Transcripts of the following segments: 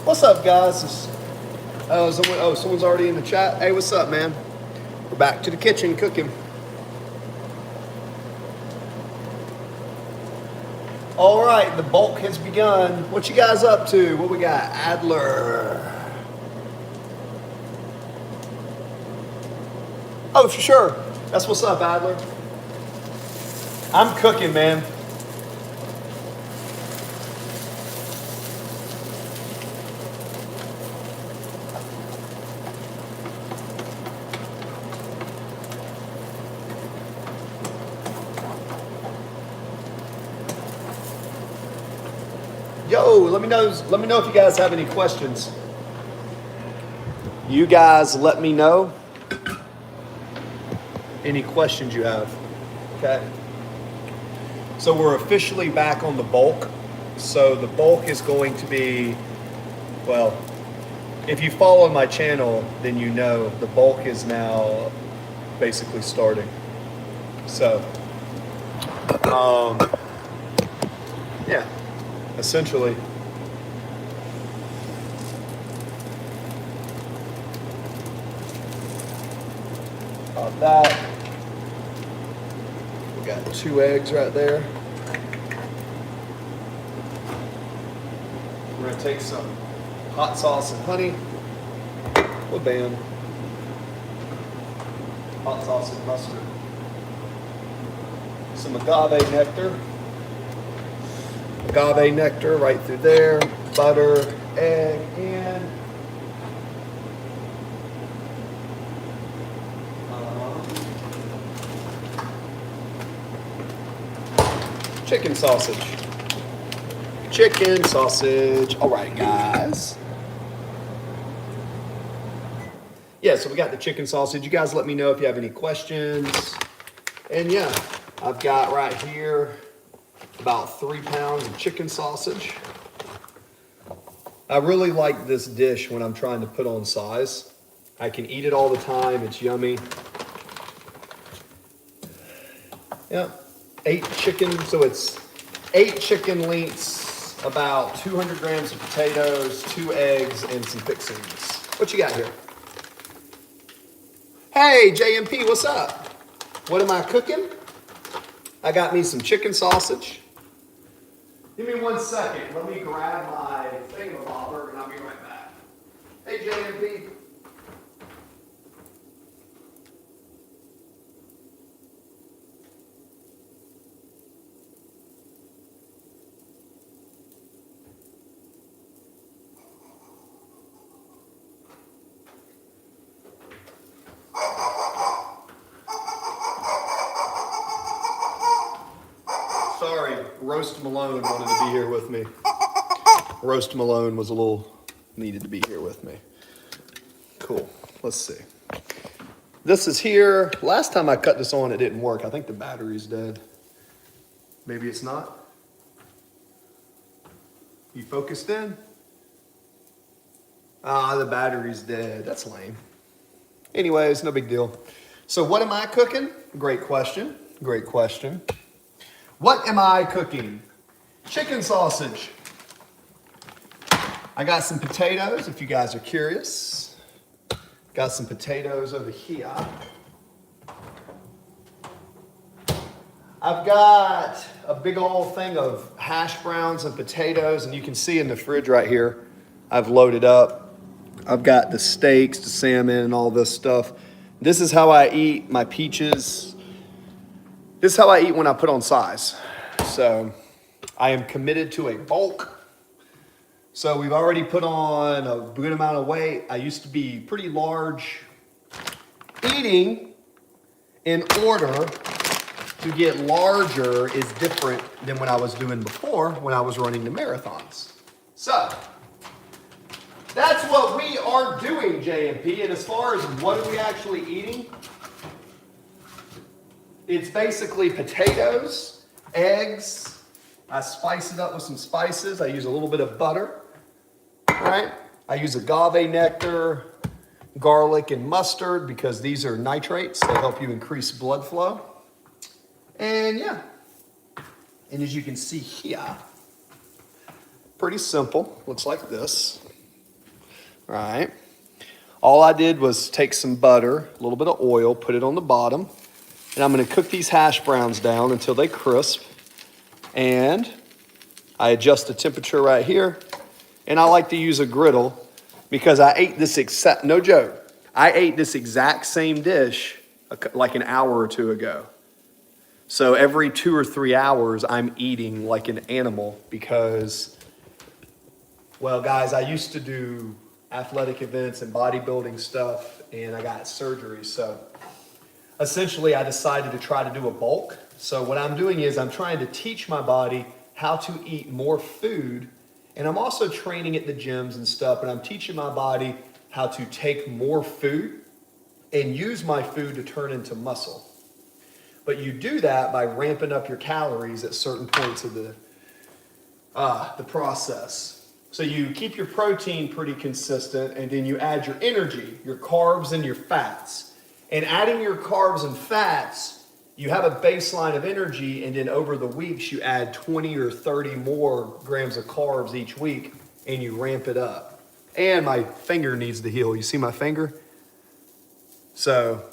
What's up, guys? Someone's already in the chat. Hey, what's up, man? We're back to the kitchen cooking. All right, the bulk has begun. What you guys up to? What we got? Adler. Oh, for sure. That's what's up, Adler. I'm cooking, man. Yo, let me know if you guys have any questions. You guys let me know any questions you have. Okay. So we're officially back on the bulk. So the bulk is going to be, well, if you follow my channel, then you know the bulk is now basically starting. So, yeah. Essentially, about that. We got 2 eggs right there. We're gonna take some hot sauce and honey. Well, bam. Hot sauce and mustard. Some agave nectar. Agave nectar right through there, butter, egg, and chicken sausage. Chicken sausage. All right, guys. Yeah, so we got the chicken sausage. You guys let me know if you have any questions. And yeah, I've got right here about 3 pounds of chicken sausage. I really like this dish when I'm trying to put on size. I can eat it all the time. It's yummy. Yeah, 8 chicken. So it's 8 chicken links, about 200 grams of potatoes, 2 eggs, and some fixings. What you got here? Hey, JMP, what's up? What am I cooking? I got me some chicken sausage. Give me 1 second. Let me grab my thingamabobber and I'll be right back. Hey, JMP. Sorry, Roast Malone wanted to be here with me. Roast Malone was needed to be here with me. Cool, let's see. This is here. Last time I cut this on, it didn't work. I think the battery's dead. Maybe it's not. You focused in? Ah, the battery's dead. That's lame. Anyways, no big deal. So what am I cooking? Great question. Great question. What am I cooking? Chicken sausage. I got some potatoes, if you guys are curious. Got some potatoes over here. I've got a big old thing of hash browns and potatoes, and you can see in the fridge right here, I've loaded up. I've got the steaks, the salmon, and all this stuff. This is how I eat my peaches. This is how I eat when I put on size. So I am committed to a bulk. So we've already put on a good amount of weight. I used to be pretty large. Eating in order to get larger is different than what I was doing before when I was running the marathons. So that's what we are doing, JMP. And as far as what are we actually eating, it's basically potatoes, eggs. I spice it up with some spices. I use a little bit of butter, right? I use agave nectar, garlic, and mustard because these are nitrates. They help you increase blood flow. And yeah, and as you can see here, pretty simple. Looks like this. right? All I did was take some butter, a little bit of oil, put it on the bottom, and I'm gonna cook these hash browns down until they crisp. And I adjust the temperature right here, and I like to use a griddle because I ate this no joke, I ate this exact same dish like an hour or two ago. So every 2 or 3 hours, I'm eating like an animal because, well, guys, I used to do athletic events and bodybuilding stuff, and I got surgery. So essentially, I decided to try to do a bulk. So what I'm doing is I'm trying to teach my body how to eat more food, and I'm also training at the gyms and stuff, and I'm teaching my body how to take more food and use my food to turn into muscle. But you do that by ramping up your calories at certain points of the process. So you keep your protein pretty consistent, and then you add your energy, your carbs, and your fats. And adding your carbs and fats, you have a baseline of energy, and then over the weeks, you add 20 or 30 more grams of carbs each week, and you ramp it up. And my finger needs to heal. You see my finger? So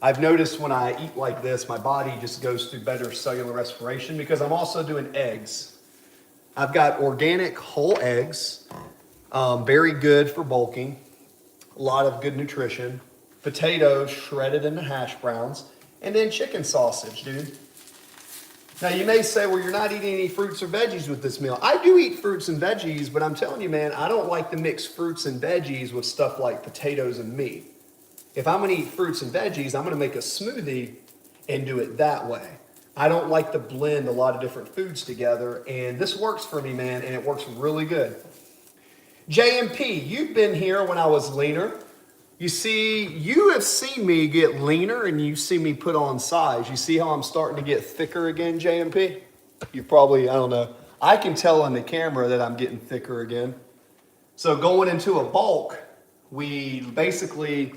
I've noticed when I eat like this, my body just goes through better cellular respiration because I'm also doing eggs. I've got organic whole eggs, very good for bulking, a lot of good nutrition, potatoes shredded into hash browns, and then chicken sausage, dude. Now you may say, well, you're not eating any fruits or veggies with this meal. I do eat fruits and veggies, but I'm telling you, man, I don't like to mix fruits and veggies with stuff like potatoes and meat. If I'm gonna eat fruits and veggies, I'm gonna make a smoothie and do it that way. I don't like to blend a lot of different foods together, and this works for me, man, and it works really good. JMP, you've been here when I was leaner. You see, you have seen me get leaner, and you see me put on size. You see how I'm starting to get thicker again, JMP? You probably, I don't know. I can tell on the camera that I'm getting thicker again. So going into a bulk, we basically,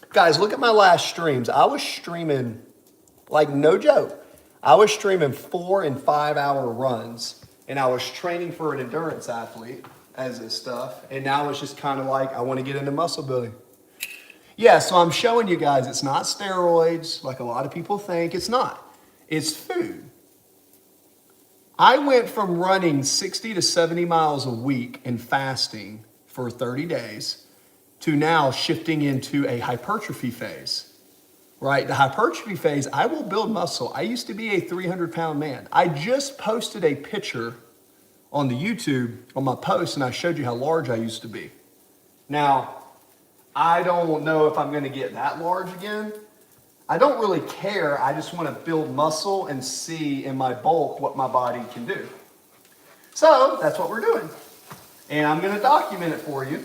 guys, look at my last streams. I was streaming, like no joke, I was streaming 4 and 5 hour runs, and I was training for an endurance athlete as this stuff. And now it's just kind of like, I want to get into muscle building. Yeah, so I'm showing you guys it's not steroids like a lot of people think. It's not. It's food. I went from running 60 to 70 miles a week and fasting for 30 days to now shifting into a hypertrophy phase, right? The hypertrophy phase, I will build muscle. I used to be a 300-pound man. I just posted a picture on the YouTube, on my post, and I showed you how large I used to be. Now, I don't know if I'm gonna get that large again. I don't really care. I just wanna build muscle and see in my bulk what my body can do. So that's what we're doing. And I'm gonna document it for you.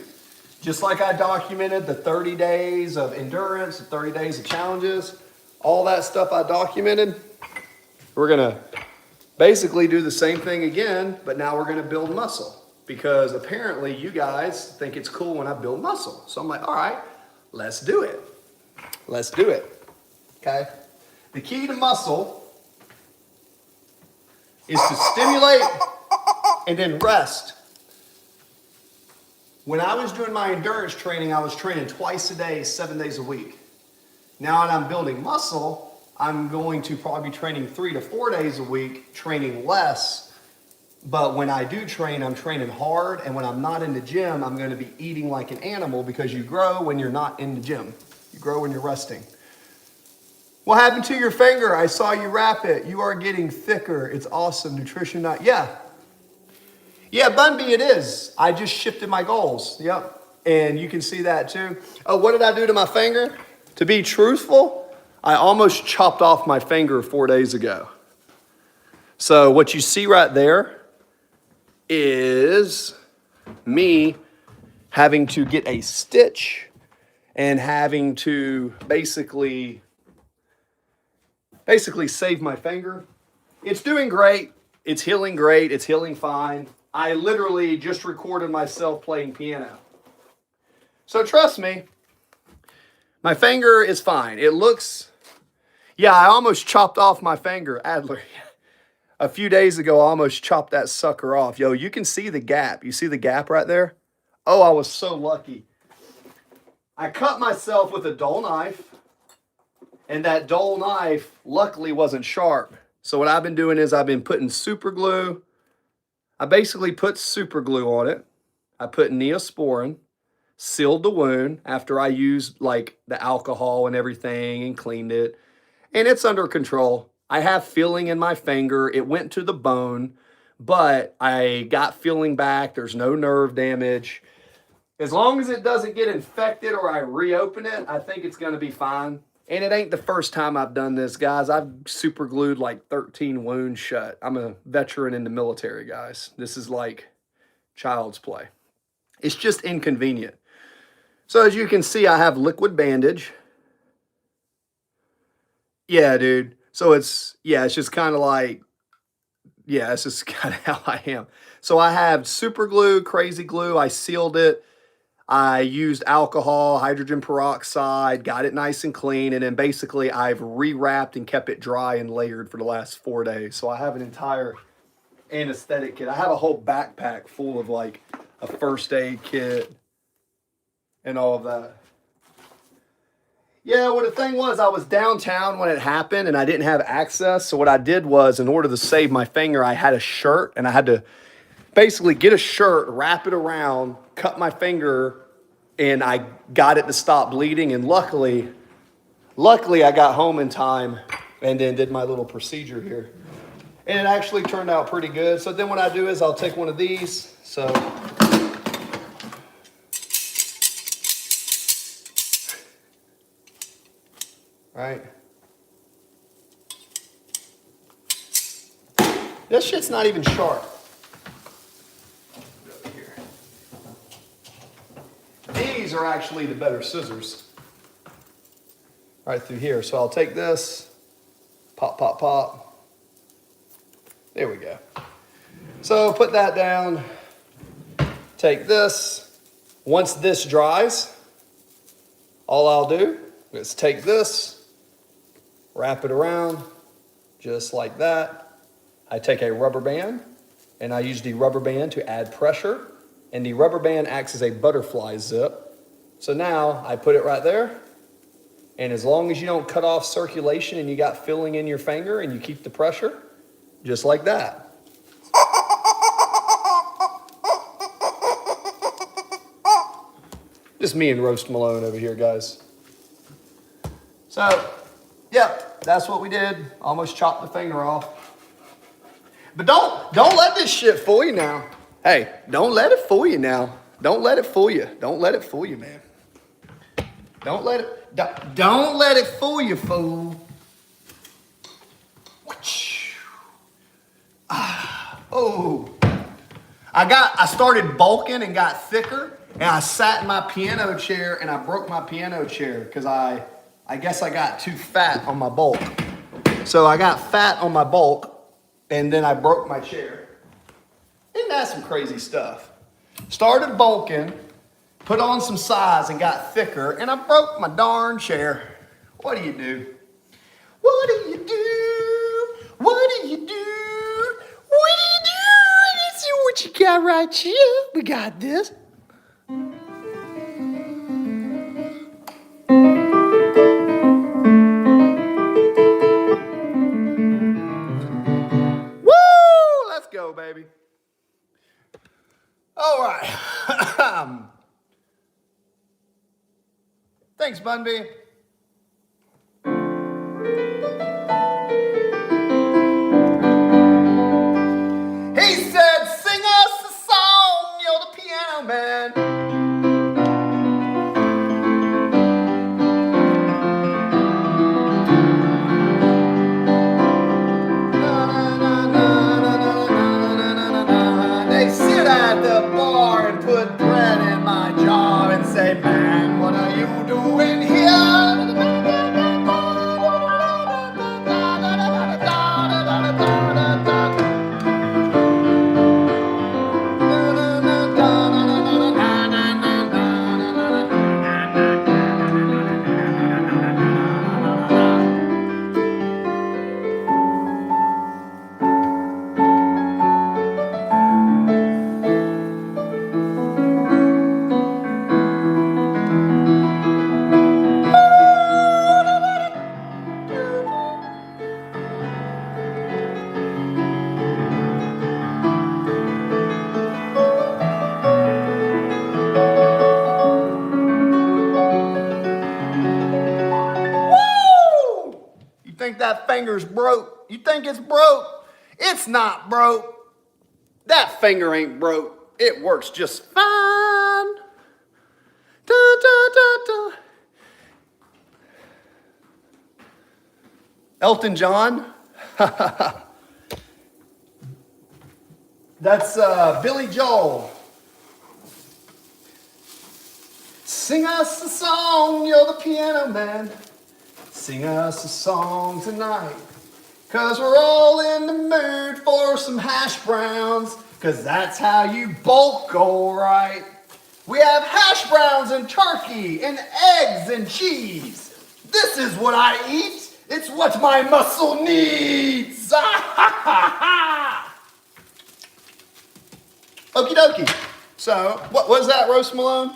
Just like I documented the 30 days of endurance, the 30 days of challenges, all that stuff I documented, we're gonna basically do the same thing again, but now we're gonna build muscle. Because apparently you guys think it's cool when I build muscle. So I'm like, all right, let's do it. Let's do it, okay? The key to muscle is to stimulate and then rest. When I was doing my endurance training, I was training twice a day, 7 days a week. Now that I'm building muscle, I'm going to probably be training 3 to 4 days a week, training less. But when I do train, I'm training hard, and when I'm not in the gym, I'm gonna be eating like an animal because you grow when you're not in the gym. You grow when you're resting. What happened to your finger? I saw you wrap it. You are getting thicker. It's awesome. Nutrition Nut. Yeah, Bunby, it is. I just shifted my goals. Yep. And you can see that too. Oh, what did I do to my finger? To be truthful, I almost chopped off my finger 4 days ago. So what you see right there is me having to get a stitch and having to basically save my finger. It's doing great. It's healing great. It's healing fine. I literally just recorded myself playing piano. So trust me, my finger is fine. It looks, yeah, I almost chopped off my finger, Adler. A few days ago, I almost chopped that sucker off. Yo, you can see the gap. You see the gap right there? Oh, I was so lucky. I cut myself with a dull knife, and that dull knife luckily wasn't sharp. So what I've been doing is I've been putting super glue. I basically put super glue on it. I put Neosporin, sealed the wound after I used like the alcohol and everything and cleaned it. And it's under control. I have feeling in my finger. It went to the bone, but I got feeling back. There's no nerve damage. As long as it doesn't get infected or I reopen it, I think it's going to be fine. And it ain't the first time I've done this, guys. I've super glued like 13 wounds shut. I'm a veteran in the military, guys. This is like child's play. It's just inconvenient. So as you can see, I have liquid bandage. Yeah, dude. So it's just kind of like, yeah, it's just kind of how I am. So I have super glue, crazy glue. I sealed it. I used alcohol, hydrogen peroxide, got it nice and clean, and then basically I've rewrapped and kept it dry and layered for the last 4 days. So I have an entire anesthetic kit. I have a whole backpack full of like a first aid kit and all of that. Yeah, well, the thing was, I was downtown when it happened and I didn't have access. So what I did was, in order to save my finger, I had a shirt and I had to basically get a shirt, wrap it around, cut my finger, and I got it to stop bleeding. And luckily I got home in time and then did my little procedure here. And it actually turned out pretty good. So then what I do is I'll take one of these. So right. This shit's not even sharp. These are actually the better scissors. Right through here. So I'll take this, pop, pop, pop. There we go. So put that down. Take this. Once this dries, all I'll do is take this, wrap it around just like that. I take a rubber band and I use the rubber band to add pressure, and the rubber band acts as a butterfly zip. So now I put it right there, and as long as you don't cut off circulation and you got filling in your finger and you keep the pressure, just like that. Just me and Roast Malone over here, guys. So, yep, that's what we did. Almost chopped the finger off. But don't let this shit fool you now. Hey, don't let it fool you now. Don't let it fool you. Don't let it fool you, man. Don't let it fool you, fool. Oh. I started bulking and got thicker, and I sat in my piano chair and I broke my piano chair because I guess I got too fat on my bulk. So I got fat on my bulk and then I broke my chair. Isn't that some crazy stuff? Started bulking, put on some size and got thicker, and I broke my darn chair. What do you do? What do you do? What do you do? What do you do? Let's see what you got right here. We got this. Woo! Let's go, baby. All right. Thanks, Bunby. He said, sing us a song, you're the piano man. They sit at the bar and put bread in my jar and say, man, what are you doing here? that finger's broke. You think it's broke? It's not broke. That finger ain't broke. It works just fine. Da, da, da, da. Elton John. That's Billy Joel. Sing us a song, you're the piano man. Sing us a song tonight. 'Cause we're all in the mood for some hash browns. 'Cause that's how you bulk alright. We have hash browns and turkey and eggs and cheese. This is what I eat. It's what my muscle needs. Okie dokie. So, what was that, Roast Malone?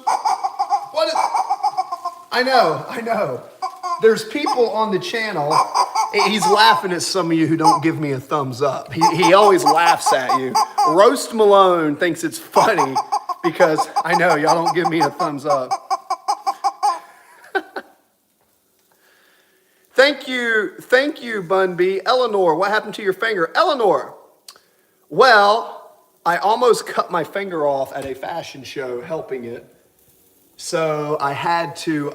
What is... I know. There's people on the channel. He's laughing at some of you who don't give me a thumbs up. He always laughs at you. Roast Malone thinks it's funny because I know y'all don't give me a thumbs up. Thank you, Bun B. Eleanor, what happened to your finger? Eleanor, well, I almost cut my finger off at a fashion show helping it. So I had to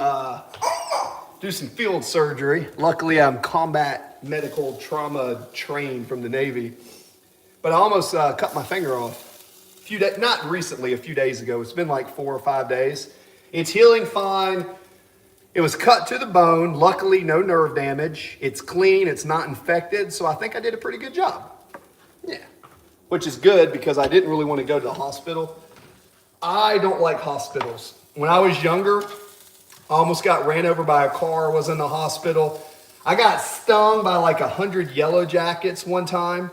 do some field surgery. Luckily, I'm combat medical trauma trained from the Navy. But I almost cut my finger off. Not recently, a few days ago. It's been like 4 or 5 days. It's healing fine. It was cut to the bone. Luckily, no nerve damage. It's clean. It's not infected. So I think I did a pretty good job. Yeah. Which is good because I didn't really want to go to the hospital. I don't like hospitals. When I was younger, I almost got ran over by a car, was in the hospital. I got stung by like 100 yellow jackets one time,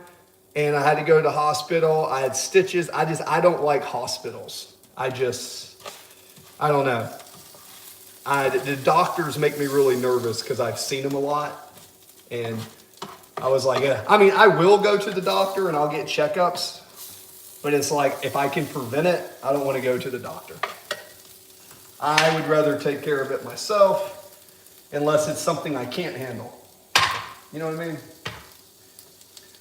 and I had to go to the hospital. I had stitches. I don't like hospitals. I don't know. The doctors make me really nervous because I've seen them a lot. And I was like, I will go to the doctor and I'll get checkups, but it's like, if I can prevent it, I don't want to go to the doctor. I would rather take care of it myself, unless it's something I can't handle. You know what I mean?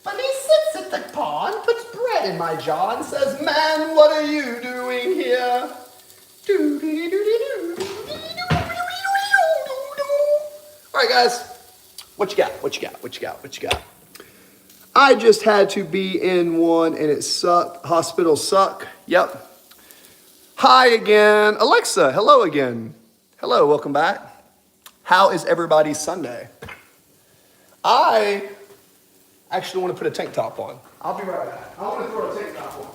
But he sits at the pond, puts bread in my jaw, and says, "Man, what are you doing here?" All right, guys. What you got? I just had to be in one, and it sucked. Hospitals suck. Yep. Hi again. Alexa, hello again. Hello, welcome back. How is everybody's Sunday? I actually want to put a tank top on. I'll be right back. I want to throw a tank top on.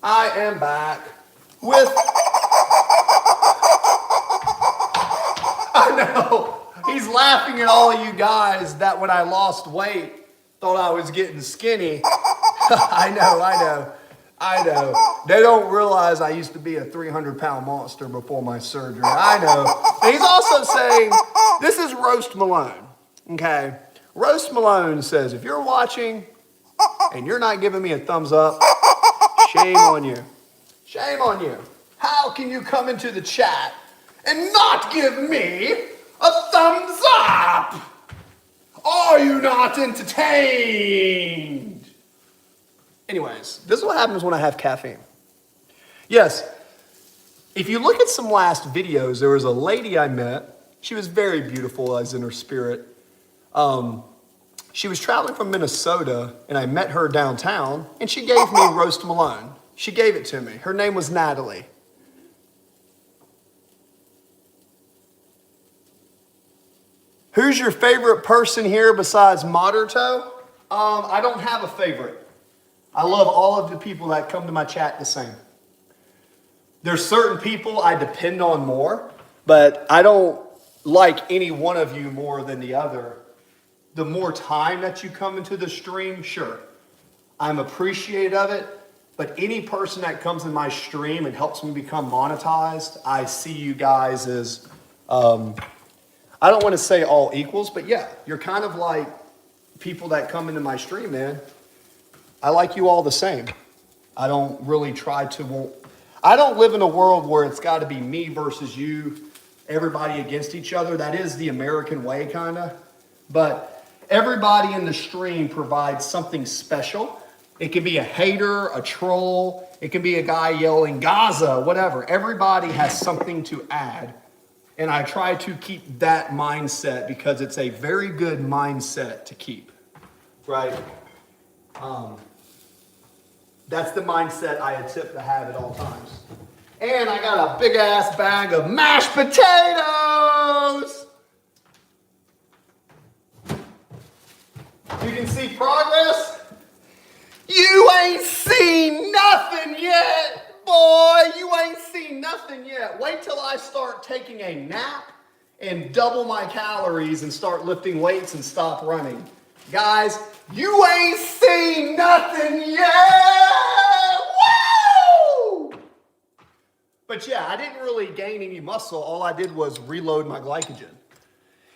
I am back with, I know, he's laughing at all of you guys that when I lost weight, thought I was getting skinny. I know. They don't realize I used to be a 300-pound monster before my surgery. I know. And he's also saying, this is Roast Malone, okay? Roast Malone says, if you're watching and you're not giving me a thumbs up, shame on you. Shame on you. How can you come into the chat and not give me a thumbs up? Are you not entertained? Anyways, this is what happens when I have caffeine. Yes, if you look at some last videos, there was a lady I met. She was very beautiful as in her spirit. She was traveling from Minnesota, and I met her downtown, and she gave me Roast Malone. She gave it to me. Her name was Natalie. Who's your favorite person here besides Moderto? I don't have a favorite. I love all of the people that come to my chat the same. There's certain people I depend on more. But I don't like any one of you more than the other. The more time that you come into the stream, sure, I'm appreciative of it. But any person that comes in my stream and helps me become monetized, I see you guys as, I don't want to say all equals, but yeah, you're kind of like people that come into my stream, man. I like you all the same. I don't really try to, I don't live in a world where it's got to be me versus you, everybody against each other. That is the American way, kind of. But everybody in the stream provides something special. It can be a hater, a troll. It can be a guy yelling Gaza, whatever. Everybody has something to add. And I try to keep that mindset because it's a very good mindset to keep, right? That's the mindset I attempt to have at all times. And I got a big ass bag of mashed potatoes. You can see progress. You ain't seen nothing yet, boy. You ain't seen nothing yet. Wait till I start taking a nap and double my calories and start lifting weights and stop running. Guys, you ain't seen nothing yet. Woo! But yeah, I didn't really gain any muscle. All I did was reload my glycogen.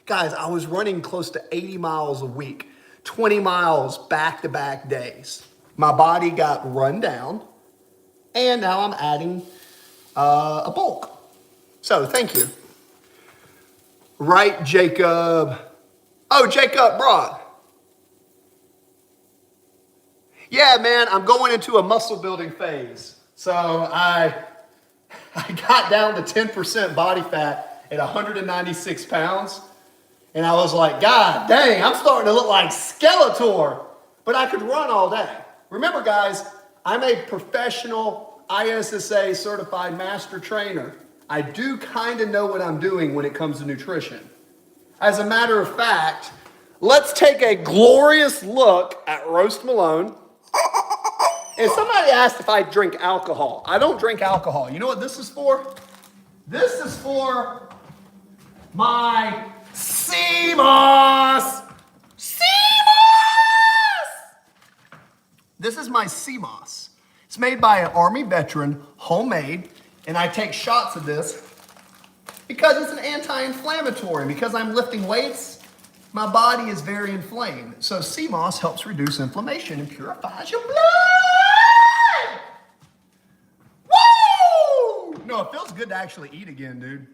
Guys, I was running close to 80 miles a week, 20 miles back-to-back days. My body got run down, and now I'm adding a bulk. So thank you. Right, Jacob. Oh, Jacob Broad. Yeah, man, I'm going into a muscle building phase. So I got down to 10% body fat at 196 pounds. And I was like, God dang, I'm starting to look like Skeletor. But I could run all day. Remember, guys, I'm a professional ISSA certified master trainer. I do kind of know what I'm doing when it comes to nutrition. As a matter of fact, let's take a glorious look at Roast Malone. And somebody asked if I drink alcohol. I don't drink alcohol. You know what this is for? This is for my CMOS. This is my CMOS. It's made by an Army veteran, homemade, and I take shots of this because it's an anti-inflammatory. Because I'm lifting weights, my body is very inflamed. So CMOS helps reduce inflammation and purifies your blood. Woo! No, it feels good to actually eat again, dude.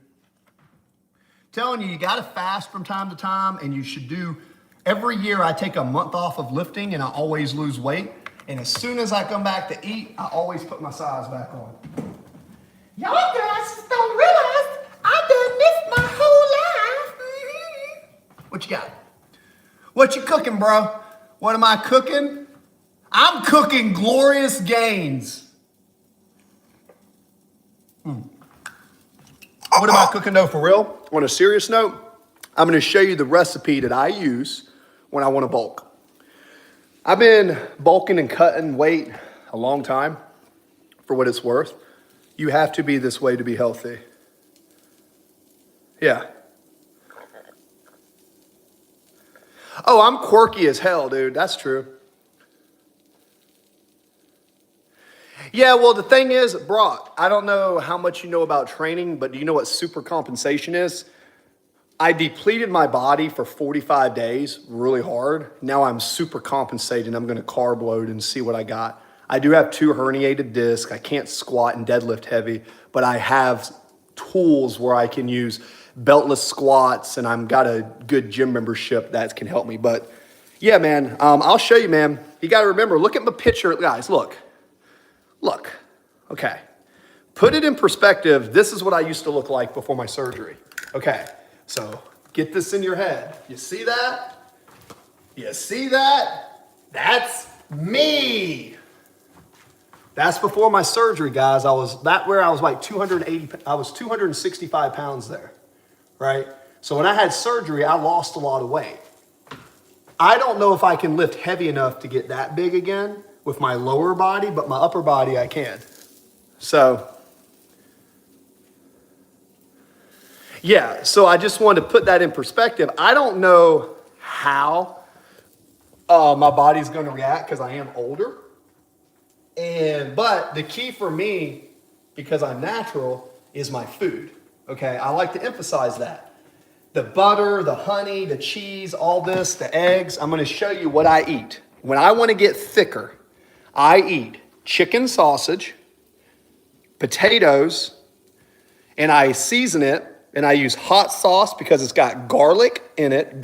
Telling you, you gotta fast from time to time, and you should do, every year I take a month off of lifting and I always lose weight. And as soon as I come back to eat, I always put my size back on. Y'all guys just don't realize I've done this my whole life. What you got? What you cooking, bro? What am I cooking? I'm cooking glorious gains. What am I cooking though, for real? On a serious note, I'm gonna show you the recipe that I use when I wanna bulk. I've been bulking and cutting weight a long time, for what it's worth. You have to be this way to be healthy. Yeah. Oh, I'm quirky as hell, dude. That's true. Yeah, well, the thing is, Brock, I don't know how much you know about training, but do you know what super compensation is? I depleted my body for 45 days really hard. Now I'm super compensated. I'm going to carb load and see what I got. I do have 2 herniated discs. I can't squat and deadlift heavy, but I have tools where I can use beltless squats, and I've got a good gym membership that can help me. But yeah, man, I'll show you, man. You got to remember, look at my picture. Guys, look. Okay. Put it in perspective. This is what I used to look like before my surgery. Okay. So get this in your head. You see that? You see that? That's me. That's before my surgery, guys. I was like 265 pounds there, right? So when I had surgery, I lost a lot of weight. I don't know if I can lift heavy enough to get that big again with my lower body, but my upper body I can. So Yeah, so I just wanted to put that in perspective. I don't know how my body's going to react because I am older. But the key for me, because I'm natural, is my food. Okay, I like to emphasize that. The butter, the honey, the cheese, all this, the eggs, I'm going to show you what I eat. When I want to get thicker, I eat chicken sausage, potatoes, and I season it, and I use hot sauce because it's got garlic in it,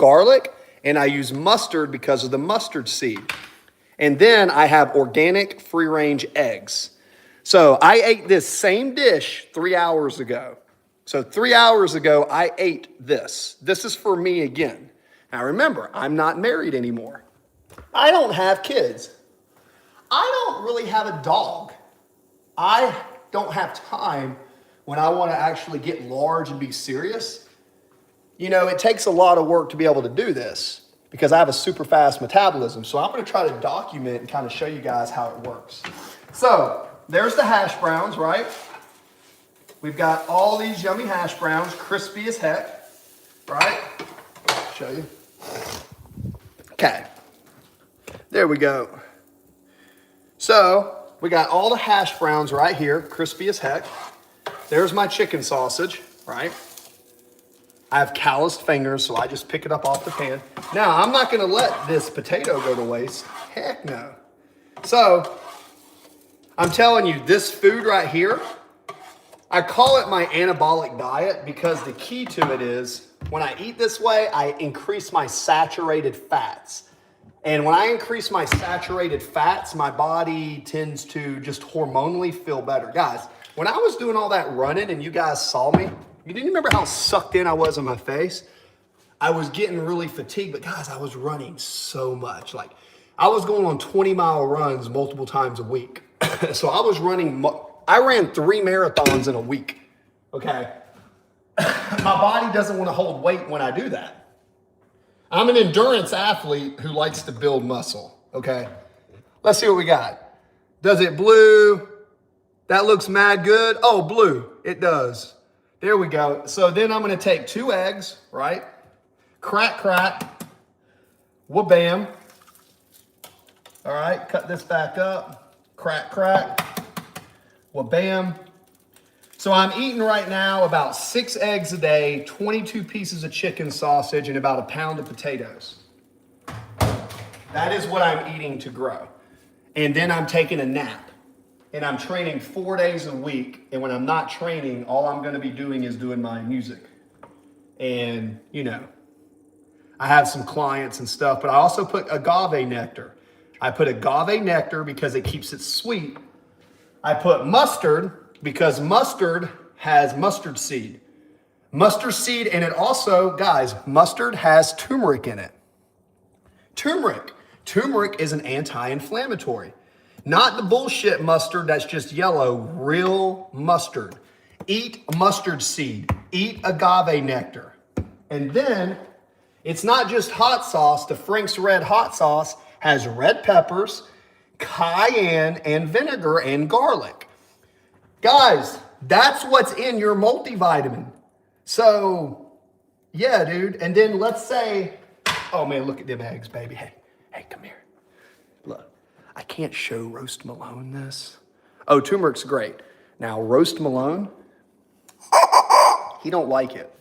and I use mustard because of the mustard seed. And then I have organic free-range eggs. So I ate this same dish 3 hours ago. So 3 hours ago, I ate this. This is for me again. Now remember, I'm not married anymore. I don't have kids. I don't really have a dog. I don't have time when I want to actually get large and be serious. You know, it takes a lot of work to be able to do this because I have a super fast metabolism. So I'm going to try to document and kind of show you guys how it works. So there's the hash browns, right? We've got all these yummy hash browns, crispy as heck, right? Show you. Okay. There we go. So we got all the hash browns right here, crispy as heck. There's my chicken sausage, right? I have calloused fingers, so I just pick it up off the pan. Now, I'm not gonna let this potato go to waste. Heck no. So, I'm telling you, this food right here, I call it my anabolic diet because the key to it is when I eat this way, I increase my saturated fats. And when I increase my saturated fats, my body tends to just hormonally feel better. Guys, when I was doing all that running and you guys saw me, you didn't remember how sucked in I was in my face? I was getting really fatigued, but guys, I was running so much. Like, I was going on 20-mile runs multiple times a week. So I was running, I ran 3 marathons in a week, okay? My body doesn't want to hold weight when I do that. I'm an endurance athlete who likes to build muscle, okay? Let's see what we got. Does it blue? That looks mad good. Oh, blue, it does. There we go. So then I'm gonna take 2 eggs, right? Crack, crack, wha-bam. All right, cut this back up. Crack, crack, wha-bam. So I'm eating right now about 6 eggs a day, 22 pieces of chicken sausage, and about 1 pound of potatoes. That is what I'm eating to grow. And then I'm taking a nap. And I'm training 4 days a week. And when I'm not training, all I'm gonna be doing is doing my music. And, you know, I have some clients and stuff, but I also put agave nectar. I put agave nectar because it keeps it sweet. I put mustard because mustard has mustard seed. Mustard seed, and it also, guys, mustard has turmeric in it. Turmeric. Turmeric is an anti-inflammatory. Not the bullshit mustard that's just yellow, real mustard. Eat mustard seed, eat agave nectar. And then, it's not just hot sauce. The Frank's Red hot sauce has red peppers, cayenne, and vinegar, and garlic. Guys, that's what's in your multivitamin. So, yeah, dude. And then let's say, oh man, look at them eggs, baby. Hey, come here. Look. I can't show Roast Malone this. Oh, turmeric's great. Now, Roast Malone, he don't like it.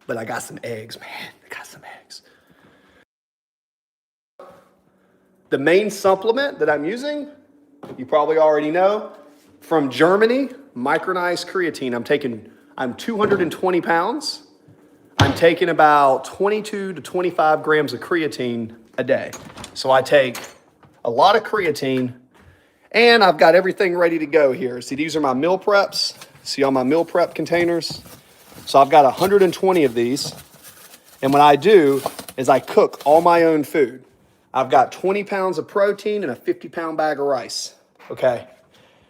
But I got some eggs, man. I got some eggs. The main supplement that I'm using, you probably already know, from Germany, micronized creatine. I'm 220 pounds. I'm taking about 22 to 25 grams of creatine a day. So I take a lot of creatine, and I've got everything ready to go here. See, these are my meal preps. See all my meal prep containers? So I've got 120 of these, and what I do is I cook all my own food. I've got 20 pounds of protein and a 50-pound bag of rice, okay?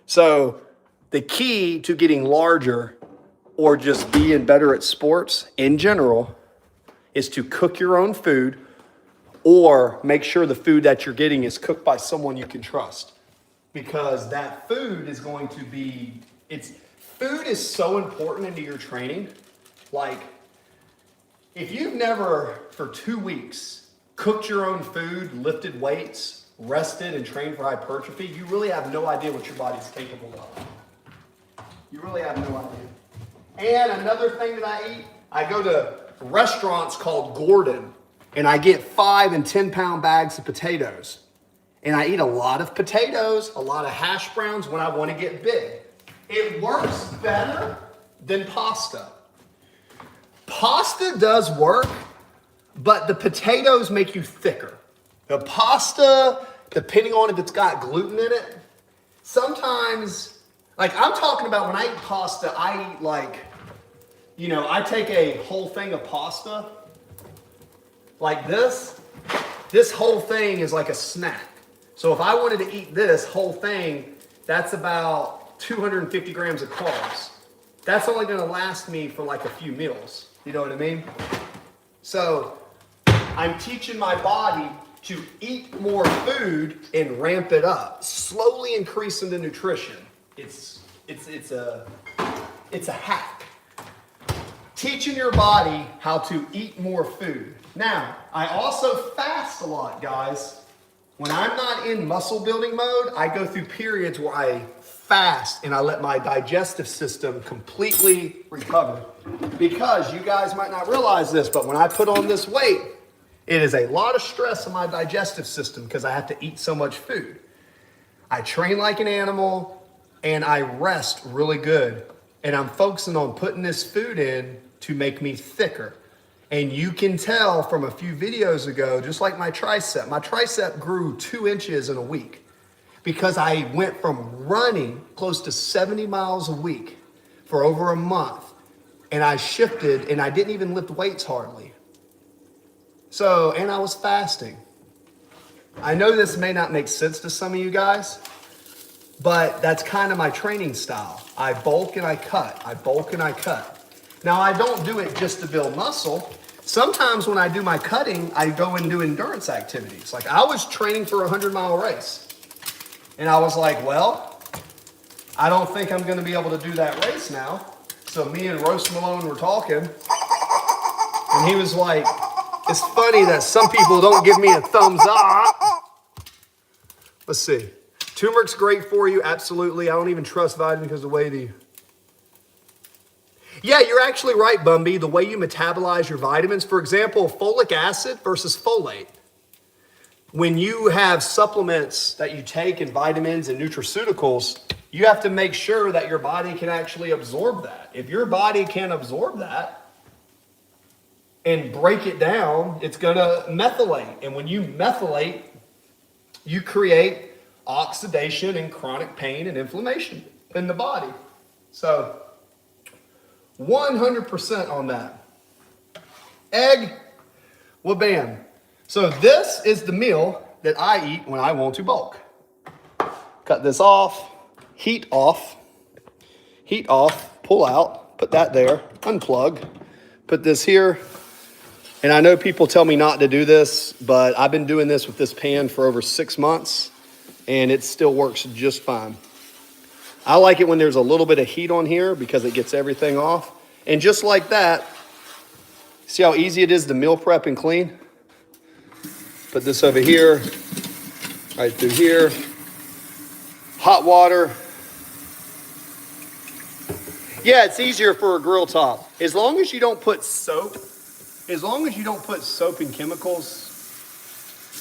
So the key to getting larger or just being better at sports in general is to cook your own food, or make sure the food that you're getting is cooked by someone you can trust. Because that food is going to be, food is so important into your training. Like, If you've never, for 2 weeks, cooked your own food, lifted weights, rested, and trained for hypertrophy, you really have no idea what your body's capable of. You really have no idea. And another thing that I eat, I go to restaurants called Gordon, and I get 5 and 10 pound bags of potatoes. And I eat a lot of potatoes, a lot of hash browns when I want to get big. It works better than pasta. Pasta does work, but the potatoes make you thicker. The pasta, depending on if it's got gluten in it, sometimes, like I'm talking about when I eat pasta, I eat like, you know, I take a whole thing of pasta, like this. This whole thing is like a snack. So if I wanted to eat this whole thing, that's about 250 grams of carbs. That's only gonna last me for like a few meals. You know what I mean? So I'm teaching my body to eat more food and ramp it up, slowly increasing the nutrition. It's a hack. Teaching your body how to eat more food. Now, I also fast a lot, guys. When I'm not in muscle building mode, I go through periods where I fast and I let my digestive system completely recover. Because you guys might not realize this, but when I put on this weight, it is a lot of stress on my digestive system because I have to eat so much food. I train like an animal and I rest really good. And I'm focusing on putting this food in to make me thicker. And you can tell from a few videos ago, just like my tricep grew 2 inches in a week because I went from running close to 70 miles a week for over a month. And I shifted and I didn't even lift weights hardly. So, and I was fasting. I know this may not make sense to some of you guys, but that's kind of my training style. I bulk and I cut. I bulk and I cut. Now, I don't do it just to build muscle. Sometimes when I do my cutting, I go and do endurance activities. Like I was training for a 100-mile race. And I was like, well, I don't think I'm going to be able to do that race now. So me and Roast Malone were talking. And he was like, it's funny that some people don't give me a thumbs up. Let's see. Turmeric's great for you. Absolutely. I don't even trust vitamin because of the way the... Yeah, you're actually right, Bumby. The way you metabolize your vitamins, for example, folic acid versus folate. When you have supplements that you take and vitamins and nutraceuticals, you have to make sure that your body can actually absorb that. If your body can't absorb that and break it down, it's going to methylate. And when you methylate, you create oxidation and chronic pain and inflammation in the body. So 100% on that. Egg, well, bam. So this is the meal that I eat when I want to bulk. Cut this off, heat off, pull out, put that there, unplug, put this here. And I know people tell me not to do this, but I've been doing this with this pan for over 6 months and it still works just fine. I like it when there's a little bit of heat on here because it gets everything off. And just like that, see how easy it is to meal prep and clean? Put this over here, right through here. Hot water. Yeah, it's easier for a grill top. As long as you don't put soap, and chemicals.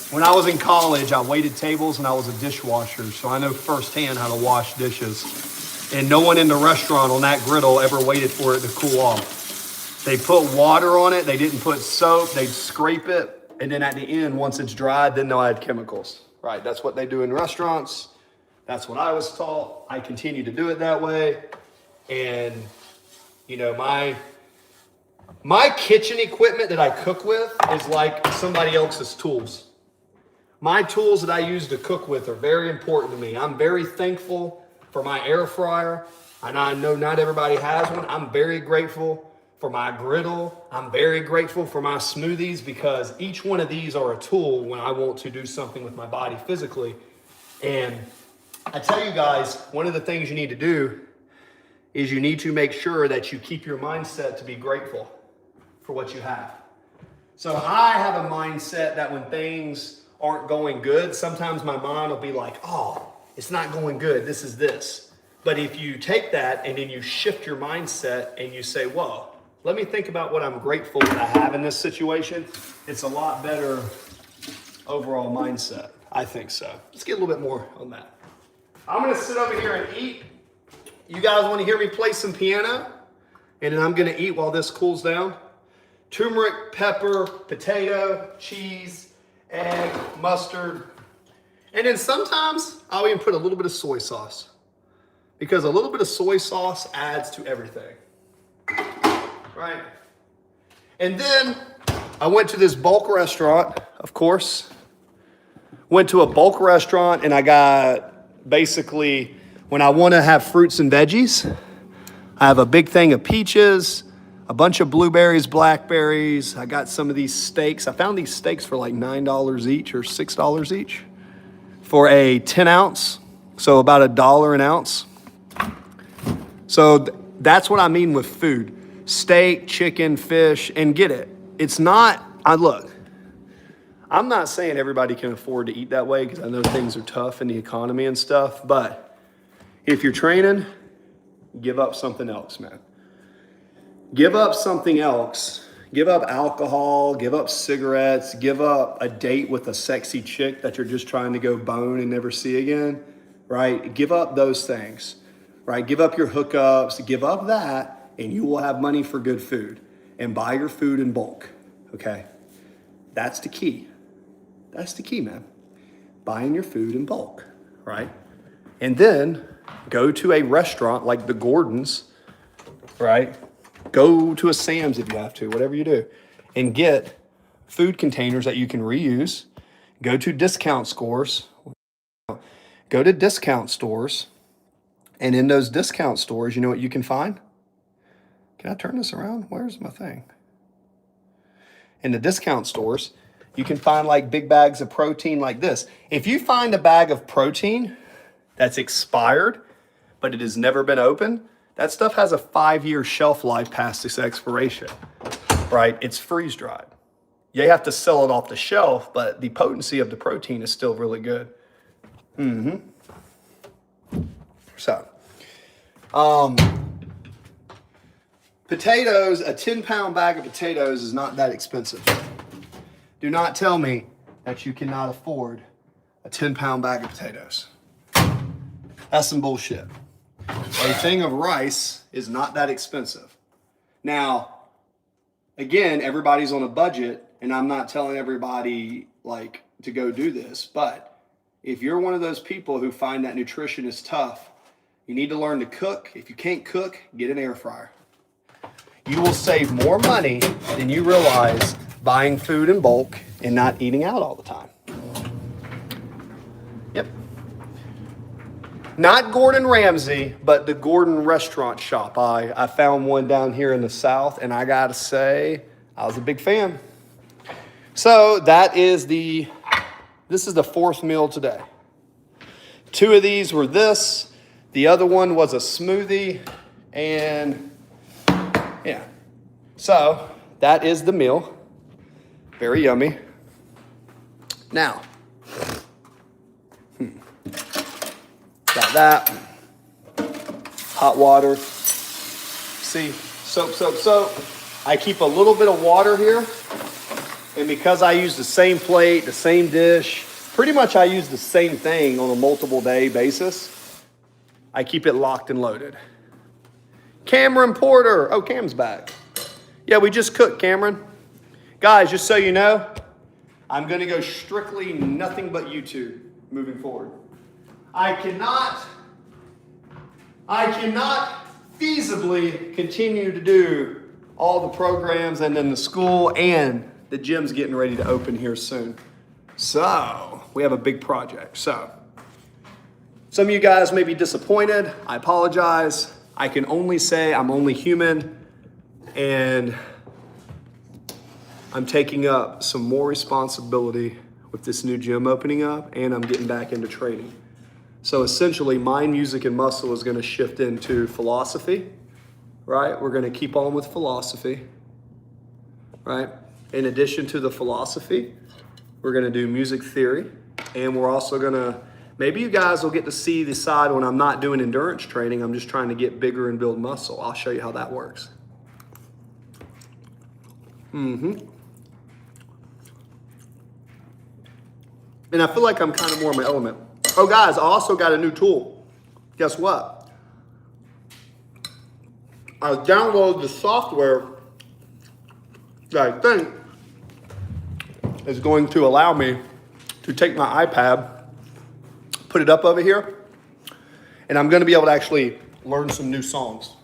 When I was in college, I waited tables and I was a dishwasher, so I know firsthand how to wash dishes. And no one in the restaurant on that griddle ever waited for it to cool off. They put water on it, they didn't put soap, they'd scrape it, and then at the end, once it's dried, then they'll add chemicals. Right, that's what they do in restaurants. That's what I was taught. I continue to do it that way. And, you know, my kitchen equipment that I cook with is like somebody else's tools. My tools that I use to cook with are very important to me. I'm very thankful for my air fryer. And I know not everybody has one. I'm very grateful for my griddle. I'm very grateful for my smoothies because each one of these are a tool when I want to do something with my body physically. And I tell you guys, one of the things you need to do is you need to make sure that you keep your mindset to be grateful for what you have. So I have a mindset that when things aren't going good, sometimes my mind will be like, oh, it's not going good, this is this. But if you take that and then you shift your mindset and you say, whoa, let me think about what I'm grateful that I have in this situation, it's a lot better overall mindset. I think so. Let's get a little bit more on that. I'm gonna sit over here and eat. You guys wanna hear me play some piano? And then I'm gonna eat while this cools down. Turmeric, pepper, potato, cheese, egg, mustard. And then sometimes I'll even put a little bit of soy sauce, because a little bit of soy sauce adds to everything, right? And then I went to this bulk restaurant, of course. Went to a bulk restaurant and I got basically, when I want to have fruits and veggies, I have a big thing of peaches, a bunch of blueberries, blackberries. I got some of these steaks. I found these steaks for like $9 each or $6 each for a 10 ounce. So about $1 an ounce. So that's what I mean with food. Steak, chicken, fish, and get it. It's not, look, I'm not saying everybody can afford to eat that way because I know things are tough in the economy and stuff, but if you're training, give up something else, man. Give up something else. Give up alcohol, give up cigarettes, give up a date with a sexy chick that you're just trying to go bone and never see again, right? Give up those things, right? Give up your hookups, give up that, and you will have money for good food. And buy your food in bulk, okay? That's the key. That's the key, man. Buying your food in bulk, right? And then go to a restaurant like the Gordon's, right? Go to a Sam's if you have to, whatever you do, and get food containers that you can reuse. Go to discount stores. Go to discount stores, and in those discount stores, you know what you can find? Can I turn this around? Where's my thing? In the discount stores, you can find like big bags of protein like this. If you find a bag of protein that's expired, but it has never been opened, that stuff has a 5-year shelf life past its expiration, right? It's freeze dried. You have to sell it off the shelf, but the potency of the protein is still really good. So, potatoes, a 10-pound bag of potatoes is not that expensive. Do not tell me that you cannot afford a 10-pound bag of potatoes. That's some bullshit. A thing of rice is not that expensive. Now, again, everybody's on a budget, and I'm not telling everybody like to go do this, but if you're one of those people who find that nutrition is tough, you need to learn to cook. If you can't cook, get an air fryer. You will save more money than you realize buying food in bulk and not eating out all the time. Yep. Not Gordon Ramsay, but the Gordon Restaurant Shop. I found one down here in the South, and I gotta say, I was a big fan. So this is the fourth meal today. 2 of these were this. The other one was a smoothie, and yeah. So that is the meal. Very yummy. Now, got that. Hot water. See, soap. I keep a little bit of water here. And because I use the same plate, the same dish, pretty much I use the same thing on a multiple day basis, I keep it locked and loaded. Cameron Porter. Oh, Cam's back. Yeah, we just cooked, Cameron. Guys, just so you know, I'm going to go strictly nothing but YouTube moving forward. I cannot feasibly continue to do all the programs and then the school, and the gym's getting ready to open here soon. So we have a big project. So some of you guys may be disappointed. I apologize. I can only say I'm only human, and I'm taking up some more responsibility with this new gym opening up, and I'm getting back into training. So essentially, Mind, Music, and Muscle is going to shift into philosophy, right? We're going to keep on with philosophy, right? In addition to the philosophy, we're gonna do music theory, and we're also gonna, maybe you guys will get to see the side when I'm not doing endurance training, I'm just trying to get bigger and build muscle. I'll show you how that works. And I feel like I'm kind of more in my element. Oh guys, I also got a new tool. Guess what? I downloaded the software that I think is going to allow me to take my iPad, put it up over here, and I'm gonna be able to actually learn some new songs.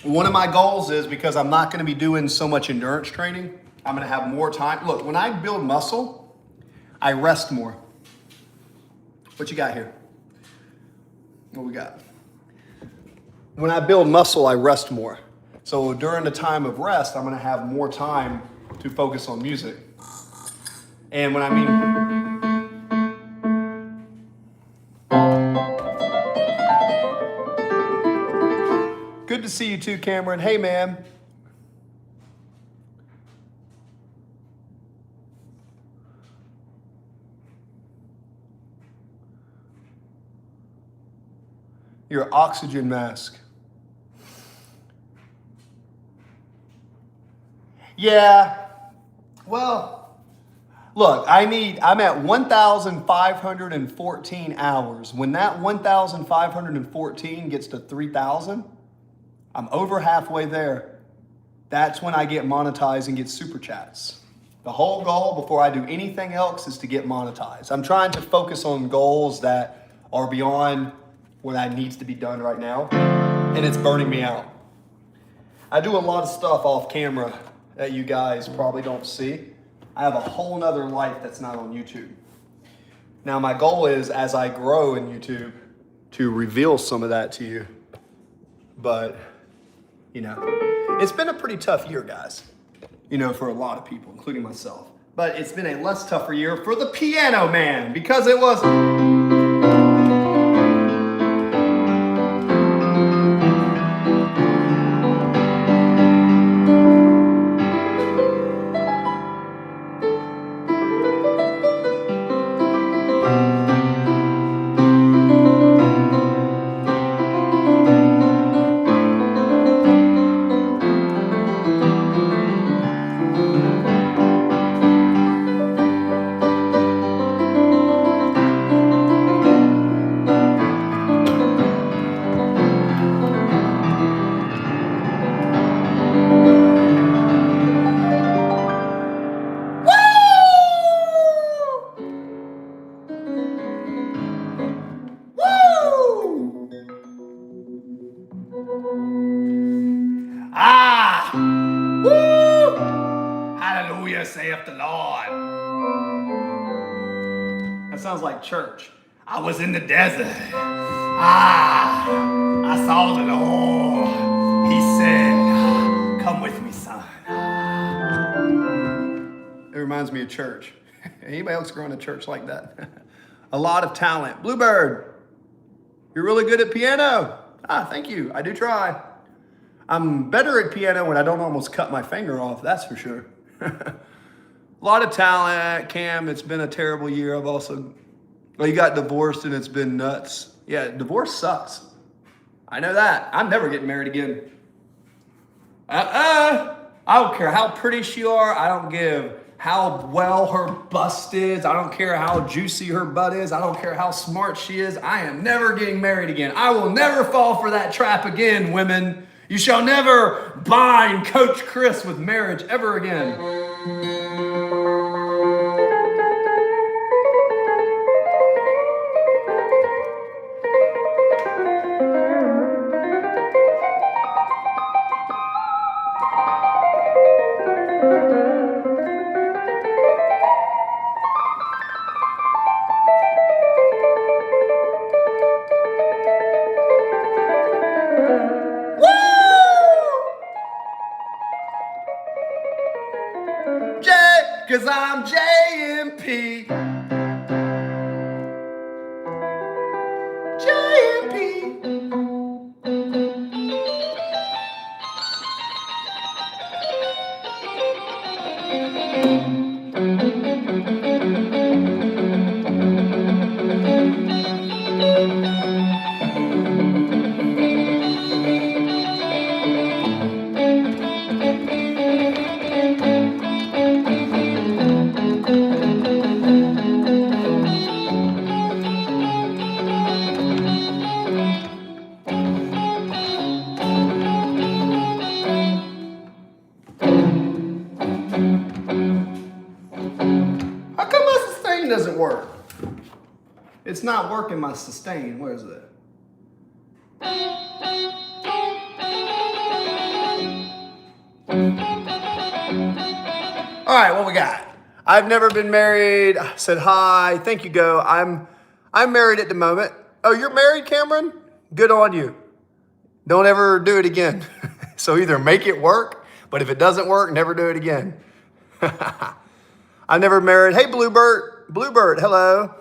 One of my goals is, because I'm not gonna be doing so much endurance training, I'm gonna have more time. Look, when I build muscle, I rest more. What you got here? What we got? When I build muscle, I rest more. So during the time of rest, I'm gonna have more time to focus on music. And when I mean, good to see you too, Cameron. Hey, man. Your oxygen mask. Yeah, well, look, I'm at 1,514 hours. When that 1,514 gets to 3,000, I'm over halfway there. That's when I get monetized and get super chats. The whole goal before I do anything else is to get monetized. I'm trying to focus on goals that are beyond what that needs to be done right now, and it's burning me out. I do a lot of stuff off camera that you guys probably don't see. I have a whole nother life that's not on YouTube. Now my goal is, as I grow in YouTube, to reveal some of that to you. But, you know, it's been a pretty tough year, guys. You know, for a lot of people, including myself. But it's been a less tougher year for the Piano Man, because it was... Ah! Woo! Hallelujah, saith the Lord. That sounds like church. I was in the desert. Ah! I saw the Lord. He said, come with me, son. It reminds me of church. Anybody else growing a church like that? A lot of talent. Bluebird, you're really good at piano. Ah, thank you. I do try. I'm better at piano when I don't almost cut my finger off, that's for sure. A lot of talent, Cam. It's been a terrible year. I've also, well, you got divorced and it's been nuts. Yeah, divorce sucks. I know that. I'm never getting married again. I don't care how pretty she are. I don't give how well her bust is. I don't care how juicy her butt is. I don't care how smart she is. I am never getting married again. I will never fall for that trap again, women. You shall never bind Coach Chris with marriage ever again. Cause I'm JMP. JMP. work. It's not working my sustain. Where is it? All right, what we got? I've never been married. I said hi. Thank you, Go. I'm married at the moment. Oh, you're married, Cameron? Good on you. Don't ever do it again. So either make it work, but if it doesn't work, never do it again. I never married. Hey, Bluebird. Bluebird, hello.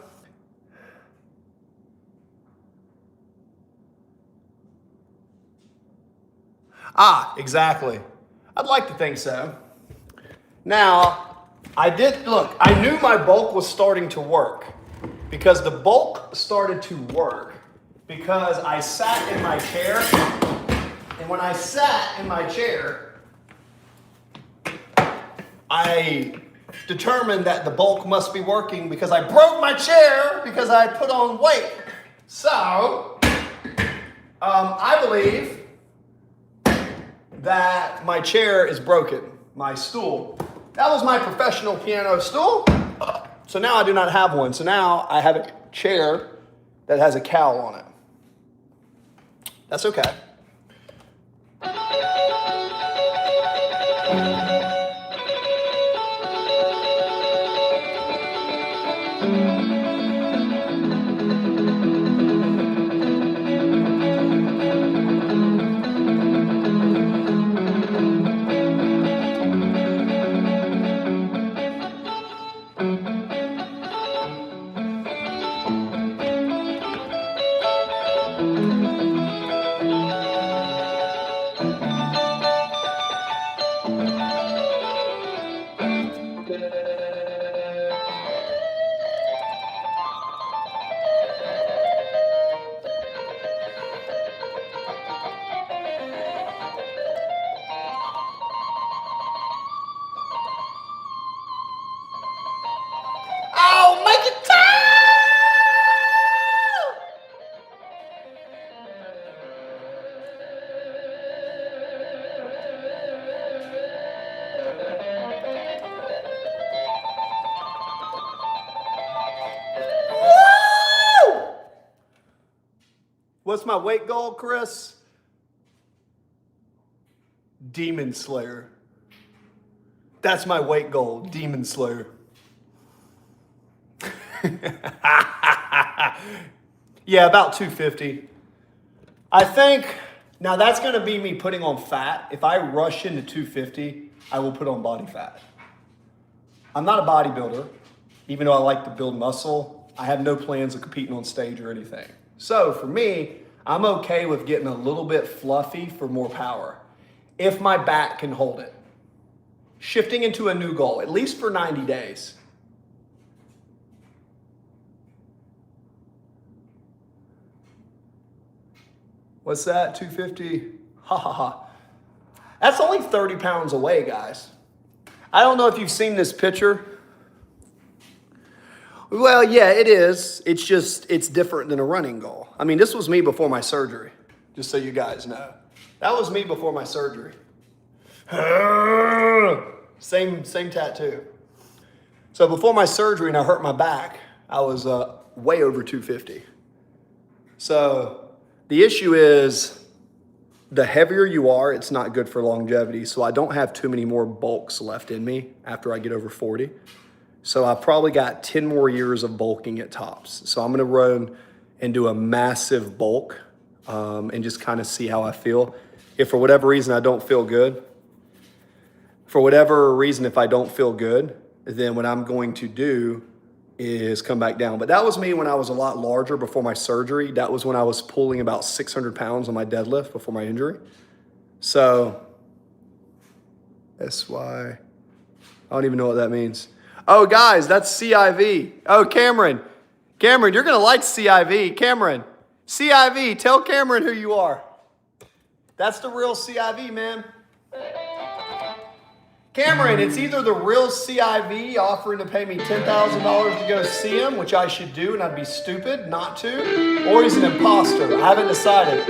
Ah, exactly. I'd like to think so. Now, I knew my bulk was starting to work because the bulk started to work because I sat in my chair, and when I sat in my chair, I determined that the bulk must be working because I broke my chair because I put on weight. So, I believe that my chair is broken, my stool. That was my professional piano stool. So now I do not have one. So now I have a chair that has a cowl on it. That's okay. Oh, make it time! Woo! What's my weight goal, Chris? Demon Slayer. That's my weight goal, Demon Slayer. Yeah, about 250. I think, now that's going to be me putting on fat. If I rush into 250, I will put on body fat. I'm not a bodybuilder, even though I like to build muscle. I have no plans of competing on stage or anything. So for me, I'm okay with getting a little bit fluffy for more power, if my back can hold it. Shifting into a new goal, at least for 90 days. What's that, 250? Ha ha ha. That's only 30 pounds away, guys. I don't know if you've seen this picture. Well, yeah, it is. It's different than a running goal. I mean, this was me before my surgery, just so you guys know. That was me before my surgery. Same tattoo. So before my surgery and I hurt my back, I was way over 250. So the issue is the heavier you are, it's not good for longevity. So I don't have too many more bulks left in me after I get over 40. So I probably got 10 more years of bulking at tops. So I'm gonna run and do a massive bulk and just kind of see how I feel. If for whatever reason I don't feel good, if I don't feel good, then what I'm going to do is come back down. But that was me when I was a lot larger before my surgery. That was when I was pulling about 600 pounds on my deadlift before my injury. So that's why, I don't even know what that means. Oh, guys, that's CIV. Oh, Cameron, you're gonna like CIV. Cameron, CIV, tell Cameron who you are. That's the real CIV, man. Cameron, it's either the real CIV offering to pay me $10,000 to go see him, which I should do, and I'd be stupid not to, or he's an imposter. I haven't decided.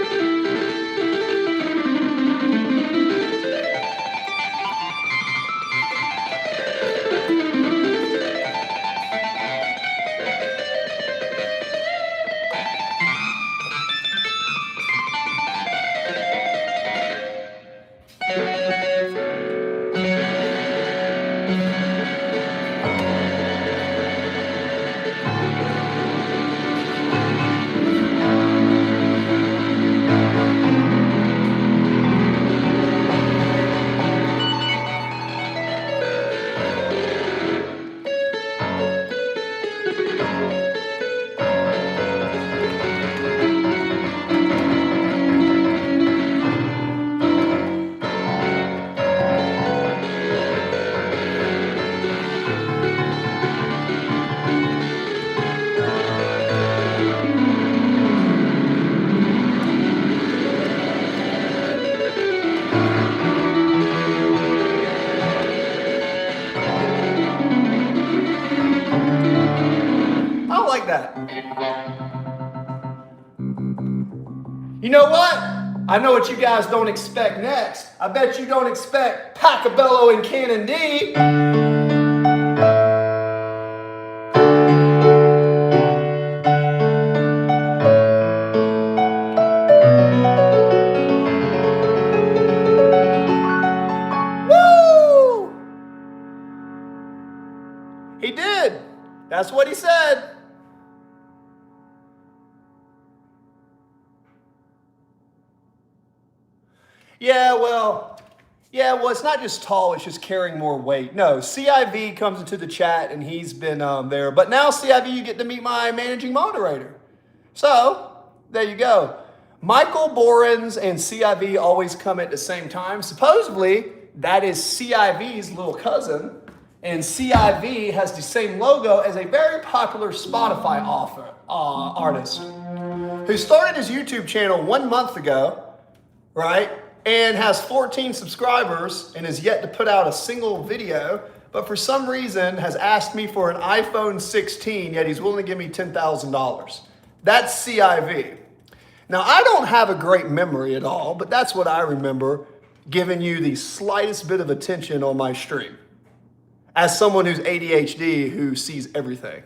like that. You know what? I know what you guys don't expect next. I bet you don't expect Pachelbel and Canon D. Woo! He did. That's what he said. Yeah, well, it's not just tall, it's just carrying more weight. No, CIV comes into the chat and he's been there. But now, CIV, you get to meet my managing moderator. So, there you go. Michael Borens and CIV always come at the same time. Supposedly, that is CIV's little cousin. And CIV has the same logo as a very popular Spotify artist who started his YouTube channel 1 month ago, right? And has 14 subscribers and has yet to put out a single video, but for some reason has asked me for an iPhone 16, yet he's willing to give me $10,000. That's CIV. Now, I don't have a great memory at all, but that's what I remember giving you the slightest bit of attention on my stream. As someone who's ADHD, who sees everything.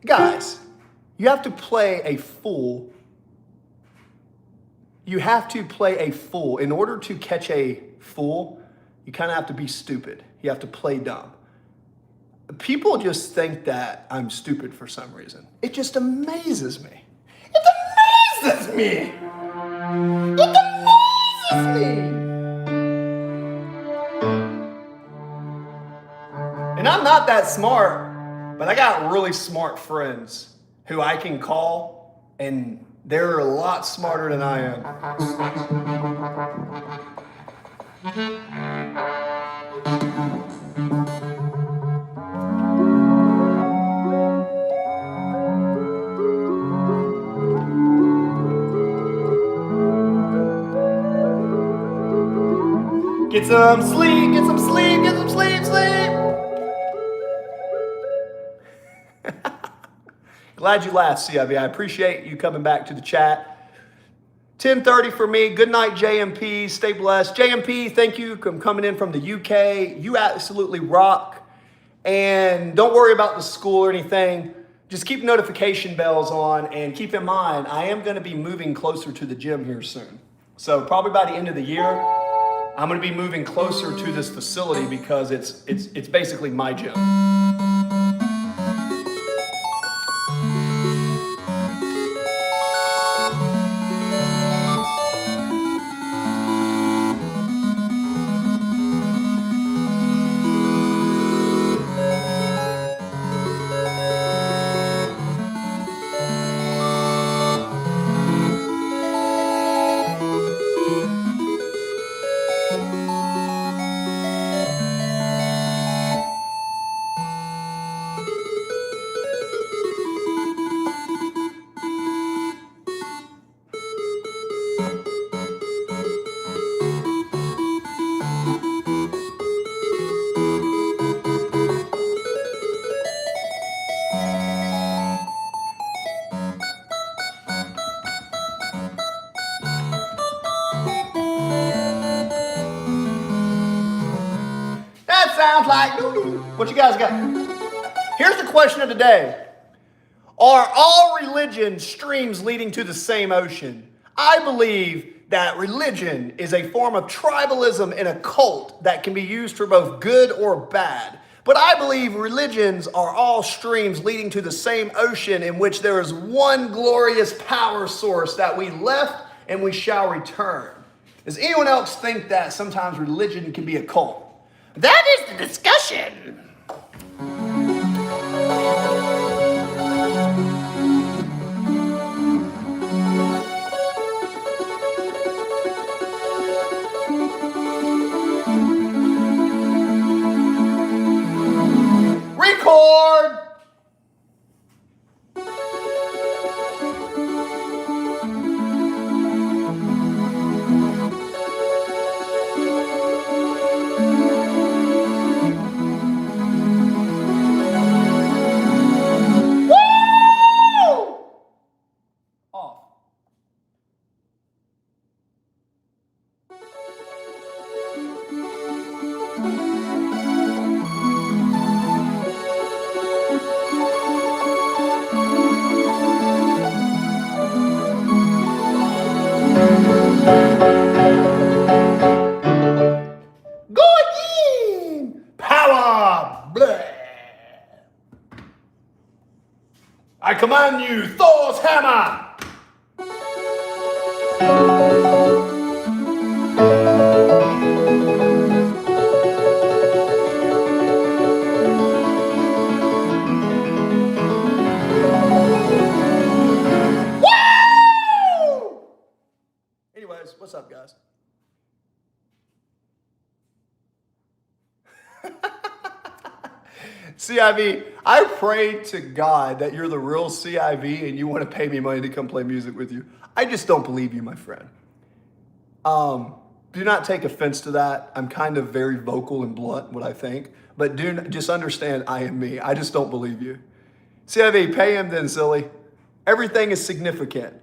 Guys, you have to play a fool. You have to play a fool. In order to catch a fool, you kind of have to be stupid. You have to play dumb. People just think that I'm stupid for some reason. It just amazes me. It amazes me. It amazes me. And I'm not that smart, but I got really smart friends who I can call, and they're a lot smarter than I am. Get some sleep, get some sleep, get some sleep, sleep. Glad you laughed, CIV. I appreciate you coming back to the chat. 10:30 for me. Good night, JMP. Stay blessed. JMP, thank you for coming in from the UK. You absolutely rock. And don't worry about the school or anything. Just keep notification bells on, and keep in mind, I am going to be moving closer to the gym here soon. So probably by the end of the year, I'm going to be moving closer to this facility because it's basically my gym. Sounds like doo-doo. What you guys got? Here's the question of the day. Are all religions streams leading to the same ocean? I believe that religion is a form of tribalism and a cult that can be used for both good or bad. But I believe religions are all streams leading to the same ocean in which there is one glorious power source that we left and we shall return. Does anyone else think that sometimes religion can be a cult? That is the discussion. Record. command you, Thor's hammer! Woo! Anyways, what's up, guys? CIV, I pray to God that you're the real CIV and you want to pay me money to come play music with you. I just don't believe you, my friend. Do not take offense to that. I'm kind of very vocal and blunt what I think, but just understand I am me. I just don't believe you. CIV, pay him then, silly. Everything is significant.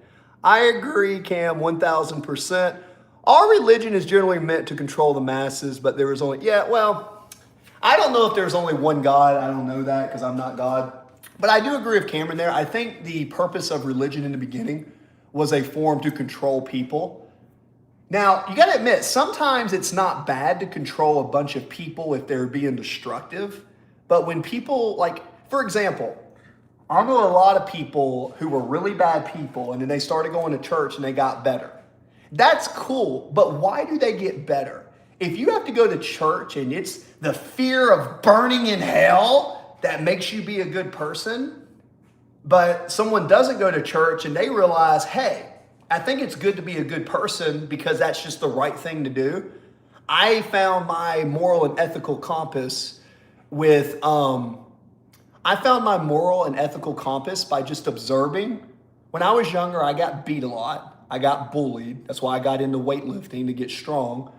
I agree, Cam, 1,000%. Our religion is generally meant to control the masses, but there is only, I don't know if there's only one God. I don't know that because I'm not God. But I do agree with Cameron there. I think the purpose of religion in the beginning was a form to control people. Now, you got to admit, sometimes it's not bad to control a bunch of people if they're being destructive. But when people, like, for example, I know a lot of people who were really bad people and then they started going to church and they got better. That's cool, but why do they get better? If you have to go to church and it's the fear of burning in hell that makes you be a good person, but someone doesn't go to church and they realize, hey, I think it's good to be a good person because that's just the right thing to do. I found my moral and ethical compass by just observing. When I was younger, I got beat a lot. I got bullied. That's why I got into weightlifting to get strong.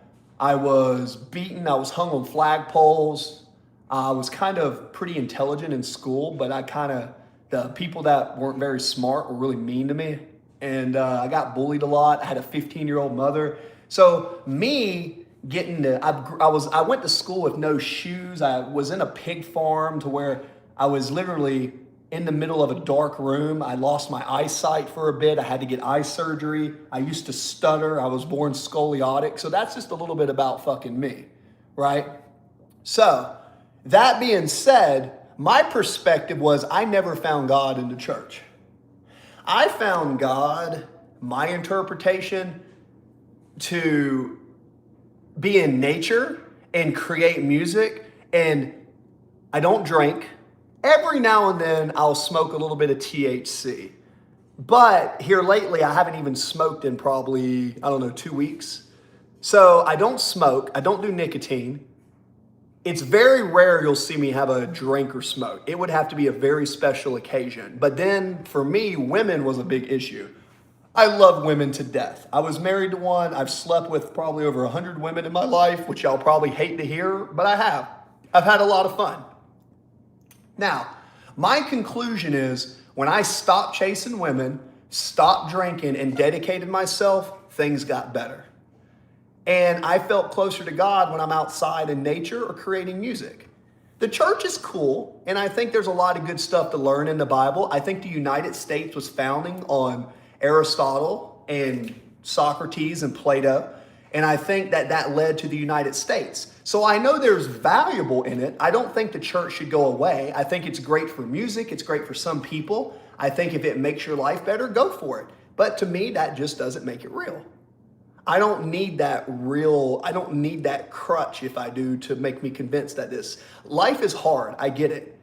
I was beaten. I was hung on flagpoles. I was kind of pretty intelligent in school, but the people that weren't very smart were really mean to me. And I got bullied a lot. I had a 15-year-old mother. So me I went to school with no shoes. I was in a pig farm to where I was literally in the middle of a dark room. I lost my eyesight for a bit. I had to get eye surgery. I used to stutter. I was born scoliotic. So that's just a little bit about fucking me, right? So that being said, my perspective was I never found God in the church. I found God, my interpretation, to be in nature and create music. And I don't drink. Every now and then I'll smoke a little bit of THC. But here lately, I haven't even smoked in probably, 2 weeks. So I don't smoke. I don't do nicotine. It's very rare you'll see me have a drink or smoke. It would have to be a very special occasion. But then for me, women was a big issue. I love women to death. I was married to one. I've slept with probably over 100 women in my life, which y'all probably hate to hear, but I have. I've had a lot of fun. Now, my conclusion is when I stopped chasing women, stopped drinking, and dedicated myself, things got better. And I felt closer to God when I'm outside in nature or creating music. The church is cool, and I think there's a lot of good stuff to learn in the Bible. I think the United States was founding on Aristotle and Socrates and Plato, and I think that led to the United States. So I know there's valuable in it. I don't think the church should go away. I think it's great for music. It's great for some people. I think if it makes your life better, go for it. But to me, that just doesn't make it real. I don't need that crutch if I do to make me convinced that life is hard. I get it.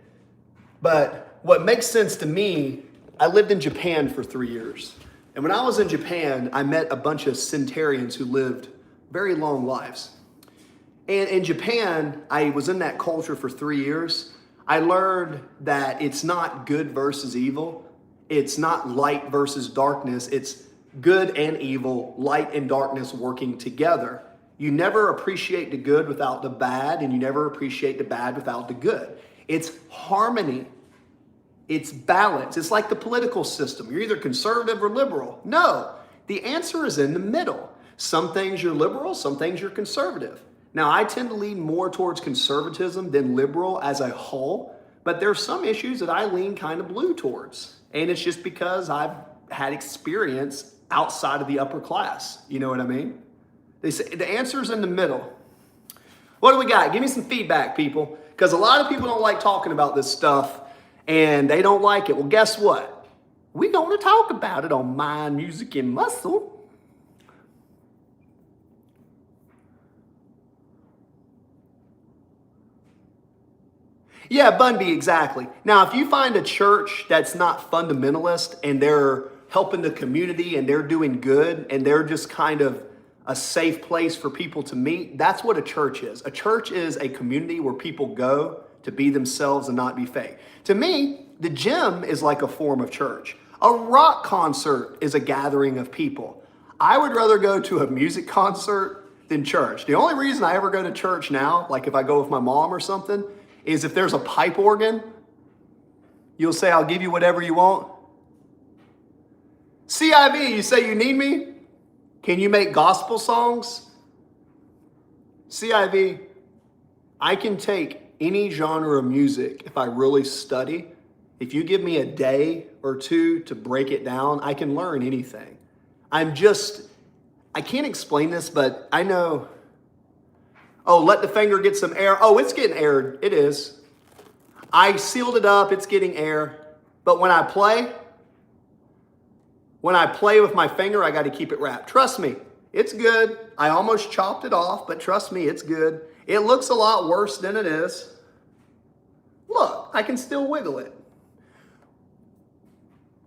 But what makes sense to me, I lived in Japan for 3 years. And when I was in Japan, I met a bunch of centenarians who lived very long lives. And in Japan, I was in that culture for 3 years. I learned that it's not good versus evil. It's not light versus darkness. It's good and evil, light and darkness working together. You never appreciate the good without the bad, and you never appreciate the bad without the good. It's harmony. It's balance. It's like the political system. You're either conservative or liberal. No, the answer is in the middle. Some things you're liberal, some things you're conservative. Now, I tend to lean more towards conservatism than liberal as a whole, but there's some issues that I lean kind of blue towards. And it's just because I've had experience outside of the upper class. You know what I mean? They say the answer is in the middle. What do we got? Give me some feedback, people, because a lot of people don't like talking about this stuff and they don't like it. Well, guess what? We're going to talk about it on Mind, Music, and Muscle. Yeah, Bunby, exactly. Now, if you find a church that's not fundamentalist and they're helping the community and they're doing good and they're just kind of a safe place for people to meet, that's what a church is. A church is a community where people go to be themselves and not be fake. To me, the gym is like a form of church. A rock concert is a gathering of people. I would rather go to a music concert than church. The only reason I ever go to church now, like if I go with my mom or something, is if there's a pipe organ, you'll say, I'll give you whatever you want. CIV, you say you need me? Can you make gospel songs? CIV, I can take any genre of music if I really study. If you give me a day or two to break it down, I can learn anything. I can't explain this, but I know. Oh, let the finger get some air. Oh, it's getting aired. It is. I sealed it up. It's getting air. But when I play with my finger, I got to keep it wrapped. Trust me, it's good. I almost chopped it off, but trust me, it's good. It looks a lot worse than it is. Look, I can still wiggle it.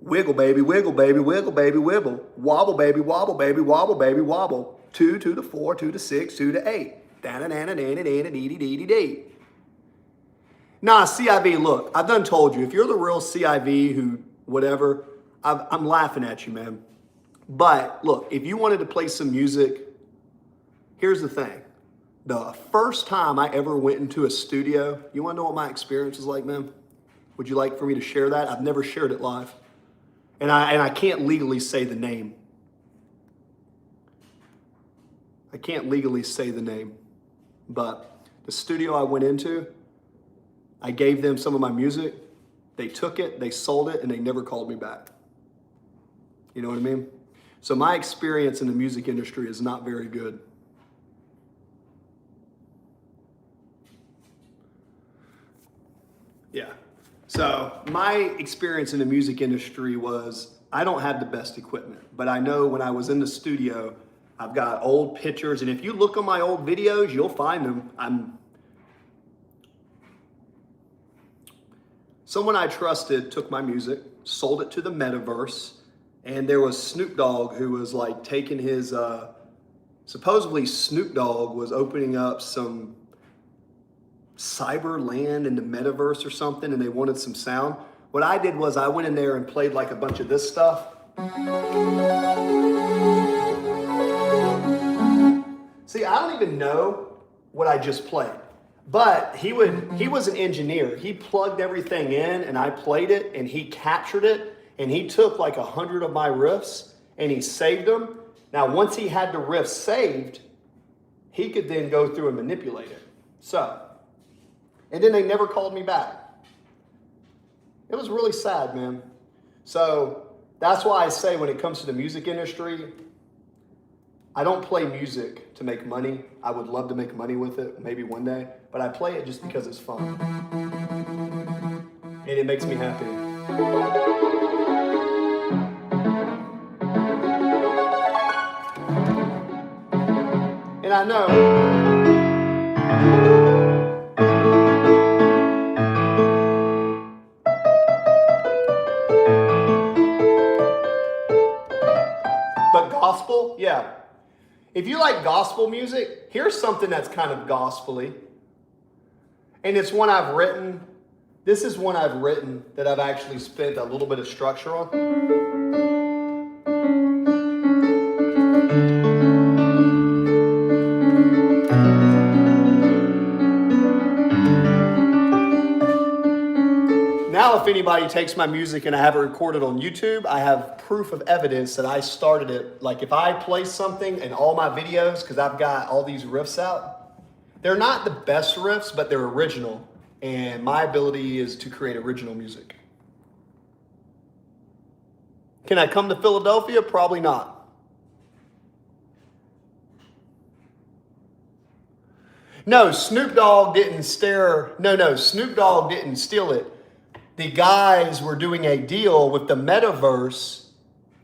Wiggle, baby, wiggle, baby, wiggle, baby, wibble. Wobble, baby, wobble, baby, wobble, baby, wobble. 2 to the 4, 2 to 6, 2 to 8. Da-da-da-da-da-da-da-dee-dee-dee-dee. Nah, CIV, look, I've done told you, if you're the real CIV who, whatever, I'm laughing at you, man. But look, if you wanted to play some music, here's the thing. The first time I ever went into a studio, you want to know what my experience was like, man? Would you like for me to share that? I've never shared it live. And I can't legally say the name. I can't legally say the name. But the studio I went into, I gave them some of my music. They took it, they sold it, and they never called me back. You know what I mean? So my experience in the music industry is not very good. Yeah. So my experience in the music industry was, I don't have the best equipment, but I know when I was in the studio, I've got old pictures, and if you look on my old videos, you'll find them. Someone I trusted took my music, sold it to the metaverse, and there was Snoop Dogg who was like taking his, supposedly Snoop Dogg was opening up some cyber land in the metaverse or something, and they wanted some sound. What I did was I went in there and played like a bunch of this stuff. See, I don't even know what I just played, but he was an engineer. He plugged everything in and I played it and he captured it and he took like 100 of my riffs and he saved them. Now, once he had the riffs saved, he could then go through and manipulate it. And then they never called me back. It was really sad, man. So that's why I say when it comes to the music industry, I don't play music to make money. I would love to make money with it, maybe one day, but I play it just because it's fun. And it makes me happy. And I know gospel, yeah. If you like gospel music, here's something that's kind of gospel-y. And it's one I've written. This is one I've written that I've actually spent a little bit of structure on. Now, if anybody takes my music and I have it recorded on YouTube, I have proof of evidence that I started it. Like if I play something in all my videos, because I've got all these riffs out, they're not the best riffs, but they're original. And my ability is to create original music. Can I come to Philadelphia? Probably not. No, Snoop Dogg didn't Snoop Dogg didn't steal it. the guys were doing a deal with the metaverse,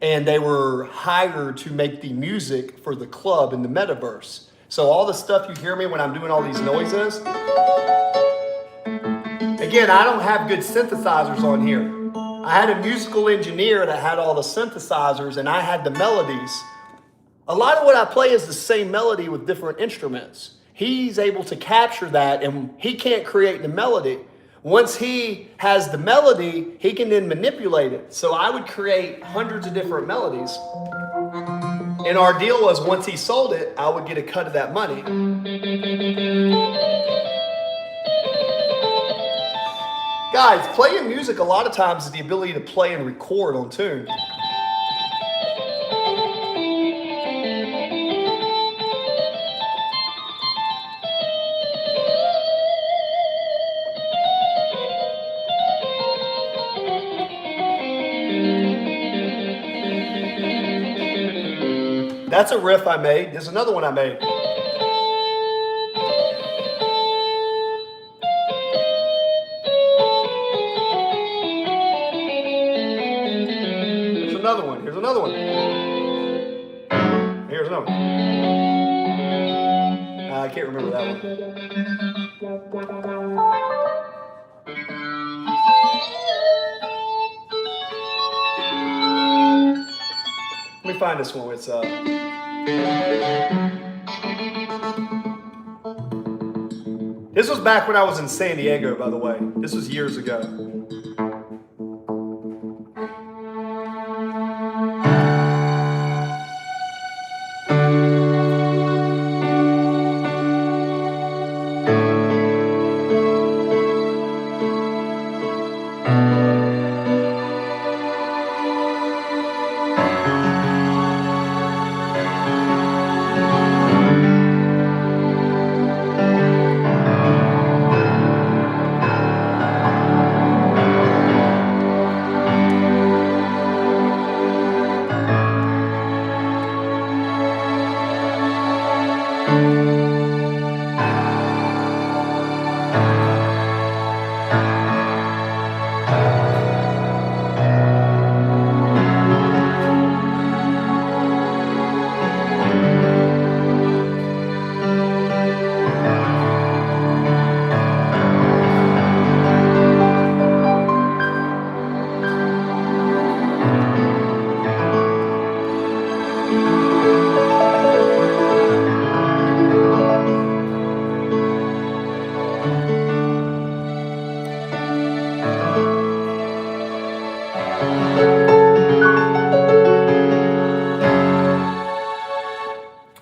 and they were hired to make the music for the club in the metaverse. So all the stuff you hear me when I'm doing all these noises, again, I don't have good synthesizers on here. I had a musical engineer that had all the synthesizers, and I had the melodies. A lot of what I play is the same melody with different instruments. He's able to capture that, and he can't create the melody. Once he has the melody, he can then manipulate it. So I would create hundreds of different melodies. And our deal was once he sold it, I would get a cut of that money. Guys, playing music a lot of times is the ability to play and record on tune. That's a riff I made. There's another one I made. Here's another one. Here's another one. Here's another one. I can't remember that one. Let me find this one. It's This was back when I was in San Diego, by the way. This was years ago.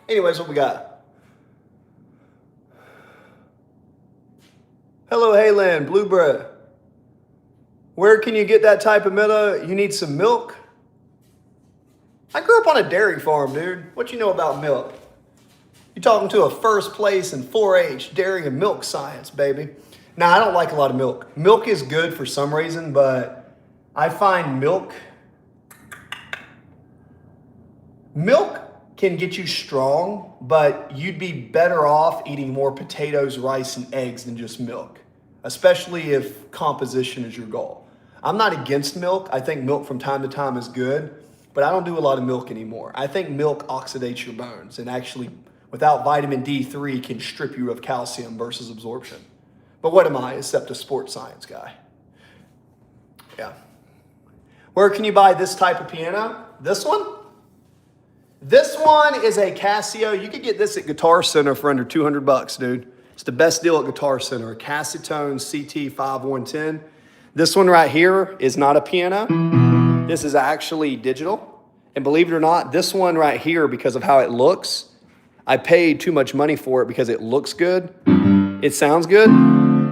Anyways, what we got? Hello, Hayland, Bluebird. Where can you get that type of meadow? You need some milk? I grew up on a dairy farm, dude. What you know about milk? You're talking to a first place in 4-H, dairy and milk science, baby. Now, I don't like a lot of milk. Milk is good for some reason, but I find milk can get you strong, but you'd be better off eating more potatoes, rice, and eggs than just milk, especially if composition is your goal. I'm not against milk. I think milk from time to time is good, but I don't do a lot of milk anymore. I think milk oxidates your bones and actually, without vitamin D3, can strip you of calcium versus absorption. But what am I except a sports science guy? Yeah. Where can you buy this type of piano? This one? This one is a Casio. You could get this at Guitar Center for under 200 bucks, dude. It's the best deal at Guitar Center. A Cassitone CT5110. This one right here is not a piano. This is actually digital. And believe it or not, this one right here, because of how it looks, I paid too much money for it because it looks good. It sounds good.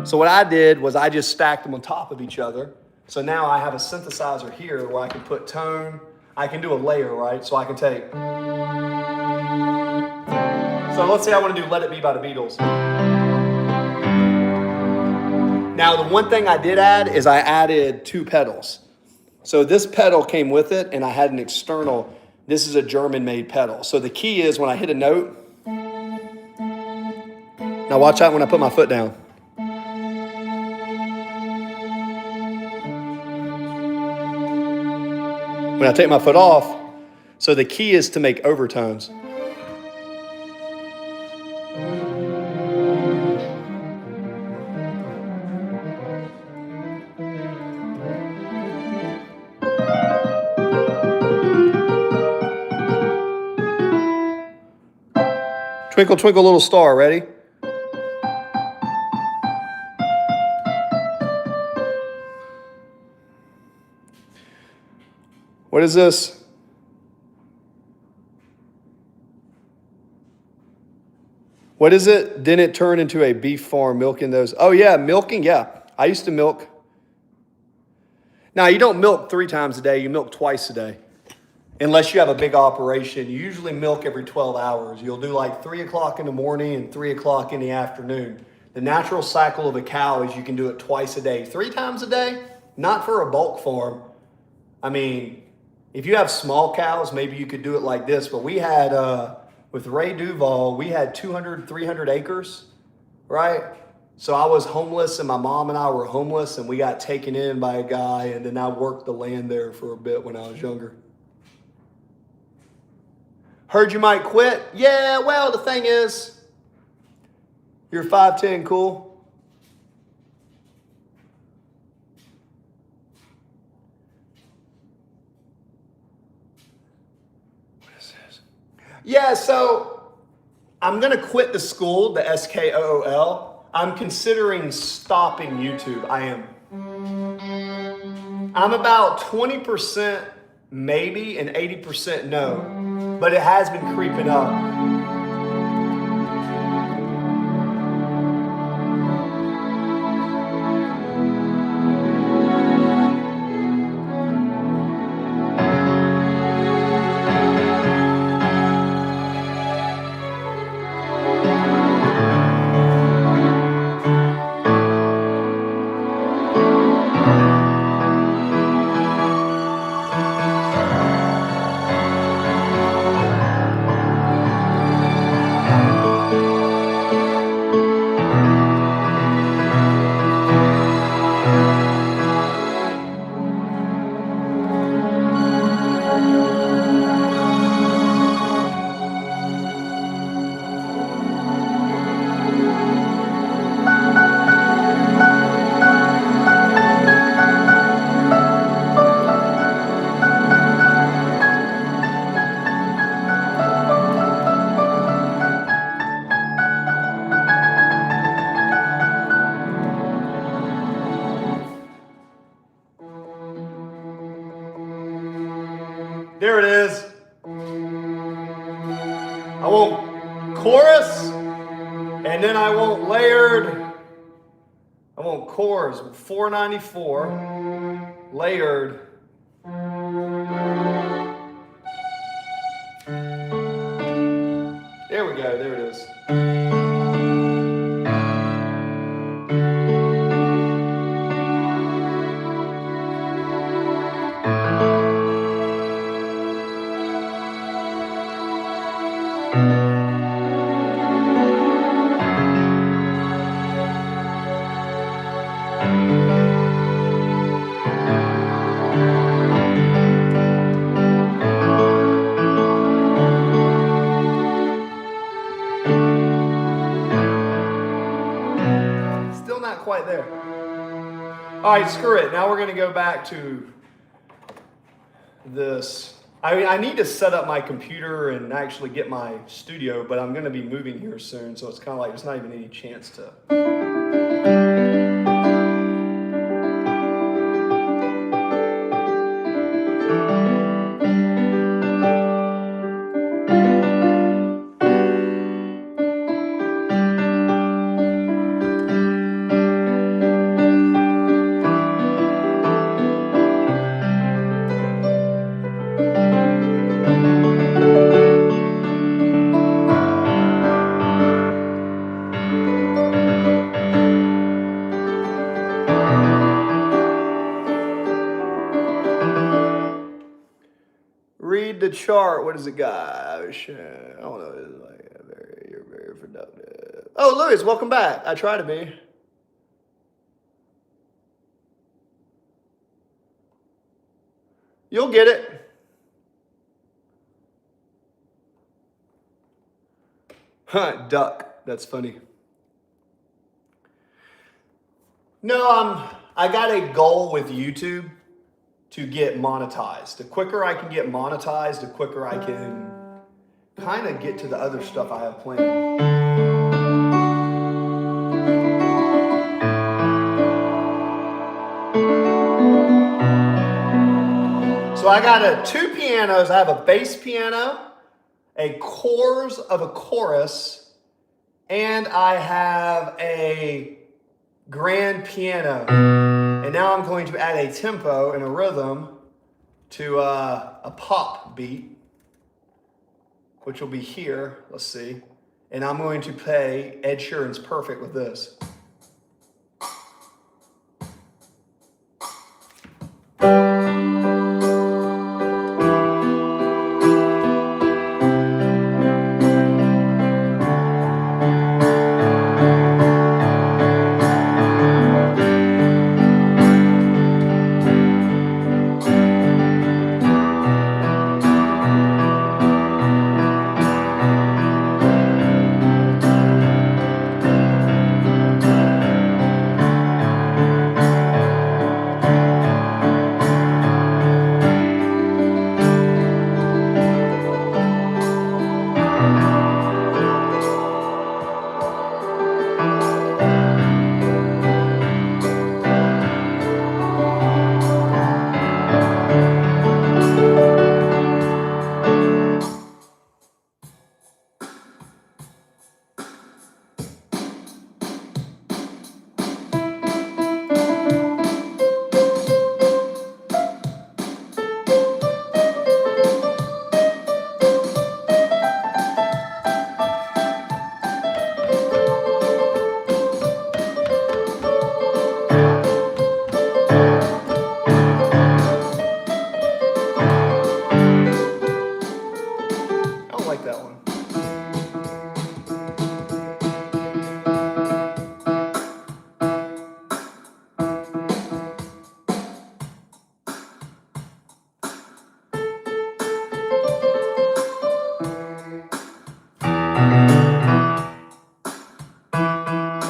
So what I did was I just stacked them on top of each other. So now I have a synthesizer here where I can put tone. I can do a layer, right? So I can take. So let's say I want to do Let It Be by the Beatles. Now, the one thing I did add is I added 2 pedals. So this pedal came with it, and I had an external. This is a German-made pedal. So the key is when I hit a note. Now watch out when I put my foot down. when I take my foot off. So the key is to make overtones. Twinkle, twinkle, little star. Ready? What is this? What is it? Didn't it turn into a beef farm milking those? Oh, yeah, milking. Yeah, I used to milk. Now, you don't milk 3 times a day. You milk twice a day. Unless you have a big operation. You usually milk every 12 hours. You'll do like 3 o'clock in the morning and 3 o'clock in the afternoon. The natural cycle of a cow is you can do it twice a day. 3 times a day? Not for a bulk farm. I mean, if you have small cows, maybe you could do it like this. But we had, with Ray Duval, we had 200, 300 acres, right? So I was homeless and my mom and I were homeless and we got taken in by a guy and then I worked the land there for a bit when I was younger. Heard you might quit? Yeah, well, the thing is, you're 5'10", cool? What is this? Yeah, so I'm going to quit the school, the SKOOL. I'm considering stopping YouTube. I am. I'm about 20% maybe and 80% no, but it has been creeping up. There it is. I want chorus, and then I want layered. I want chorus, 494, layered. There we go, there it is. Still not quite there. All right, screw it. Now we're going to go back to this. I need to set up my computer and actually get my studio, but I'm going to be moving here soon, so it's kind of like there's not even any chance to. Read the chart. What does it got? I don't know. It's like you're very productive. Oh, Louis, welcome back. I try to be. You'll get it. Duck. That's funny. No, I got a goal with YouTube to get monetized. The quicker I can get monetized, the quicker I can kind of get to the other stuff I have planned. So I got two pianos. I have a bass piano, a chorus of a chorus, and I have a grand piano. And now I'm going to add a tempo and a rhythm to a pop beat, which will be here. Let's see. And I'm going to play Ed Sheeran's Perfect with this.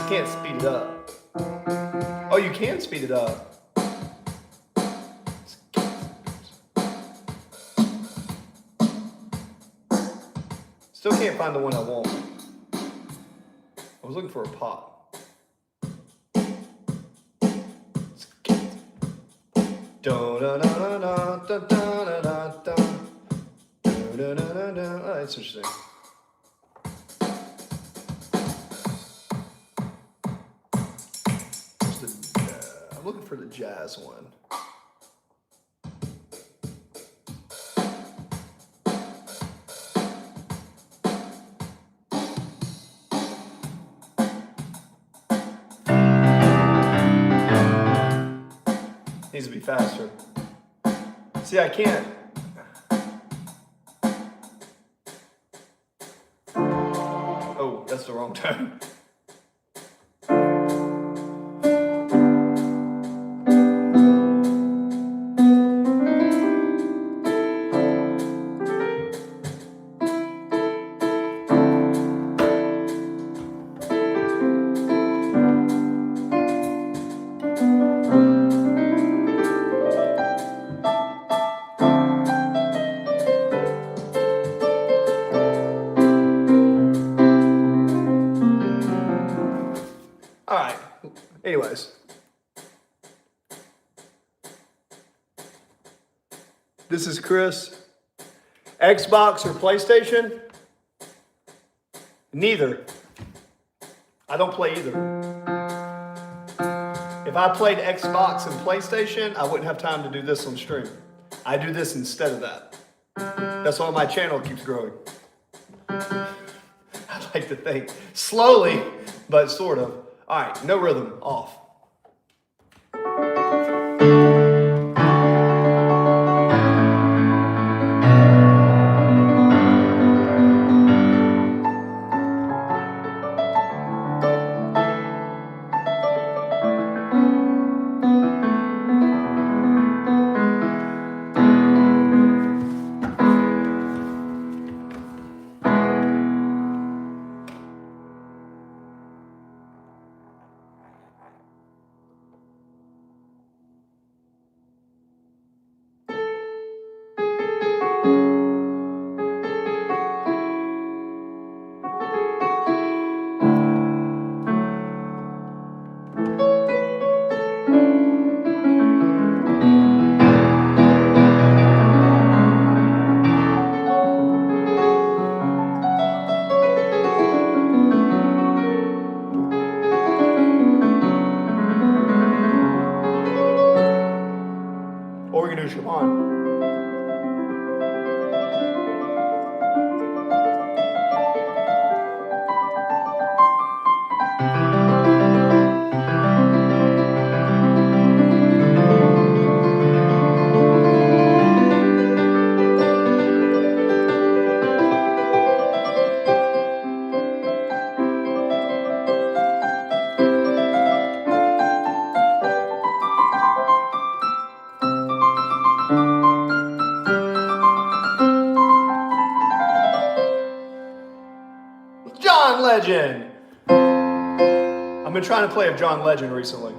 Can't speed it up. Oh, you can speed it up. Still can't find the one I want. I was looking for a pop. Oh, that's interesting. I'm looking for the jazz one. Needs to be faster. See, I can't. Oh, that's the wrong tone. All right. Anyways. This is Chris. Xbox or PlayStation? Neither. I don't play either. If I played Xbox and PlayStation, I wouldn't have time to do this on stream. I do this instead of that. That's why my channel keeps growing. I like to think slowly, but sort of. All right, no rhythm, off. Legend. I've been trying to play a John Legend recently.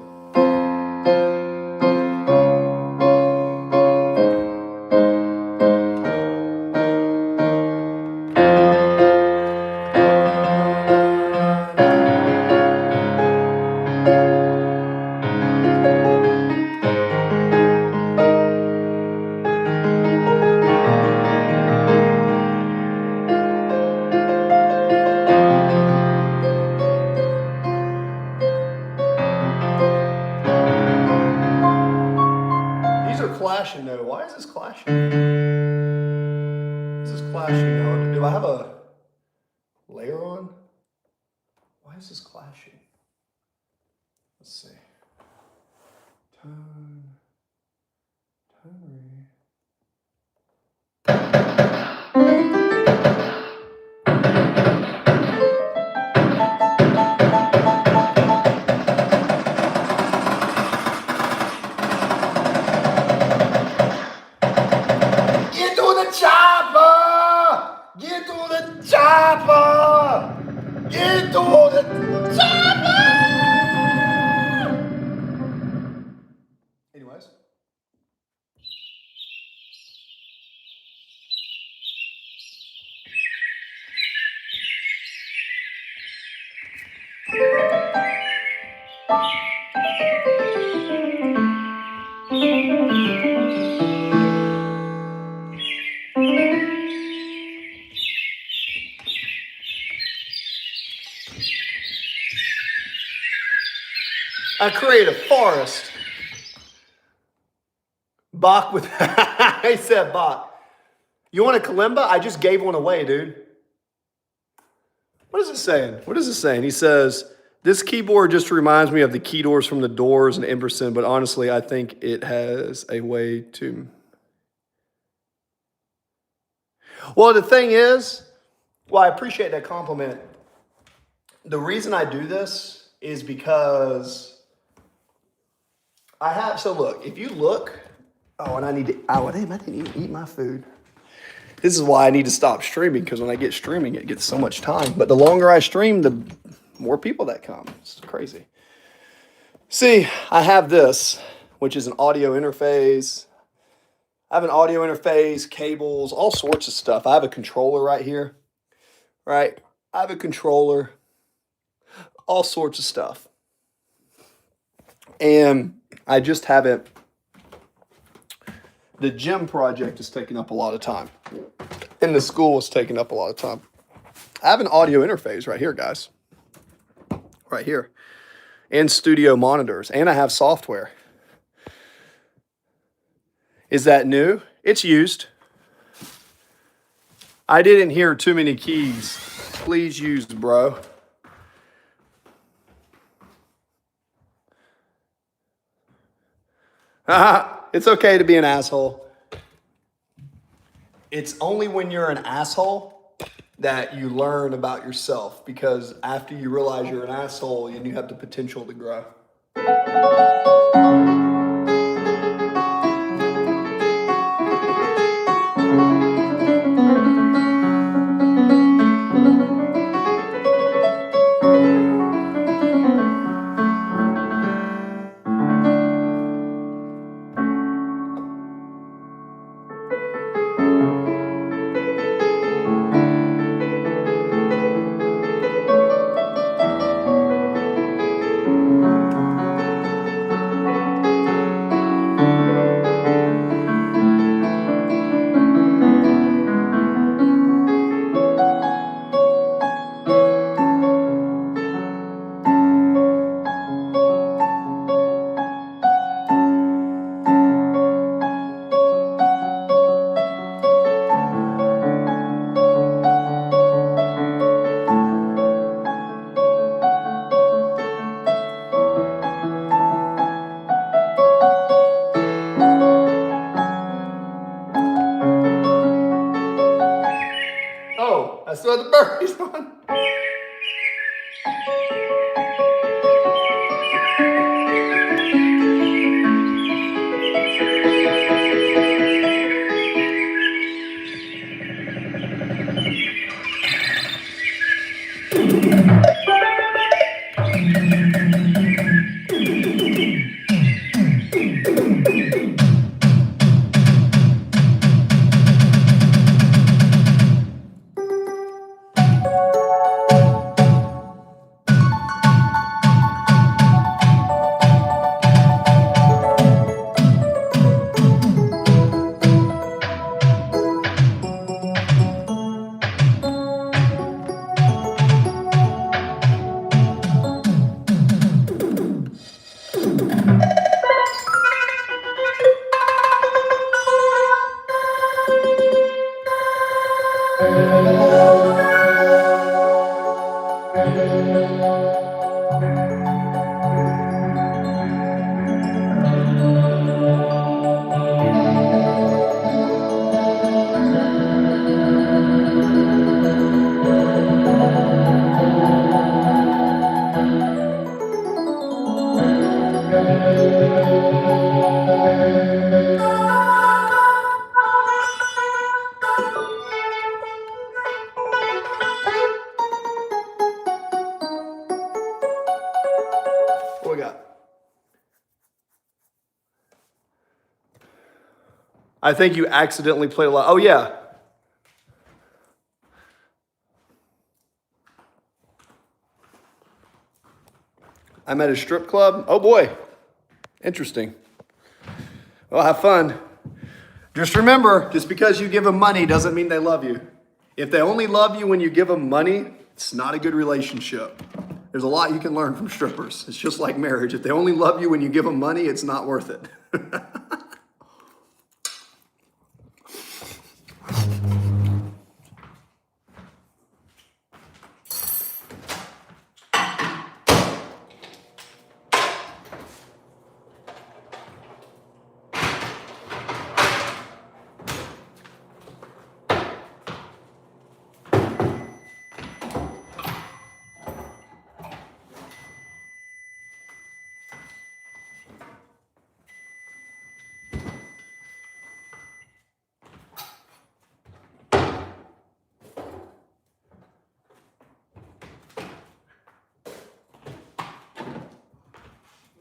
Clashing though. Why is this clashing? This is clashing now. Do I have a layer on? Why is this clashing? Let's see. Tone. Get to the chopper! Get to the chopper! Anyways. I create a forest. Bach with, I said Bach. You want a kalimba? I just gave one away, dude. What is it saying? What is it saying? He says, this keyboard just reminds me of the key doors from the Doors and Emerson, but honestly, I think it has a way to. Well, the thing is, well, I appreciate that compliment. The reason I do this is because I have, so look, if you look, oh, and I need to, oh, damn, I didn't even eat my food. This is why I need to stop streaming, because when I get streaming, it gets so much time. But the longer I stream, the more people that come. It's crazy. See, I have this, which is an audio interface. I have an audio interface, cables, all sorts of stuff. I have a controller right here, right? I have a controller, all sorts of stuff. And I just haven't, the gym project is taking up a lot of time. And the school is taking up a lot of time. I have an audio interface right here, guys. Right here. And studio monitors. And I have software. Is that new? It's used. I didn't hear too many keys. Please use, bro. It's okay to be an asshole. It's only when you're an asshole that you learn about yourself, because after you realize you're an asshole, and you have the potential to grow. Oh, I still have the birdies on. What we got? I think you accidentally played a lot. Oh, yeah. I'm at a strip club. Oh, boy. Interesting. Well, have fun. Just remember, just because you give them money doesn't mean they love you. If they only love you when you give them money, it's not a good relationship. There's a lot you can learn from strippers. It's just like marriage. If they only love you when you give them money, it's not worth it.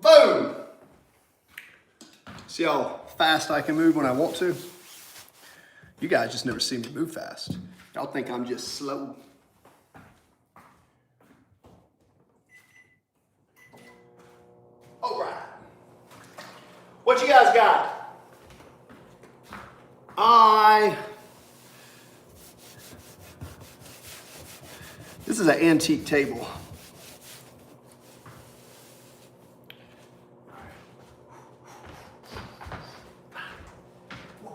Boom! See how fast I can move when I want to? You guys just never see me move fast. Y'all think I'm just slow. All right. What you guys got? This is an antique table.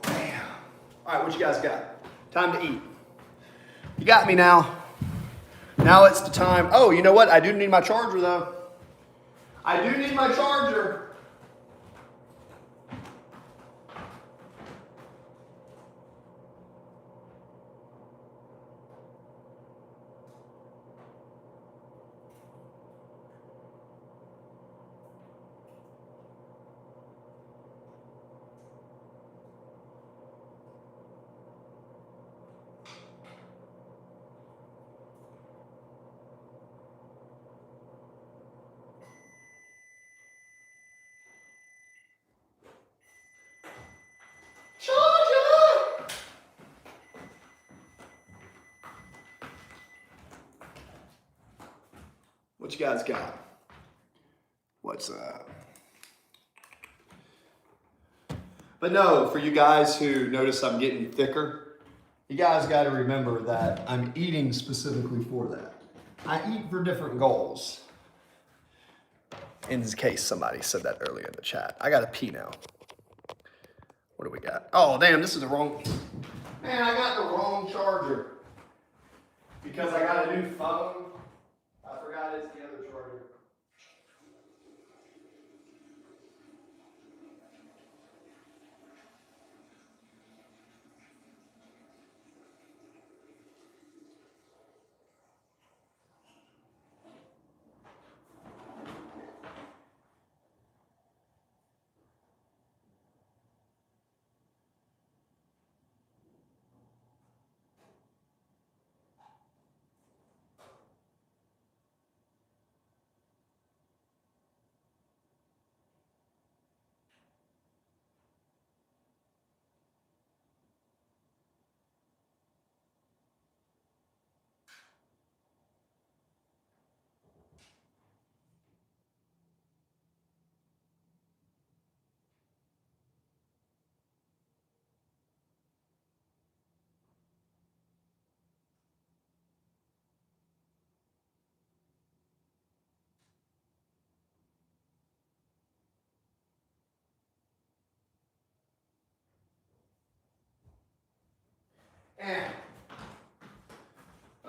Bam. All right, what you guys got? Time to eat. You got me now. Now it's the time. Oh, you know what? I do need my charger though. I do need my charger. Charger! What you guys got? What's up? But no, for you guys who notice I'm getting thicker, you guys got to remember that I'm eating specifically for that. I eat for different goals. In case somebody said that earlier in the chat. I got to pee now. What do we got? Oh, damn, this is the wrong... Man, I got the wrong charger. Because I got a new phone, I forgot it's the other charger.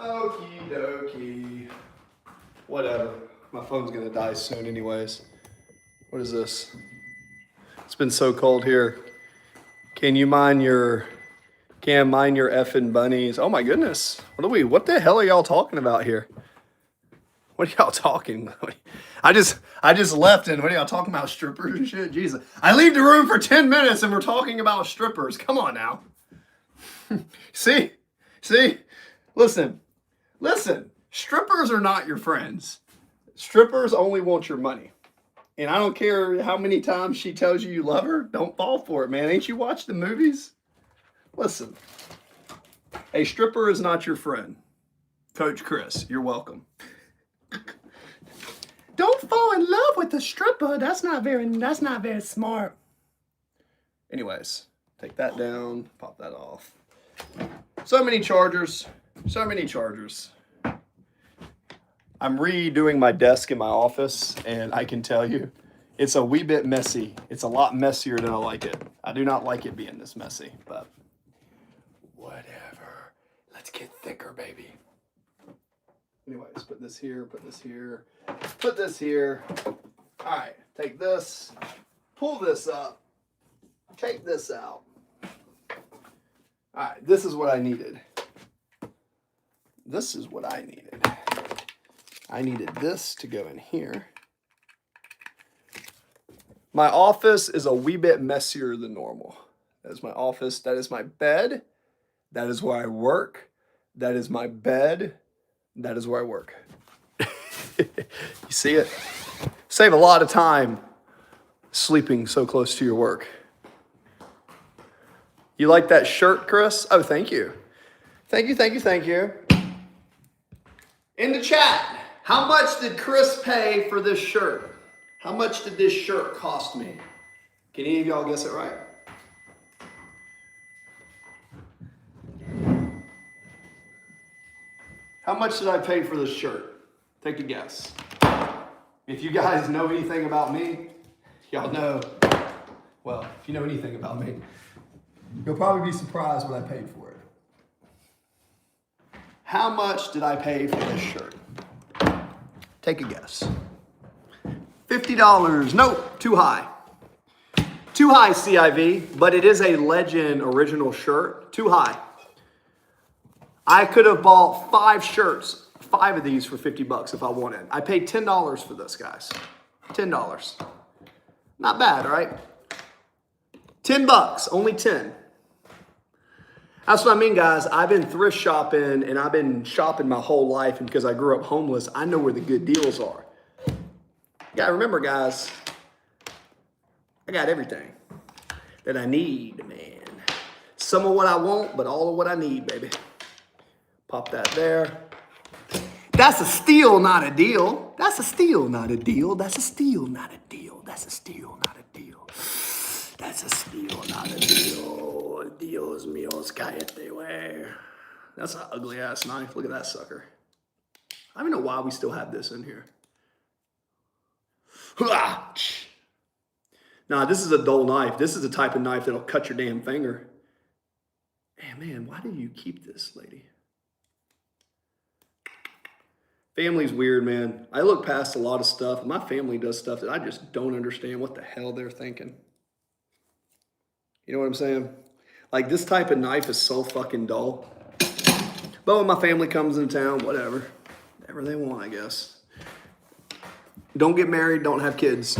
Okie dokie. Whatever. My phone's gonna die soon anyways. What is this? It's been so cold here. Can mind your effing bunnies? Oh my goodness. What the hell are y'all talking about here? What are y'all talking about? I just left and what are y'all talking about? Strippers and shit? Jesus. I leave the room for 10 minutes and we're talking about strippers. Come on now. See? Listen. Strippers are not your friends. Strippers only want your money. And I don't care how many times she tells you love her. Don't fall for it, man. Ain't you watched the movies? Listen. A stripper is not your friend. Coach Chris, you're welcome. Don't fall in love with the stripper. That's not very smart. Anyways, take that down, pop that off. So many chargers. I'm redoing my desk in my office, and I can tell you, it's a wee bit messy. It's a lot messier than I like it. I do not like it being this messy, but whatever. Let's get thicker, baby. Anyways, put this here, put this here. All right, take this, pull this up, take this out. All right, this is what I needed. I needed this to go in here. My office is a wee bit messier than normal. That is my office. That is my bed. That is where I work. That is my bed. That is where I work. You see it? Save a lot of time sleeping so close to your work. You like that shirt, Chris? Oh, thank you. Thank you. In the chat, how much did Chris pay for this shirt? How much did this shirt cost me? Can any of y'all guess it right? How much did I pay for this shirt? Take a guess. If you guys know anything about me, y'all know, well, if you know anything about me, you'll probably be surprised what I paid for it. How much did I pay for this shirt? Take a guess. $50. Nope, too high. Too high, CIV, but it is a Legend original shirt. Too high. I could have bought 5 shirts, 5 of these for $50 if I wanted. I paid $10 for this, guys. $10. Not bad, right? $10, only 10. That's what I mean, guys. I've been thrift shopping and I've been shopping my whole life, and because I grew up homeless, I know where the good deals are. You gotta remember, guys, I got everything that I need, man. Some of what I want, but all of what I need, baby. Pop that there. That's a steal, not a deal. That's a steal, not a deal. That's a steal, not a deal. That's a steal, not a deal. That's a steal, not a deal. Dios míos, cállate, güey. That's an ugly ass knife. Look at that sucker. I don't even know why we still have this in here. Nah, this is a dull knife. This is the type of knife that'll cut your damn finger. Man, why do you keep this, lady? Family's weird, man. I look past a lot of stuff. My family does stuff that I just don't understand what the hell they're thinking. You know what I'm saying? Like, this type of knife is so fucking dull. But when my family comes into town, whatever. Whatever they want, I guess. Don't get married, don't have kids.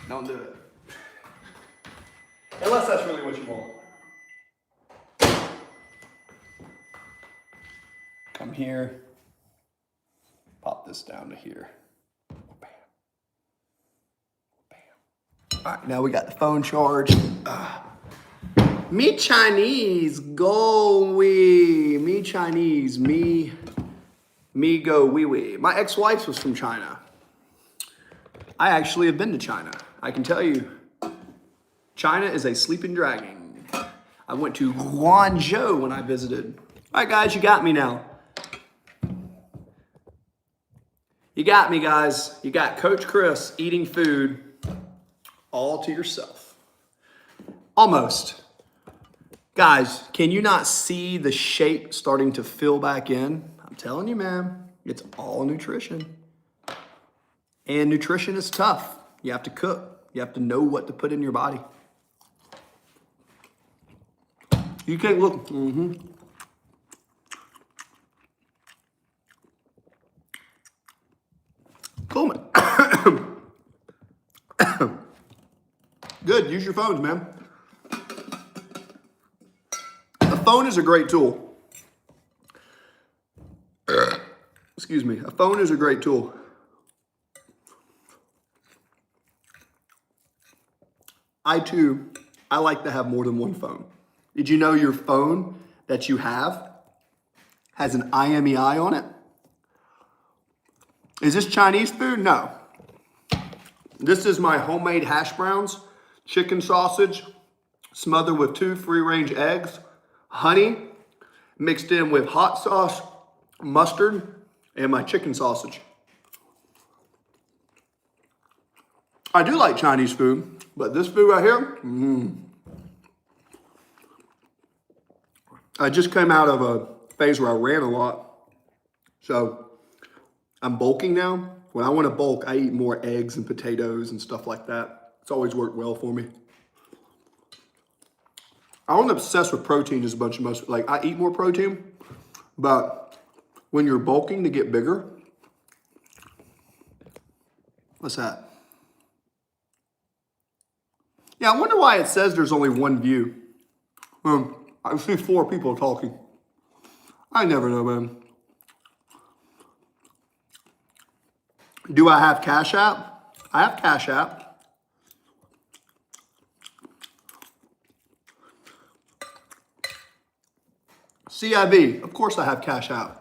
Don't do it. Unless that's really what you want. Come here. Pop this down to here. Bam. Bam. All right, now we got the phone charged. Me Chinese, go wee. Me Chinese, me go wee wee. My ex-wife was from China. I actually have been to China. I can tell you, China is a sleeping dragon. I went to Guangzhou when I visited. All right, guys, you got me now. You got me, guys. You got Coach Chris eating food all to yourself. Almost. Guys, can you not see the shape starting to fill back in? I'm telling you, man, it's all nutrition. And nutrition is tough. You have to cook. You have to know what to put in your body. You can't look. Cool, man. Good, use your phones, man. A phone is a great tool. Excuse me, a phone is a great tool. I like to have more than one phone. Did you know your phone that you have has an IMEI on it? Is this Chinese food? No. This is my homemade hash browns, chicken sausage, smothered with 2 free-range eggs, honey, mixed in with hot sauce, mustard, and my chicken sausage. I do like Chinese food, but this food right here, I just came out of a phase where I ran a lot. So I'm bulking now. When I want to bulk, I eat more eggs and potatoes and stuff like that. It's always worked well for me. I don't obsess with protein as much as like I eat more protein, but when you're bulking to get bigger, what's that? Yeah, I wonder why it says there's only one view. I see 4 people talking. I never know, man. Do I have Cash App? I have Cash App. CIV, of course I have Cash App.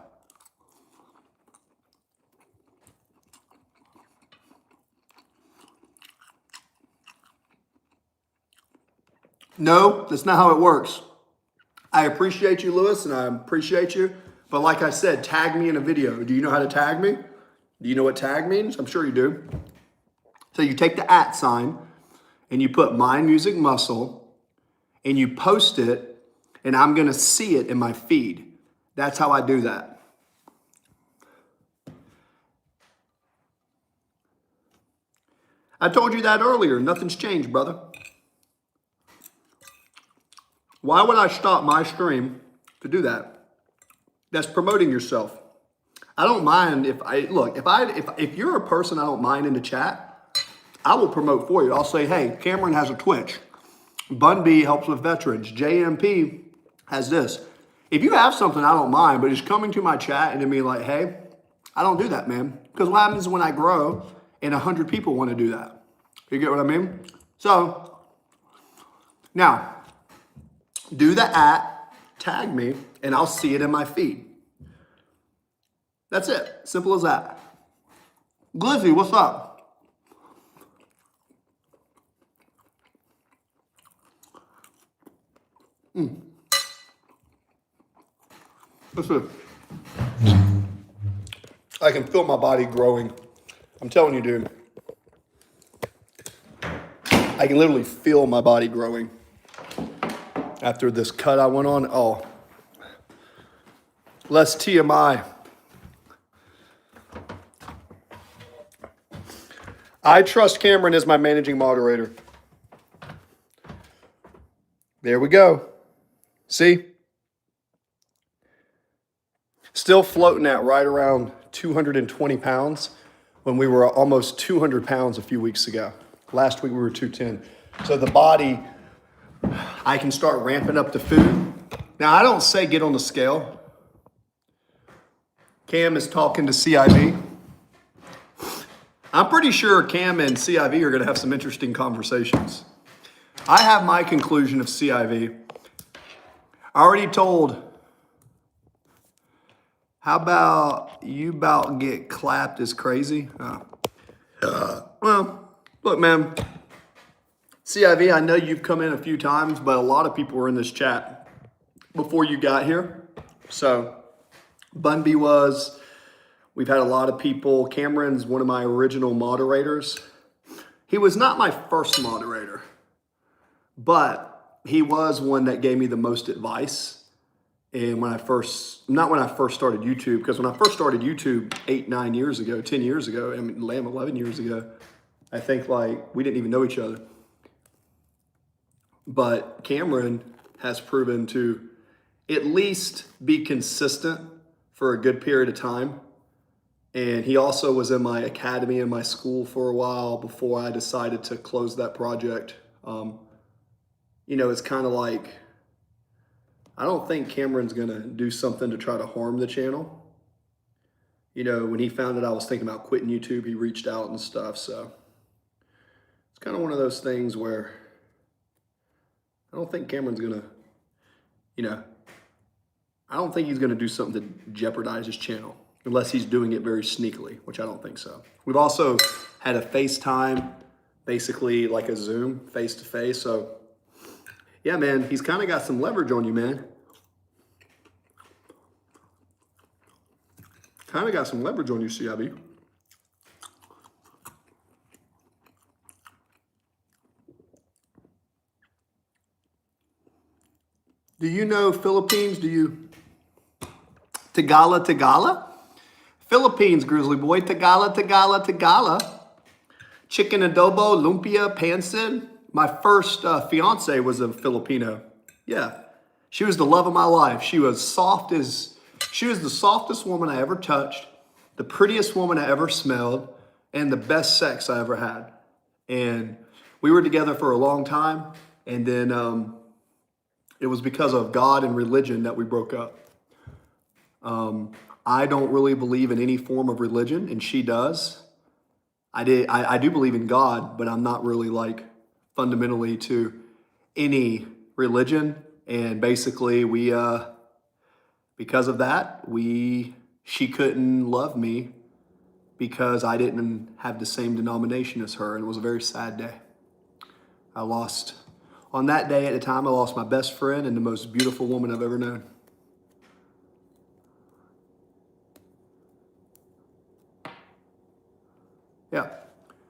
No, that's not how it works. I appreciate you, Lewis, and I appreciate you. But like I said, tag me in a video. Do you know how to tag me? Do you know what tag means? I'm sure you do. So you take the @ sign and you put My Music Muscle and you post it, and I'm going to see it in my feed. That's how I do that. I told you that earlier. Nothing's changed, brother. Why would I stop my stream to do that? That's promoting yourself. I don't mind if you're a person I don't mind in the chat, I will promote for you. I'll say, hey, Cameron has a Twitch. Bun B helps with veterans. JMP has this. If you have something I don't mind, but it's coming to my chat and to me like, hey, I don't do that, man. Because what happens when I grow and 100 people want to do that? You get what I mean? So, now, do the @ tag me, and I'll see it in my feed. That's it. Simple as that. Glizzy, what's up? That's it. I can feel my body growing. I'm telling you, dude. I can literally feel my body growing. After this cut I went on, oh, less TMI. I trust Cameron as my managing moderator. There we go. See? Still floating at right around 220 pounds when we were almost 200 pounds a few weeks ago. Last week we were 210. So the body, I can start ramping up the food. Now, I don't say get on the scale. Cam is talking to CIV. I'm pretty sure Cam and CIV are going to have some interesting conversations. I have my conclusion of CIV. I already told, how about you about get clapped as crazy? Well, look, man. CIV, I know you've come in a few times, but a lot of people were in this chat before you got here. So, Bunby was, we've had a lot of people. Cameron's one of my original moderators. He was not my first moderator, but he was one that gave me the most advice. And not when I first started YouTube, because when I first started YouTube 8, 9 years ago, 10 years ago, I mean, 11 years ago, I think like we didn't even know each other. But Cameron has proven to at least be consistent for a good period of time. And he also was in my academy in my school for a while before I decided to close that project. It's kind of like, I don't think Cameron's gonna do something to try to harm the channel. When he found that I was thinking about quitting YouTube, he reached out and stuff. So it's kind of one of those things where I don't think Cameron's gonna, I don't think he's gonna do something to jeopardize his channel unless he's doing it very sneakily, which I don't think so. We've also had a FaceTime, basically like a Zoom, face-to-face. So yeah, man, he's kind of got some leverage on you, man. Kind of got some leverage on you, CIB. Do you know Philippines? Tagala? Philippines, Grizzly Boy. Tagala. Chicken adobo, lumpia, pancit. My first fiance was a Filipino. Yeah. She was the love of my life. She was the softest woman I ever touched, the prettiest woman I ever smelled, and the best sex I ever had. And we were together for a long time. And then it was because of God and religion that we broke up. I don't really believe in any form of religion, and she does. I do believe in God, but I'm not really like fundamentally to any religion. And basically because of that, she couldn't love me because I didn't have the same denomination as her. And it was a very sad day. On that day at the time, I lost my best friend and the most beautiful woman I've ever known. Yeah.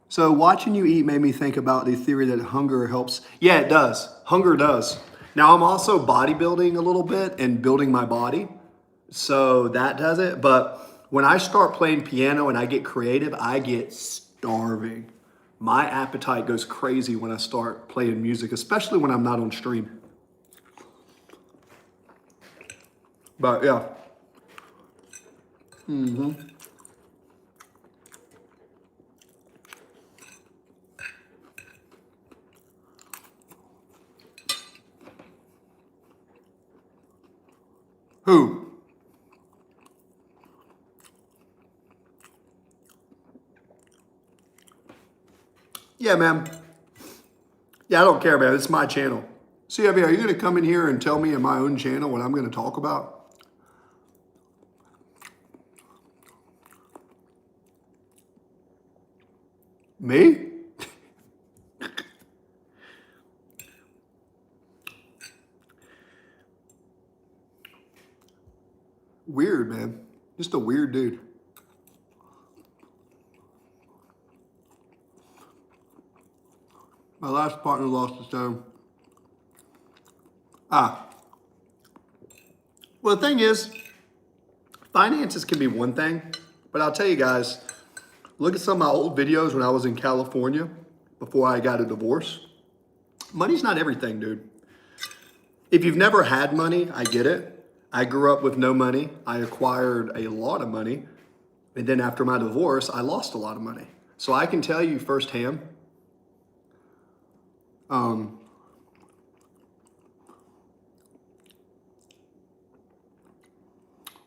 So watching you eat made me think about the theory that hunger helps. Yeah, it does. Hunger does. Now I'm also bodybuilding a little bit and building my body. So that does it. But when I start playing piano and I get creative, I get starving. My appetite goes crazy when I start playing music, especially when I'm not on stream. But yeah. Who? Yeah, man. Yeah, I don't care, man. It's my channel. CIB, are you going to come in here and tell me in my own channel what I'm going to talk about? Me? Weird, man. Just a weird dude. My last partner lost his time. Well, the thing is, finances can be one thing, but I'll tell you guys, look at some of my old videos when I was in California before I got a divorce. Money's not everything, dude. If you've never had money, I get it. I grew up with no money. I acquired a lot of money. And then after my divorce, I lost a lot of money. So I can tell you firsthand,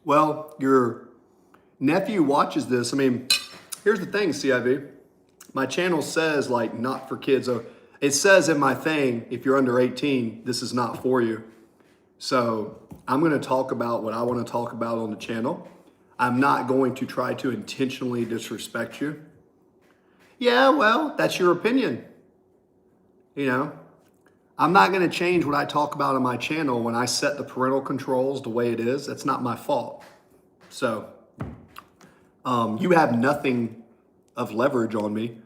well, your nephew watches this. I mean, here's the thing, CIV. My channel says like not for kids. It says in my thing, if you're under 18, this is not for you. So I'm going to talk about what I want to talk about on the channel. I'm not going to try to intentionally disrespect you. Yeah, well, that's your opinion. I'm not going to change what I talk about on my channel when I set the parental controls the way it is. That's not my fault. So you have nothing of leverage on me.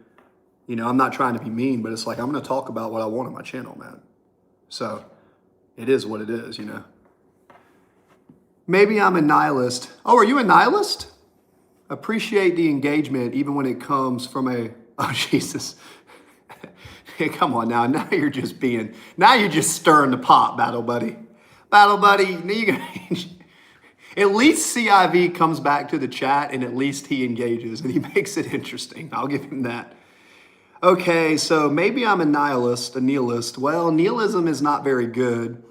I'm not trying to be mean, but it's like I'm going to talk about what I want on my channel, man. So it is what it is, you know. Maybe I'm a nihilist. Oh, are you a nihilist? Appreciate the engagement even when it comes from a, oh, Jesus. Hey, come on now. Now you're just stirring the pot, Battle Buddy. Battle Buddy, at least CIV comes back to the chat and at least he engages and he makes it interesting. I'll give him that. Okay, so maybe I'm a nihilist. Well, nihilism is not very good.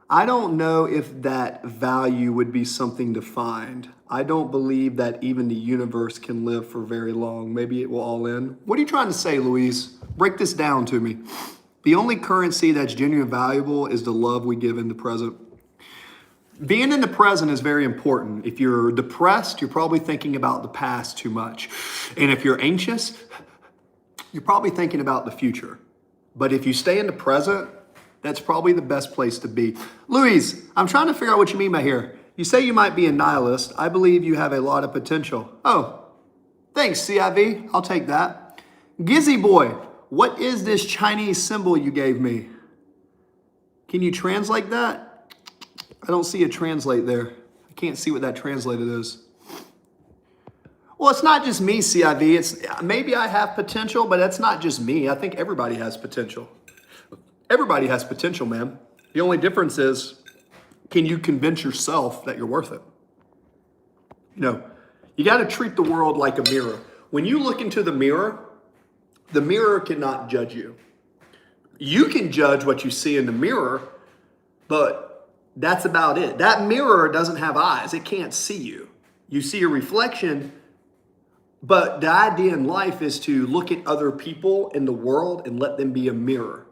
I don't know if that value would be something to find. I don't believe that even the universe can live for very long. Maybe it will all end. What are you trying to say, Luis? Break this down to me. The only currency that's genuinely valuable is the love we give in the present. Being in the present is very important. If you're depressed, you're probably thinking about the past too much. And if you're anxious, you're probably thinking about the future. But if you stay in the present, that's probably the best place to be. Luis, I'm trying to figure out what you mean by here. You say you might be a nihilist. I believe you have a lot of potential. Oh, thanks, CIV. I'll take that. Gizzy boy, what is this Chinese symbol you gave me? Can you translate that? I don't see a translate there. I can't see what that translated is. Well, it's not just me, CIV. Maybe I have potential, but that's not just me. I think everybody has potential. Everybody has potential, man. The only difference is, can you convince yourself that you're worth it? You know, you got to treat the world like a mirror. When you look into the mirror cannot judge you. You can judge what you see in the mirror, but that's about it. That mirror doesn't have eyes. It can't see you. You see a reflection, but the idea in life is to look at other people in the world and let them be a mirror.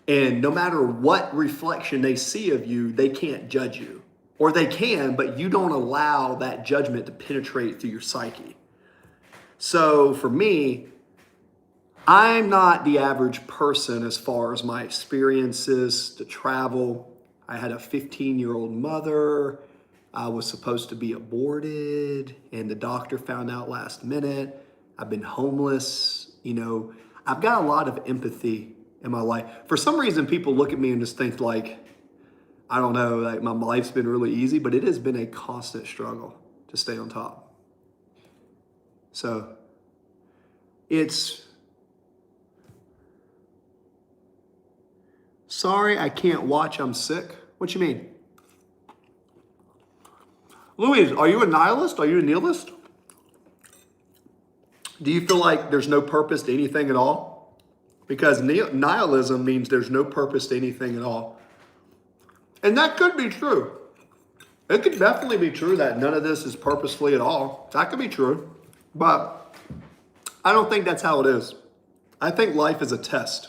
And no matter what reflection they see of you, they can't judge you. Or they can, but you don't allow that judgment to penetrate through your psyche. So for me, I'm not the average person as far as my experiences to travel. I had a 15-year-old mother. I was supposed to be aborted, and the doctor found out last minute. I've been homeless. You know, I've got a lot of empathy in my life. For some reason, people look at me and just think like, I don't know, like my life's been really easy, but it has been a constant struggle to stay on top. So sorry, I can't watch, I'm sick. What you mean? Luis, are you a nihilist? Are you a nihilist? Do you feel like there's no purpose to anything at all? Because nihilism means there's no purpose to anything at all. And that could be true. It could definitely be true that none of this is purposefully at all. That could be true. But I don't think that's how it is. I think life is a test.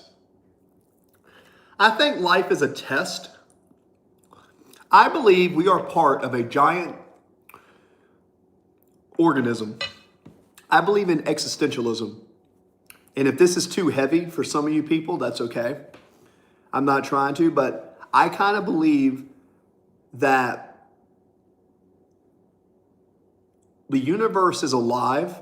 I think life is a test. I believe we are part of a giant organism. I believe in existentialism. And if this is too heavy for some of you people, that's okay. I'm not trying to, but I kind of believe that the universe is alive.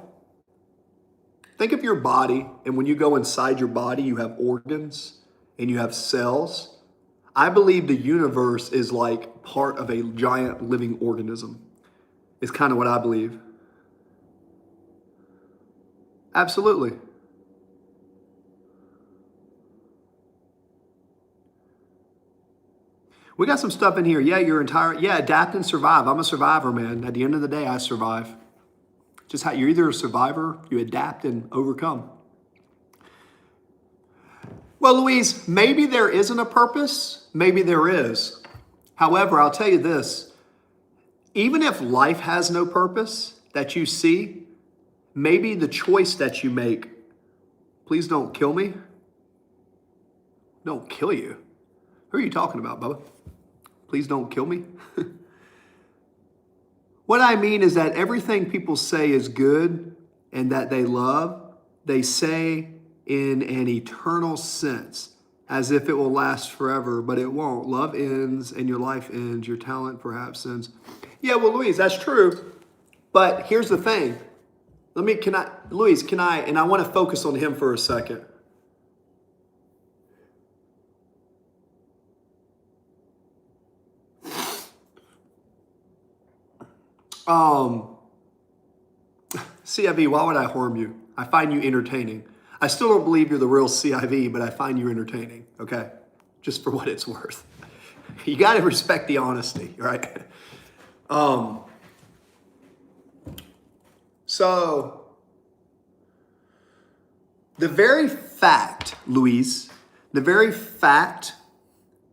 Think of your body, and when you go inside your body, you have organs and you have cells. I believe the universe is like part of a giant living organism. It's kind of what I believe. Absolutely. We got some stuff in here. Yeah, adapt and survive. I'm a survivor, man. At the end of the day, I survive. Just how you're either a survivor, you adapt and overcome. Well, Louise, maybe there isn't a purpose. Maybe there is. However, I'll tell you this. Even if life has no purpose that you see, maybe the choice that you make, please don't kill me. Don't kill you. Who are you talking about, Bubba? Please don't kill me. What I mean is that everything people say is good and that they love, they say in an eternal sense, as if it will last forever, but it won't. Love ends and your life ends. Your talent perhaps ends. Yeah, well, Louise, that's true. But here's the thing. Louise, and I want to focus on him for a second. CIV, why would I harm you? I find you entertaining. I still don't believe you're the real CIV, but I find you entertaining, okay? Just for what it's worth. You got to respect the honesty, right? So, the very fact, Luis, the very fact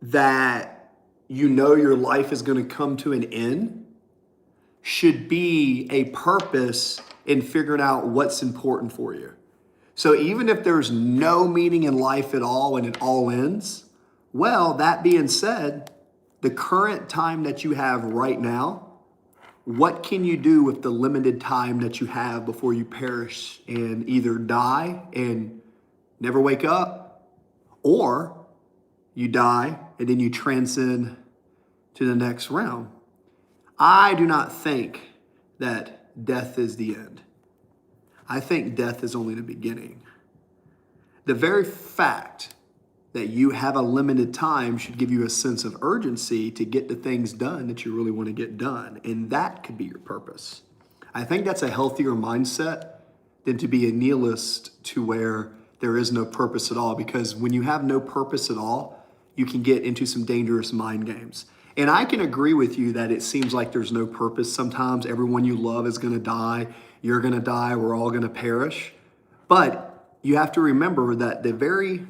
that you know your life is going to come to an end should be a purpose in figuring out what's important for you. So even if there's no meaning in life at all and it all ends, well, that being said, the current time that you have right now, what can you do with the limited time that you have before you perish and either die and never wake up, or you die and then you transcend to the next realm? I do not think that death is the end. I think death is only the beginning. The very fact that you have a limited time should give you a sense of urgency to get the things done that you really want to get done. And that could be your purpose. I think that's a healthier mindset than to be a nihilist to where there is no purpose at all. Because when you have no purpose at all, you can get into some dangerous mind games. And I can agree with you that it seems like there's no purpose sometimes. Everyone you love is going to die. You're going to die. We're all going to perish. But you have to remember that the very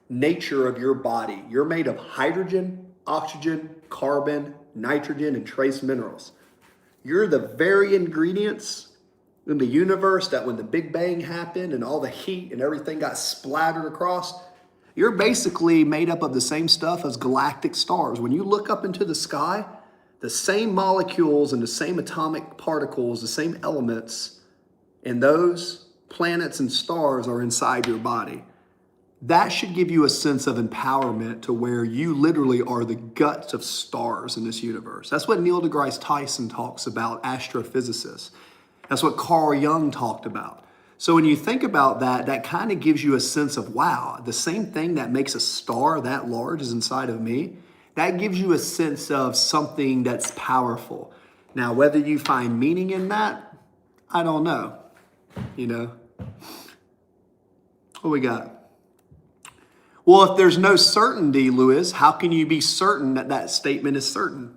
nature of your body, you're made of hydrogen, oxygen, carbon, nitrogen, and trace minerals. You're the very ingredients in the universe that when the Big Bang happened and all the heat and everything got splattered across, you're basically made up of the same stuff as galactic stars. When you look up into the sky, the same molecules and the same atomic particles, the same elements, and those planets and stars are inside your body. That should give you a sense of empowerment to where you literally are the guts of stars in this universe. That's what Neil deGrasse Tyson talks about, astrophysicists. That's what Carl Jung talked about. So when you think about that, that kind of gives you a sense of, wow, the same thing that makes a star that large is inside of me. That gives you a sense of something that's powerful. Now, whether you find meaning in that, I don't know. You know? What we got? Well, if there's no certainty, Lewis, how can you be certain that that statement is certain?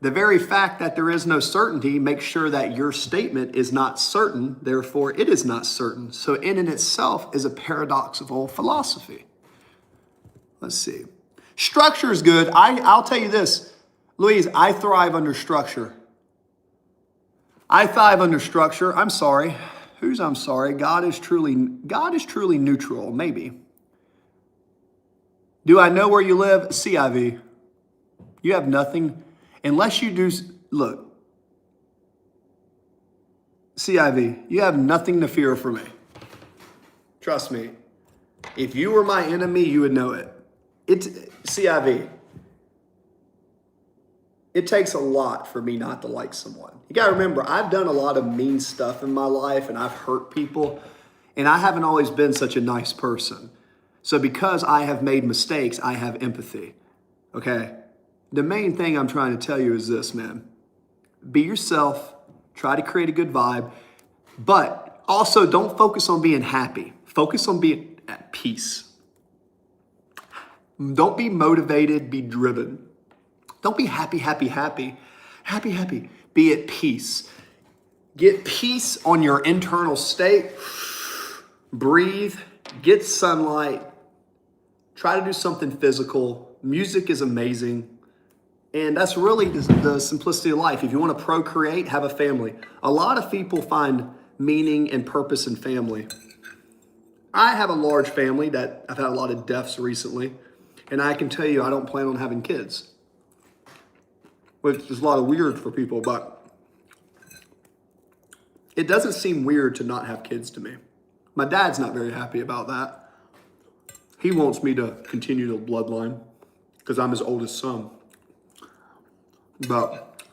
The very fact that there is no certainty makes sure that your statement is not certain, therefore it is not certain. So in and itself is a paradoxical philosophy. Let's see. Structure is good. I'll tell you this, Louise, I thrive under structure. I thrive under structure. I'm sorry. I'm sorry? God is truly neutral, maybe. Do I know where you live? CIV. You have nothing. Unless you do, look, CIV, you have nothing to fear from me. Trust me. If you were my enemy, you would know it. CIV. It takes a lot for me not to like someone. You got to remember, I've done a lot of mean stuff in my life and I've hurt people, and I haven't always been such a nice person. So because I have made mistakes, I have empathy. Okay? The main thing I'm trying to tell you is this, man. Be yourself. Try to create a good vibe. But also don't focus on being happy. Focus on being at peace. Don't be motivated, be driven. Don't be happy. Be at peace. Get peace on your internal state. Breathe. Get sunlight. Try to do something physical. Music is amazing. And that's really the simplicity of life. If you want to procreate, have a family. A lot of people find meaning and purpose in family. I have a large family that I've had a lot of deaths recently. And I can tell you, I don't plan on having kids. Which is a lot of weird for people, but it doesn't seem weird to not have kids to me. My dad's not very happy about that. He wants me to continue the bloodline because I'm his oldest son. But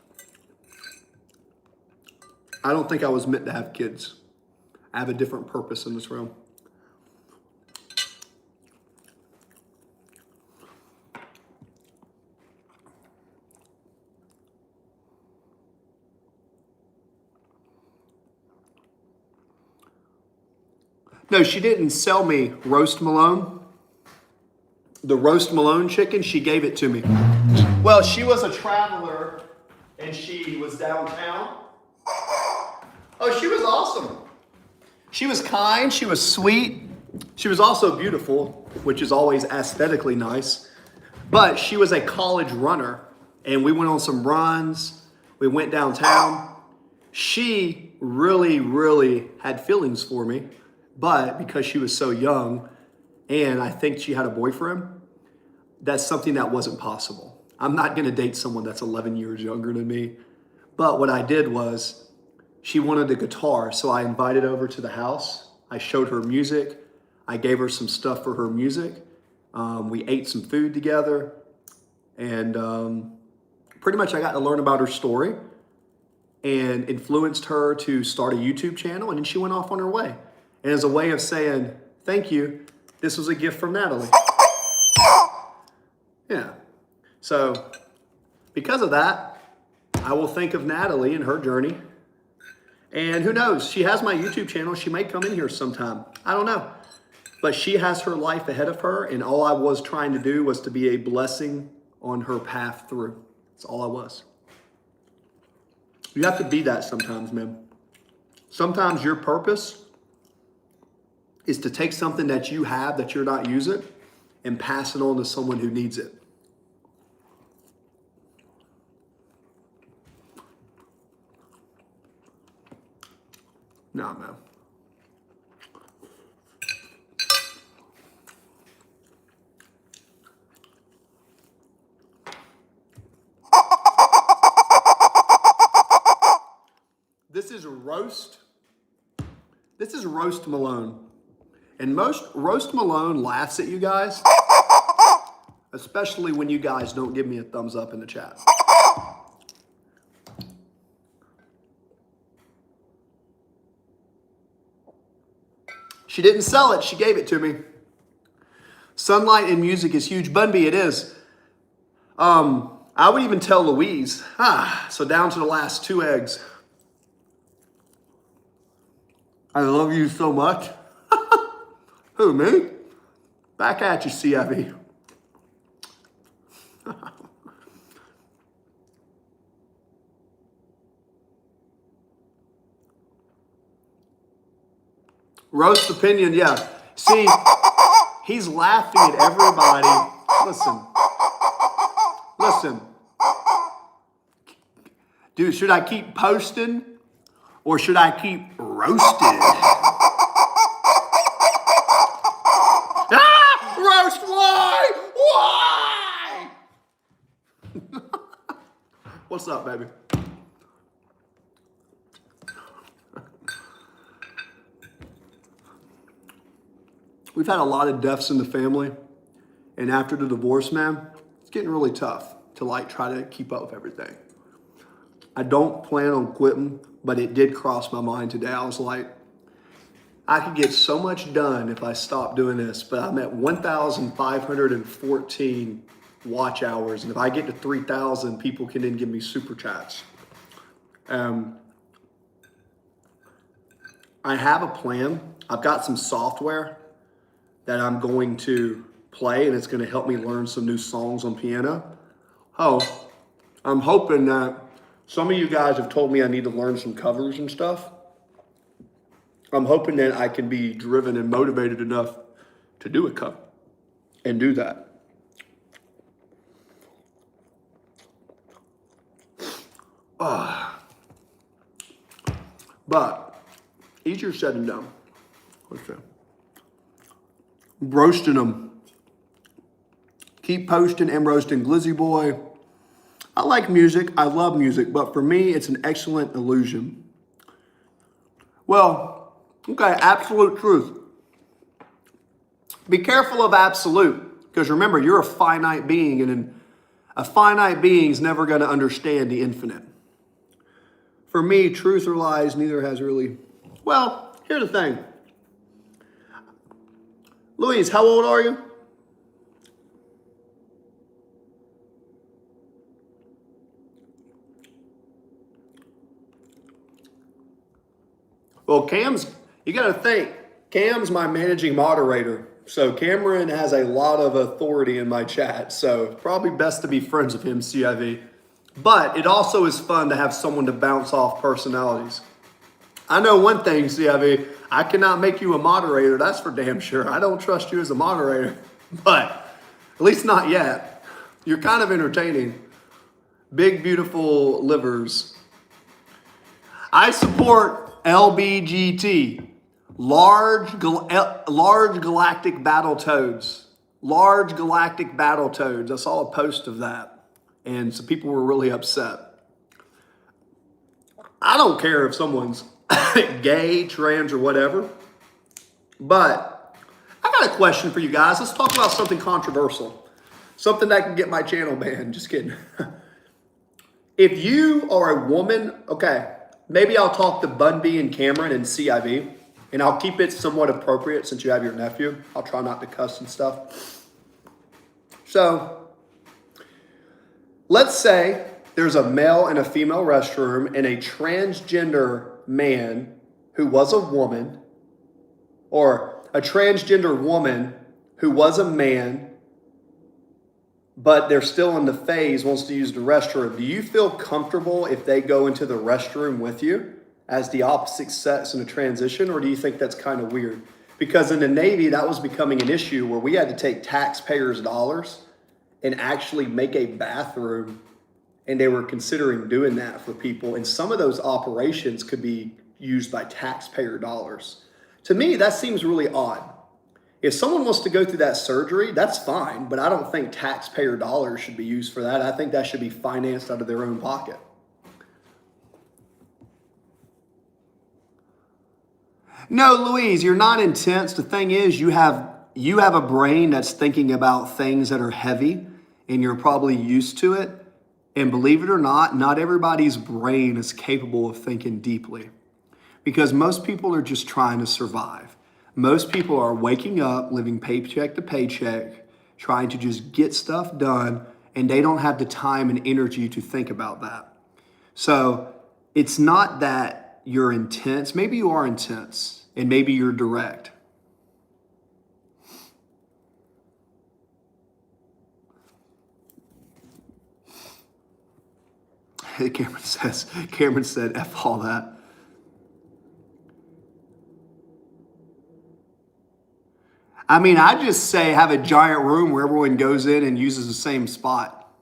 I don't think I was meant to have kids. I have a different purpose in this realm. No, she didn't sell me roast Malone. The roast Malone chicken, she gave it to me. Well, she was a traveler and she was downtown. Oh, she was awesome. She was kind, she was sweet. She was also beautiful, which is always aesthetically nice. But she was a college runner and we went on some runs. We went downtown. She really, really had feelings for me, but because she was so young and I think she had a boyfriend, that's something that wasn't possible. I'm not gonna date someone that's 11 years younger than me. But what I did was, she wanted a guitar, so I invited her over to the house. I showed her music. I gave her some stuff for her music. We ate some food together. And pretty much I got to learn about her story and influenced her to start a YouTube channel, and then she went off on her way. And as a way of saying, thank you, this was a gift from Natalie. Yeah. So because of that, I will think of Natalie and her journey. And who knows, she has my YouTube channel. She may come in here sometime. I don't know. But she has her life ahead of her, and all I was trying to do was to be a blessing on her path through. That's all I was. You have to be that sometimes, man. Sometimes your purpose is to take something that you have that you're not using and pass it on to someone who needs it. Nah, man. This is roast. This is roast Malone. And most roast Malone laughs at you guys, especially when you guys don't give me a thumbs up in the chat. She didn't sell it, she gave it to me. Sunlight and music is huge. Bunby, it is. I would even tell Louise. So down to the last 2 eggs. I love you so much. Who, me? Back at you, CFE. Roast opinion, yeah. See, he's laughing at everybody. Listen. Dude, should I keep posting or should I keep roasting? Roast, why? Why? What's up, baby? We've had a lot of deaths in the family, and after the divorce, man, it's getting really tough to try to keep up with everything. I don't plan on quitting, but it did cross my mind today. I was like, I could get so much done if I stopped doing this, but I'm at 1,514 watch hours, and if I get to 3,000, people can then give me super chats. I have a plan. I've got some software that I'm going to play, and it's going to help me learn some new songs on piano. Oh, I'm hoping that some of you guys have told me I need to learn some covers and stuff. I'm hoping that I can be driven and motivated enough to do a cover and do that. But easier said than done. Okay. Roasting them. Keep posting and roasting. Glizzy Boy. I like music. I love music. But for me, it's an excellent illusion. Well, okay, absolute truth. Be careful of absolute. Because remember, you're a finite being. And a finite being is never going to understand the infinite. For me, truth or lies, neither has really... Well, here's the thing. Louise, how old are you? Well, Cam's, you got to think, Cam's my managing moderator. So Cameron has a lot of authority in my chat. So probably best to be friends with him, CIV. But it also is fun to have someone to bounce off personalities. I know one thing, CIV, I cannot make you a moderator. That's for damn sure. I don't trust you as a moderator, but at least not yet. You're kind of entertaining. Big, beautiful livers. I support LBGT, large galactic battle toads. Large galactic battle toads. I saw a post of that, and some people were really upset. I don't care if someone's gay, trans, or whatever, but I got a question for you guys. Let's talk about something controversial. Something that can get my channel banned. Just kidding. If you are a woman, okay, maybe I'll talk to Bunby and Cameron and CIV, and I'll keep it somewhat appropriate since you have your nephew. I'll try not to cuss and stuff. So, let's say there's a male and a female restroom, and a transgender man who was a woman, or a transgender woman who was a man, but they're still in the phase, wants to use the restroom. Do you feel comfortable if they go into the restroom with you as the opposite sex in a transition, or do you think that's kind of weird? Because in the Navy, that was becoming an issue where we had to take taxpayers' dollars and actually make a bathroom, and they were considering doing that for people. And some of those operations could be used by taxpayer dollars. To me, that seems really odd. If someone wants to go through that surgery, that's fine, but I don't think taxpayer dollars should be used for that. I think that should be financed out of their own pocket. No, Louise, you're not intense. The thing is, you have a brain that's thinking about things that are heavy, and you're probably used to it. And believe it or not everybody's brain is capable of thinking deeply, because most people are just trying to survive. Most people are waking up, living paycheck to paycheck, trying to just get stuff done, and they don't have the time and energy to think about that. So it's not that you're intense. Maybe you are intense, and maybe you're direct. Cameron said, F all that. I mean, I just say have a giant room where everyone goes in and uses the same spot,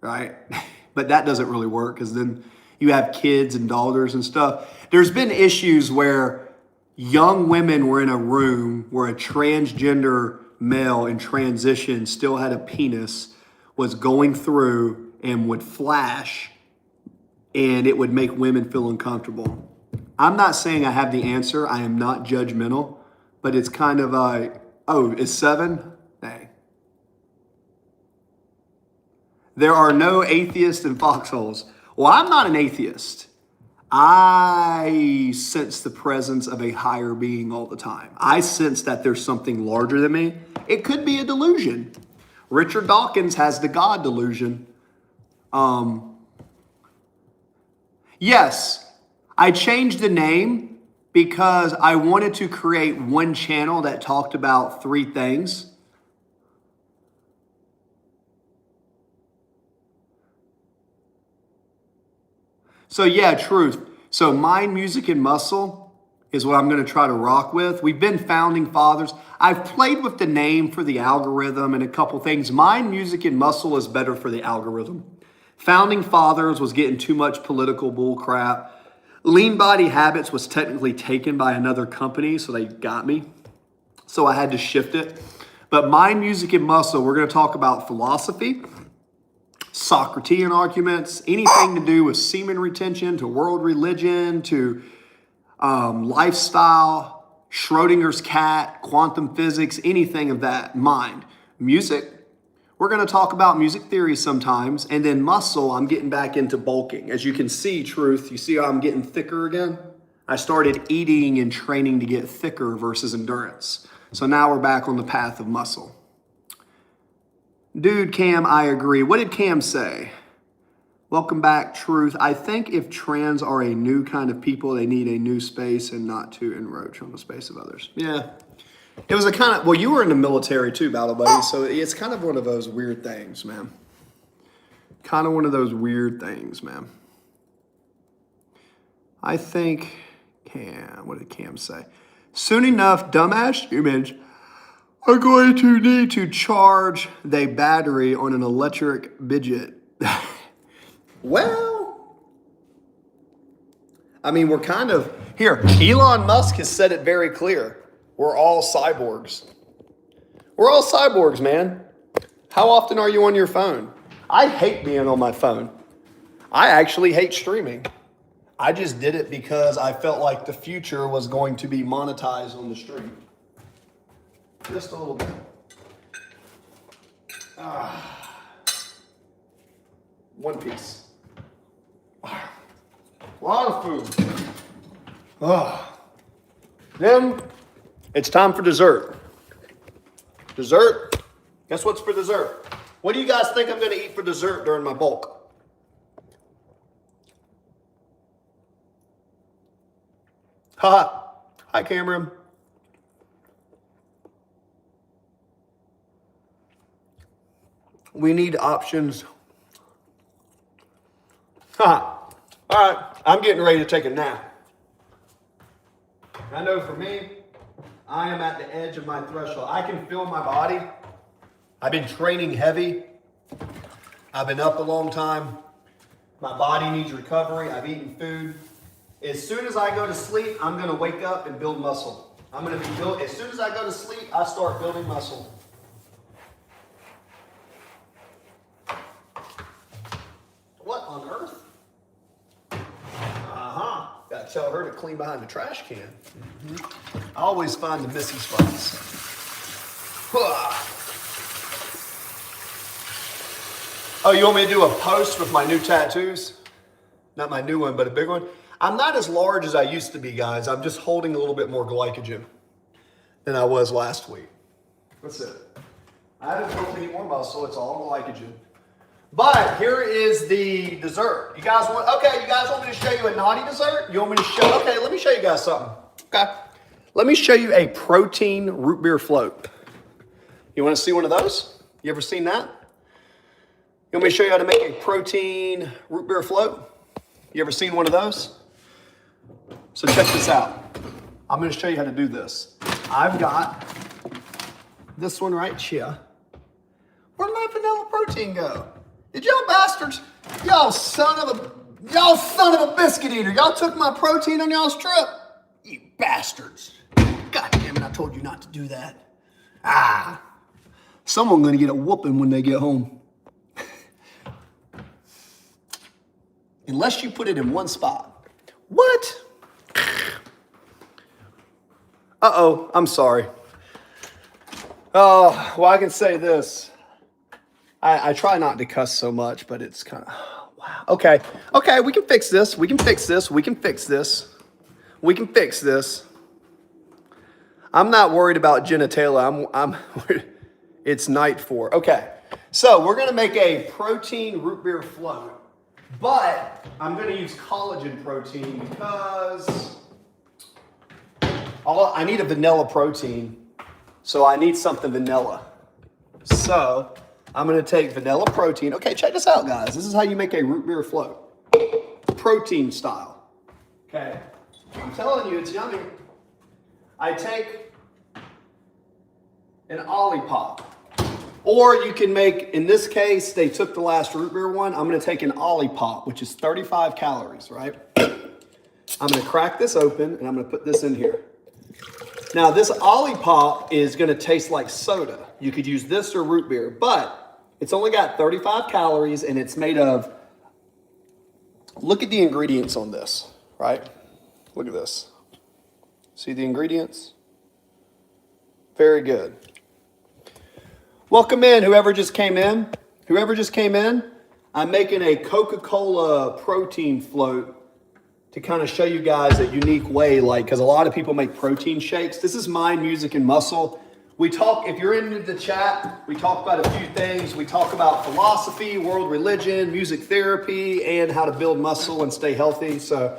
right? But that doesn't really work, because then you have kids and daughters and stuff. There's been issues where young women were in a room where a transgender male in transition still had a penis, was going through and would flash, and it would make women feel uncomfortable. I'm not saying I have the answer. I am not judgmental. But it's kind of oh, it's 7? Dang. There are no atheists in foxholes. Well, I'm not an atheist. I sense the presence of a higher being all the time. I sense that there's something larger than me. It could be a delusion. Richard Dawkins has the God delusion. Yes, I changed the name because I wanted to create one channel that talked about 3 things. So yeah, truth. So Mind, Music, and Muscle is what I'm going to try to rock with. We've been founding fathers. I've played with the name for the algorithm and a couple things. Mind, Music, and Muscle is better for the algorithm. Founding Fathers was getting too much political bull crap. Lean Body Habits was technically taken by another company, so they got me. So I had to shift it. But Mind, Music, and Muscle, we're going to talk about philosophy, Socratean arguments, anything to do with semen retention, to world religion, to lifestyle, Schrodinger's cat, quantum physics, anything of that. Mind. Music, we're going to talk about music theory sometimes. And then muscle, I'm getting back into bulking. As you can see, truth, you see how I'm getting thicker again? I started eating and training to get thicker versus endurance. So now we're back on the path of muscle. Dude, Cam, I agree. What did Cam say? Welcome back, Truth. I think if trans are a new kind of people, they need a new space and not to encroach on the space of others. Yeah. It was a kind of, well, you were in the military too, Battle Buddy, so it's kind of one of those weird things, man. Kind of one of those weird things, man. I think, what did Cam say? Soon enough, dumbass humans are going to need to charge their battery on an electric widget. Well, I mean, we're kind of, here, Elon Musk has said it very clear. We're all cyborgs. We're all cyborgs, man. How often are you on your phone? I hate being on my phone. I actually hate streaming. I just did it because I felt like the future was going to be monetized on the stream. Just a little bit. One piece. A lot of food. Then it's time for dessert. Dessert? Guess what's for dessert? What do you guys think I'm going to eat for dessert during my bulk? Hi, Cameron. We need options. All right, I'm getting ready to take a nap. I know for me, I am at the edge of my threshold. I can feel my body. I've been training heavy. I've been up a long time. My body needs recovery. I've eaten food. As soon as I go to sleep, I'm going to wake up and build muscle. I'm going to be built. As soon as I go to sleep, I start building muscle. What on earth? Got to tell her to clean behind the trash can. I always find the missing spots. Oh, you want me to do a post with my new tattoos? Not my new one, but a big one. I'm not as large as I used to be, guys. I'm just holding a little bit more glycogen than I was last week. That's it. I haven't built any more muscle. It's all glycogen. But here is the dessert. You guys want me to show you a naughty dessert? You want me to show, okay, let me show you guys something. Okay. Let me show you a protein root beer float. You want to see one of those? You ever seen that? You want me to show you how to make a protein root beer float? You ever seen one of those? So check this out. I'm going to show you how to do this. I've got this one right here. Where'd my vanilla protein go? Did y'all bastards, y'all son of a biscuit eater, y'all took my protein on y'all's trip? You bastards. God damn it, I told you not to do that. Someone's gonna get a whooping when they get home. Unless you put it in one spot. What? Uh-oh, I'm sorry. Oh, well, I can say this. I try not to cuss so much, but it's kind of, wow. Okay, we can fix this. We can fix this. We can fix this. We can fix this. I'm not worried about genitalia. I'm worried. It's night 4. Okay, so we're going to make a protein root beer float, but I'm going to use collagen protein because I need a vanilla protein, so I need something vanilla. So I'm going to take vanilla protein. Okay, check this out, guys. This is how you make a root beer float. Protein style. Okay. I'm telling you, it's yummy. I take an Olipop. Or you can make, in this case, they took the last root beer one. I'm going to take an Olipop, which is 35 calories, right? I'm going to crack this open, and I'm going to put this in here. Now, this Olipop is going to taste like soda. You could use this or root beer, but it's only got 35 calories, and it's made of, look at the ingredients on this, right? Look at this. See the ingredients? Very good. Welcome in, whoever just came in. Whoever just came in, I'm making a Coca-Cola protein float to kind of show you guys a unique way, like, because a lot of people make protein shakes. This is Mind, Music, and Muscle. We talk, if you're into the chat, we talk about a few things. We talk about philosophy, world religion, music therapy, and how to build muscle and stay healthy. So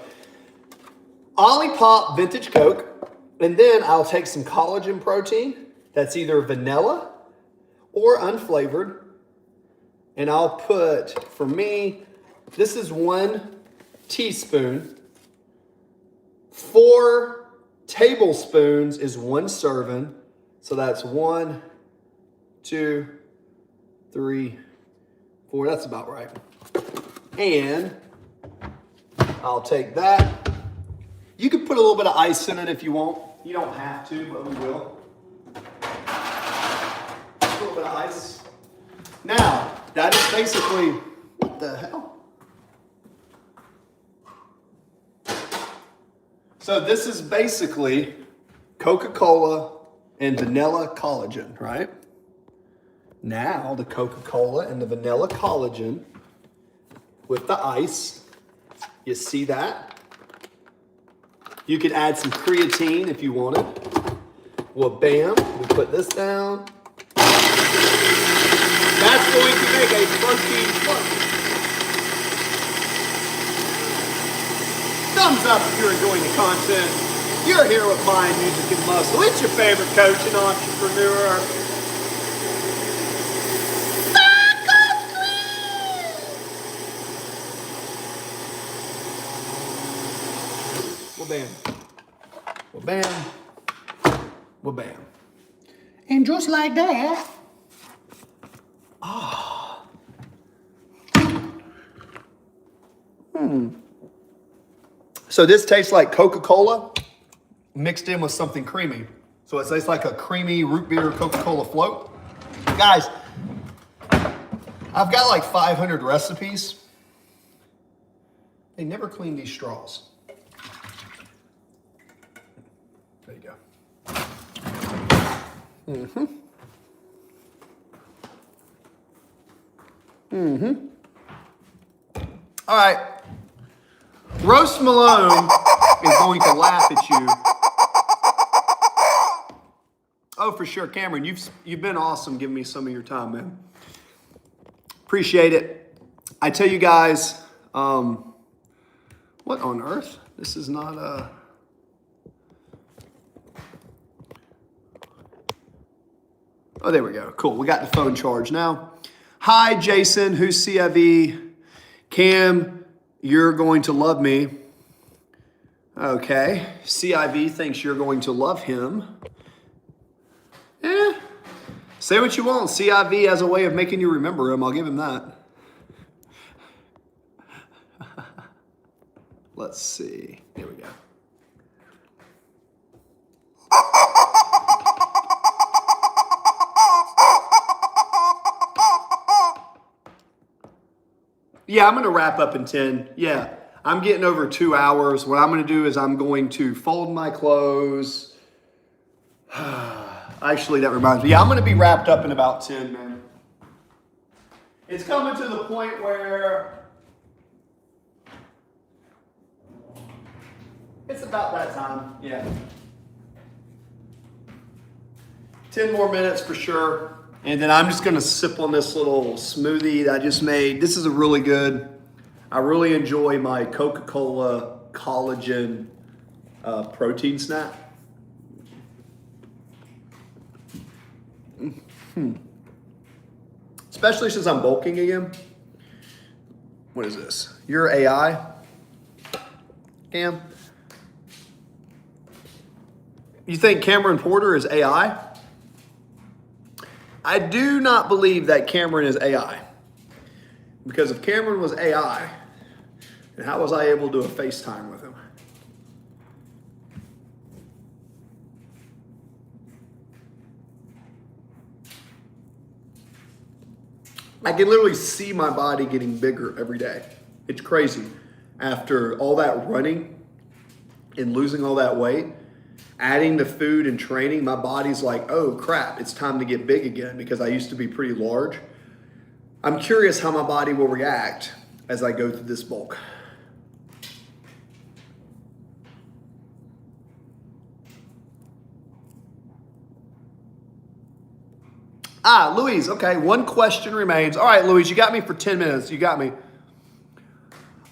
Olipop Vintage Coke, and then I'll take some collagen protein that's either vanilla or unflavored. And I'll put, for me, this is 1 teaspoon. 4 tablespoons is 1 serving. So that's 1, 2, 3, 4. That's about right. And I'll take that. You can put a little bit of ice in it if you want. You don't have to, but we will. A little bit of ice. Now, that is basically, what the hell? So this is basically Coca-Cola and vanilla collagen, right? Now the Coca-Cola and the vanilla collagen with the ice. You see that? You could add some creatine if you wanted. Well, bam, we put this down. That's going to make a protein float. Thumbs up if you're enjoying the content. You're here with Mind, Music, and Muscle. It's your favorite coach and entrepreneur. Well, bam. Well, bam. Well, bam. And just like that. So this tastes like Coca-Cola mixed in with something creamy. So it tastes like a creamy root beer Coca-Cola float. Guys, I've got like 500 recipes. They never clean these straws. There you go. All right. Roast Malone is going to laugh at you. Oh, for sure, Cameron, you've been awesome giving me some of your time, man. Appreciate it. I tell you guys, what on earth? This is not a... Oh, there we go. Cool. We got the phone charged now. Hi, Jason. Who's CIV? Cam, you're going to love me. Okay. CIV thinks you're going to love him. Say what you want. CIV has a way of making you remember him. I'll give him that. Let's see. Here we go. Yeah, I'm going to wrap up in 10. Yeah, I'm getting over 2 hours. What I'm going to do is I'm going to fold my clothes. Actually, that reminds me. Yeah, I'm going to be wrapped up in about 10, man. It's coming to the point where it's about that time. Yeah. 10 more minutes for sure. And then I'm just going to sip on this little smoothie that I just made. This is a really good. I really enjoy my Coca-Cola collagen protein snack. Especially since I'm bulking again. What is this? Your AI? Cam? You think Cameron Porter is AI? I do not believe that Cameron is AI. Because if Cameron was AI, then how was I able to do a FaceTime with him? I can literally see my body getting bigger every day. It's crazy. After all that running and losing all that weight, adding the food and training, my body's like, oh crap, it's time to get big again because I used to be pretty large. I'm curious how my body will react as I go through this bulk. Louise, okay, one question remains. All right, Louise, you got me for 10 minutes. You got me.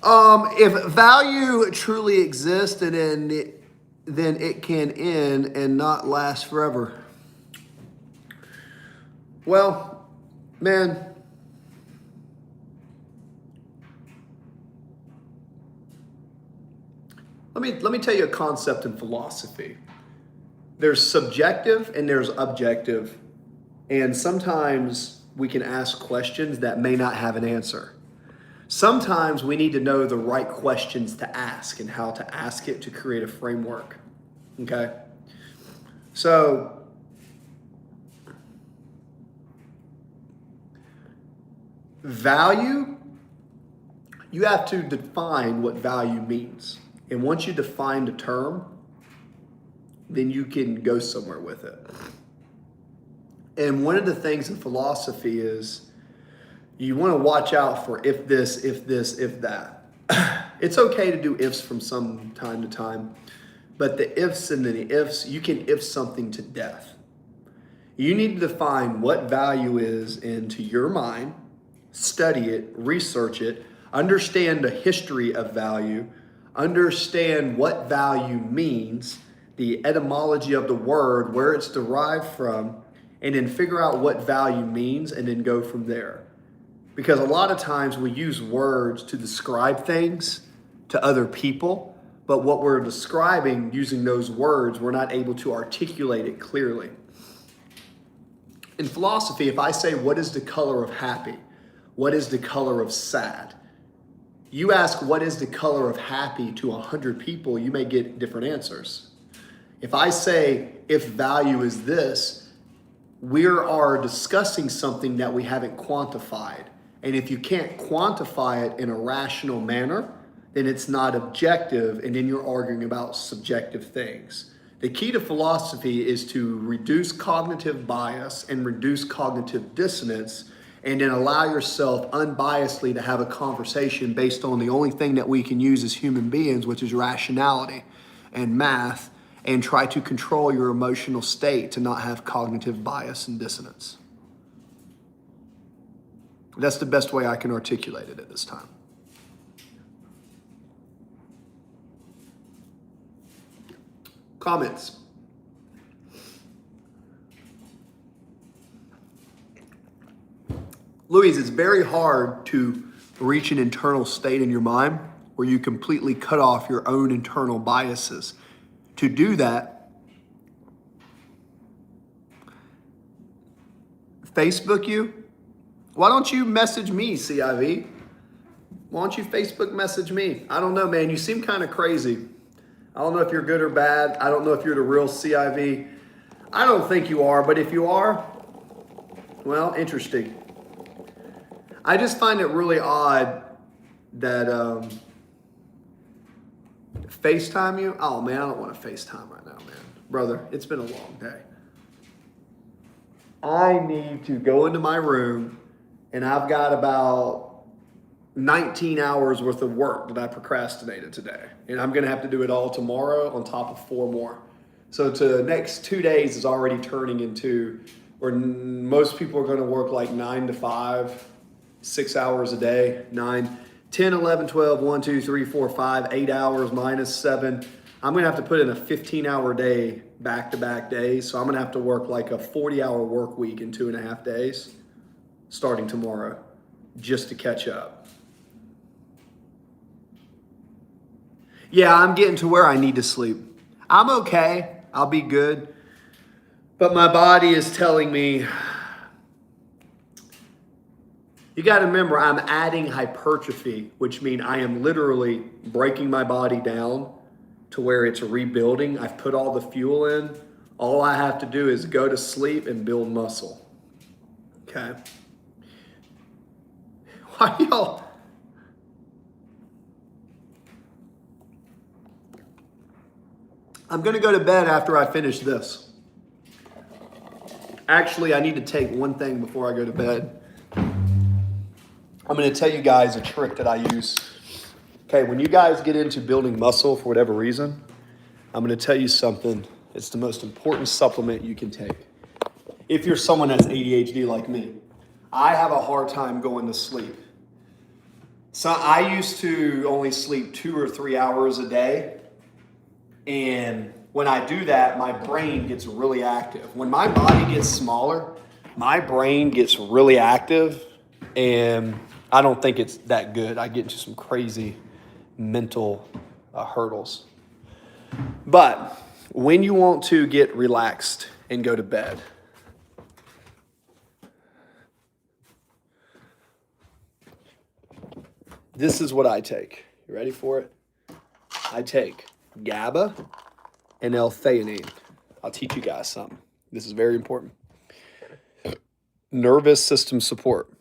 If value truly exists, then it can end and not last forever. Well, man, let me tell you a concept in philosophy. There's subjective and there's objective. And sometimes we can ask questions that may not have an answer. Sometimes we need to know the right questions to ask and how to ask it to create a framework. Okay? So, value, you have to define what value means. And once you define the term, then you can go somewhere with it. And one of the things in philosophy is you want to watch out for if this, if that. It's okay to do ifs from some time to time, but the ifs and the ifs, you can if something to death. You need to define what value is into your mind, study it, research it, understand the history of value, understand what value means, the etymology of the word, where it's derived from, and then figure out what value means and then go from there. Because a lot of times we use words to describe things to other people, but what we're describing using those words, we're not able to articulate it clearly. In philosophy, if I say, what is the color of happy? What is the color of sad? You ask, what is the color of happy to 100 people, you may get different answers. If I say, if value is this, we are discussing something that we haven't quantified. And if you can't quantify it in a rational manner, then it's not objective, and then you're arguing about subjective things. The key to philosophy is to reduce cognitive bias and reduce cognitive dissonance, and then allow yourself unbiasedly to have a conversation based on the only thing that we can use as human beings, which is rationality and math, and try to control your emotional state to not have cognitive bias and dissonance. That's the best way I can articulate it at this time. Comments? Louise, it's very hard to reach an internal state in your mind where you completely cut off your own internal biases. To do that, Facebook you? Why don't you message me, CIV? Why don't you Facebook message me? I don't know, man. You seem kind of crazy. I don't know if you're good or bad. I don't know if you're the real CIV. I don't think you are, but if you are, well, interesting. I just find it really odd that FaceTime you? Oh man, I don't want to FaceTime right now, man. Brother, it's been a long day. I need to go into my room and I've got about 19 hours worth of work that I procrastinated today. And I'm gonna have to do it all tomorrow on top of 4 more. So the next 2 days is already turning into where most people are gonna work like 9 to 5, 6 hours a day, 9, 10, 11, 12, 1, 2, 3, 4, 5, 8 hours minus 7. I'm gonna have to put in a 15-hour day, back-to-back days. So I'm gonna have to work like a 40-hour work week in 2.5 days, starting tomorrow, just to catch up. Yeah, I'm getting to where I need to sleep. I'm okay, I'll be good. But my body is telling me, you got to remember, I'm adding hypertrophy, which means I am literally breaking my body down to where it's rebuilding. I've put all the fuel in. All I have to do is go to sleep and build muscle. Okay? Why y'all? I'm going to go to bed after I finish this. Actually, I need to take one thing before I go to bed. I'm going to tell you guys a trick that I use. Okay, when you guys get into building muscle for whatever reason, I'm going to tell you something. It's the most important supplement you can take. if you're someone that's ADHD like me, I have a hard time going to sleep. So I used to only sleep 2 or 3 hours a day. And when I do that, my brain gets really active. When my body gets smaller, my brain gets really active, and I don't think it's that good. I get into some crazy mental hurdles. But when you want to get relaxed and go to bed, this is what I take. You ready for it? I take GABA and L-theanine. I'll teach you guys something. This is very important. Nervous system support.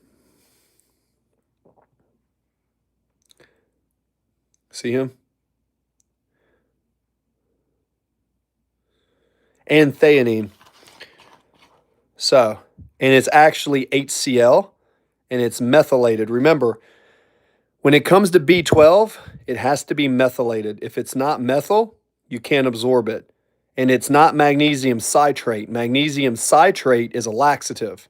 See him? And theanine. So, and it's actually HCl, and it's methylated. Remember, when it comes to B12, it has to be methylated. If it's not methyl, you can't absorb it. And it's not magnesium citrate. Magnesium citrate is a laxative.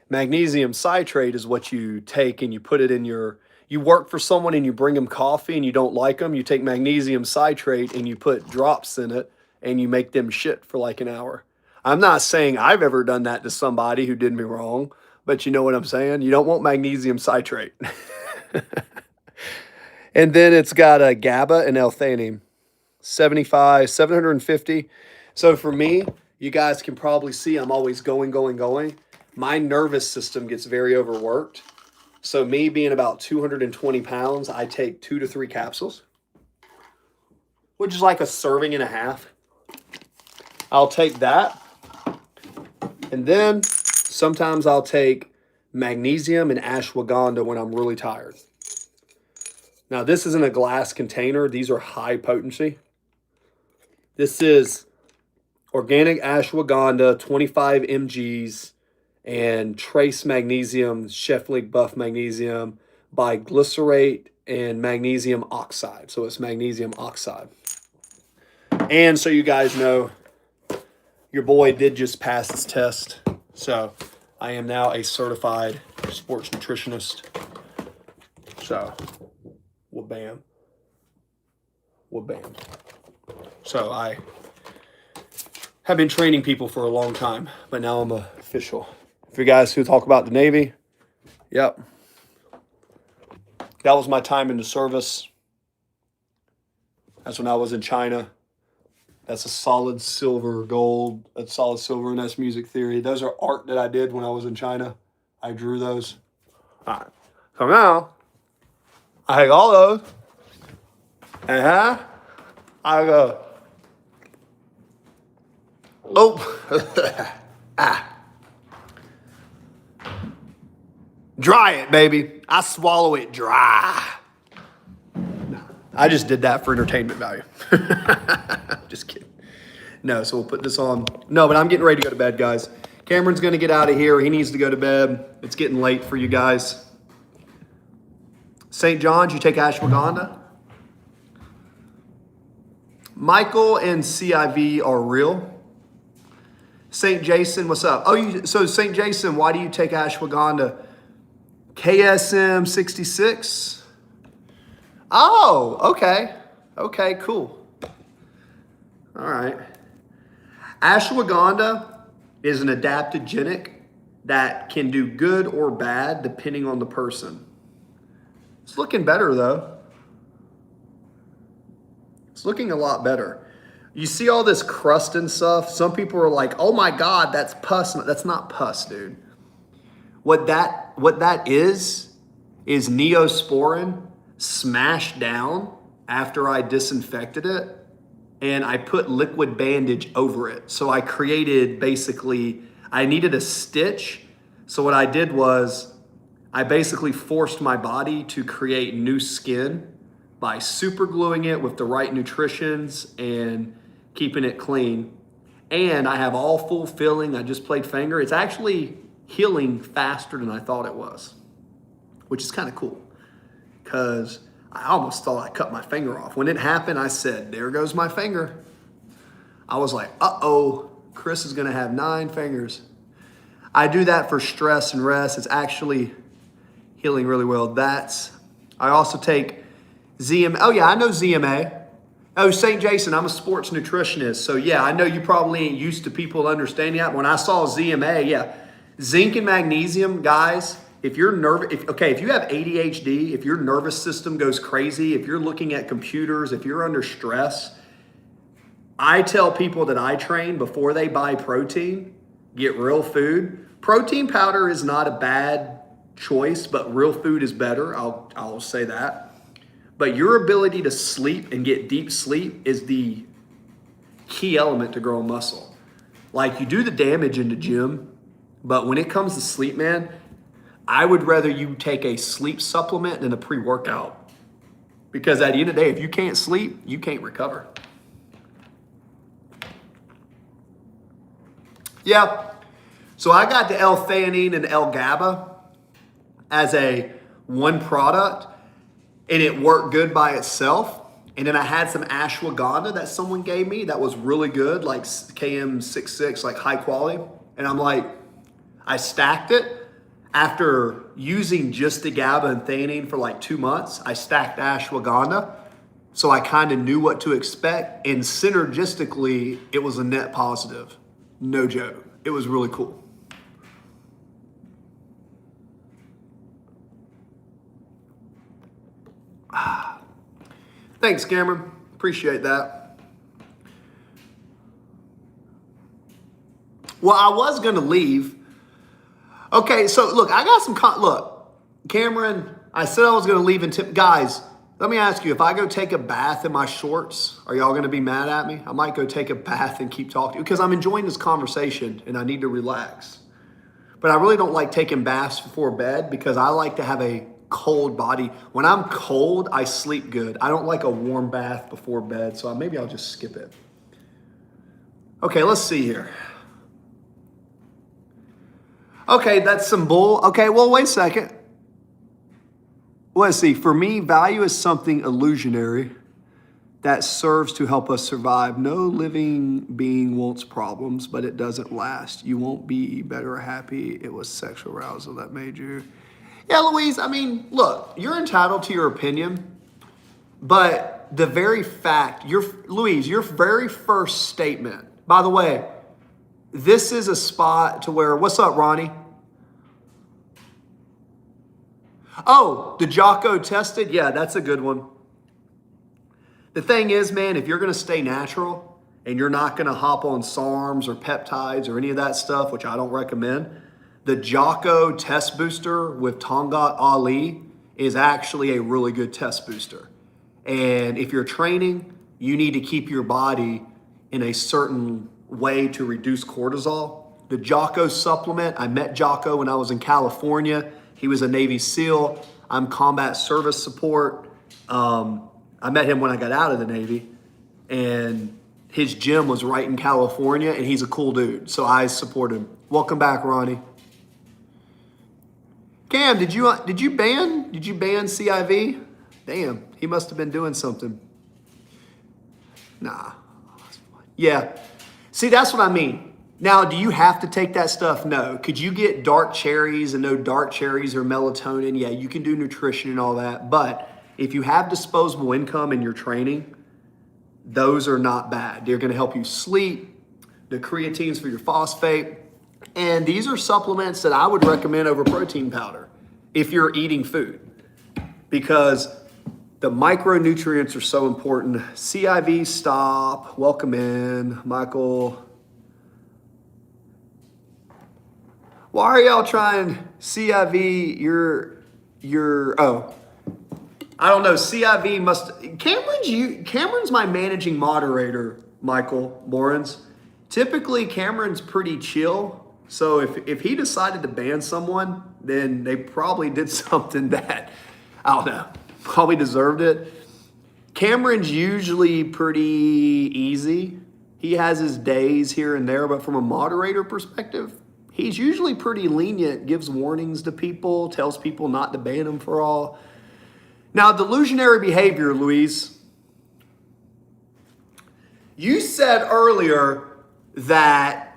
Magnesium citrate is what you take and you put it in your, you work for someone and you bring them coffee and you don't like them, you take magnesium citrate and you put drops in it and you make them shit for like an hour. I'm not saying I've ever done that to somebody who did me wrong, but you know what I'm saying? You don't want magnesium citrate. And then it's got a GABA and L-theanine, 75, 750. So for me, you guys can probably see I'm always going. My nervous system gets very overworked. So me being about 220 pounds, I take 2 to 3 capsules, which is like a serving and a half. I'll take that. And then sometimes I'll take magnesium and ashwagandha when I'm really tired. Now, this is in a glass container. These are high potency. This is organic ashwagandha, 25 mgs, and trace magnesium, Chef-Link Buff Magnesium, biglycerate, and magnesium oxide. So it's magnesium oxide. And so you guys know, your boy did just pass his test. So I am now a certified sports nutritionist. So, well, bam. So I have been training people for a long time, but now I'm official. For you guys who talk about the Navy, yep. That was my time in the service. That's when I was in China. That's a solid silver, gold. That's solid silver, and that's music theory. Those are art that I did when I was in China. I drew those. All right. So now, I take all those, and I go, oh, dry it, baby. I swallow it dry. I just did that for entertainment value. Just kidding. No, so we'll put this on. No, but I'm getting ready to go to bed, guys. Cameron's going to get out of here. He needs to go to bed. It's getting late for you guys. St. John's, you take ashwagandha. Michael and CIV are real. St. Jason, what's up? Oh, so St. Jason, why do you take ashwagandha? KSM 66. Oh, okay. Okay, cool. All right. Ashwagandha is an adaptogenic that can do good or bad depending on the person. It's looking better though. It's looking a lot better. You see all this crust and stuff. Some people are like, oh my God, that's pus. That's not pus, dude. What that is Neosporin smashed down after I disinfected it, and I put liquid bandage over it. So I created basically, I needed a stitch. So what I did was I basically forced my body to create new skin by super gluing it with the right nutritions and keeping it clean. And I have all full filling. I just played finger. It's actually healing faster than I thought it was, which is kind of cool because I almost thought I cut my finger off. When it happened, I said, there goes my finger. I was like, uh-oh, Chris is gonna have 9 fingers. I do that for stress and rest. It's actually healing really well. I also take ZMA. Oh yeah, I know ZMA. Oh, St. Jason, I'm a sports nutritionist. So yeah, I know you probably ain't used to people understanding that. When I saw ZMA, yeah. Zinc and magnesium, guys, if you're nervous, if you have ADHD, if your nervous system goes crazy, if you're looking at computers, if you're under stress, I tell people that I train before they buy protein, get real food. Protein powder is not a bad choice, but real food is better. I'll say that. But your ability to sleep and get deep sleep is the key element to growing muscle. Like, you do the damage in the gym, but when it comes to sleep, man, I would rather you take a sleep supplement than a pre-workout. Because at the end of the day, if you can't sleep, you can't recover. Yeah. So I got the L-theanine and L-GABA as a one product, and it worked good by itself. And then I had some ashwagandha that someone gave me that was really good, like KM66, like high quality. And I'm like, I stacked it. After using just the GABA and theanine for like 2 months, I stacked ashwagandha. So I kind of knew what to expect. And synergistically, it was a net positive. No joke. It was really cool. Thanks, Cameron. Appreciate that. Well, I was going to leave. Okay, so look, I got some, look, Cameron, I said I was going to leave in guys, let me ask you, if I go take a bath in my shorts, are y'all going to be mad at me? I might go take a bath and keep talking because I'm enjoying this conversation and I need to relax. But I really don't like taking baths before bed because I like to have a cold body. When I'm cold, I sleep good. I don't like a warm bath before bed, so maybe I'll just skip it. Okay, let's see here. Okay, that's some bull. Okay, well, wait a second. Let's see. For me, value is something illusionary that serves to help us survive. No living being wants problems, but it doesn't last. You won't be better or happy. It was sexual arousal that made you. Yeah, Louise, I mean, look, you're entitled to your opinion, but the very fact, Louise, your very first statement, by the way, this is a spot to where, what's up, Ronnie? Oh, the Jocko tested? Yeah, that's a good one. The thing is, man, if you're going to stay natural and you're not going to hop on SARMs or peptides or any of that stuff, which I don't recommend, the Jocko test booster with Tongat Ali is actually a really good test booster. And if you're training, you need to keep your body in a certain way to reduce cortisol. The Jocko supplement, I met Jocko when I was in California. He was a Navy SEAL. I'm combat service support. I met him when I got out of the Navy, and his gym was right in California, and he's a cool dude, so I support him. Welcome back, Ronnie. Cam, did you ban CIV? Damn, he must have been doing something. Nah. Yeah. See, that's what I mean. Now, do you have to take that stuff? No. Could you get dark cherries and no dark cherries or melatonin? Yeah, you can do nutrition and all that. But if you have disposable income in your training, those are not bad. They're going to help you sleep, the creatines for your phosphate. And these are supplements that I would recommend over protein powder if you're eating food, because the micronutrients are so important. CIV stop. Welcome in, Michael. Why are y'all trying CIV? I don't know. CIV must. Cameron's my managing moderator, Michael Lawrence. Typically, Cameron's pretty chill. So if he decided to ban someone, then they probably did something that, I don't know, probably deserved it. Cameron's usually pretty easy. He has his days here and there, but from a moderator perspective, he's usually pretty lenient, gives warnings to people, tells people not to ban them for all. Now, delusionary behavior, Louise. You said earlier that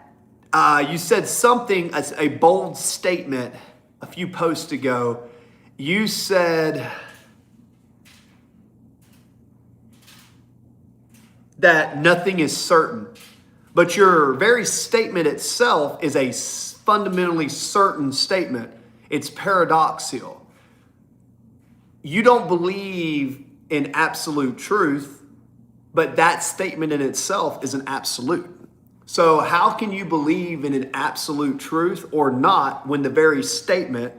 You said something, as a bold statement a few posts ago. You said that nothing is certain, but your very statement itself is a fundamentally certain statement. It's paradoxical. You don't believe in absolute truth, but that statement in itself is an absolute. So how can you believe in an absolute truth or not when the very statement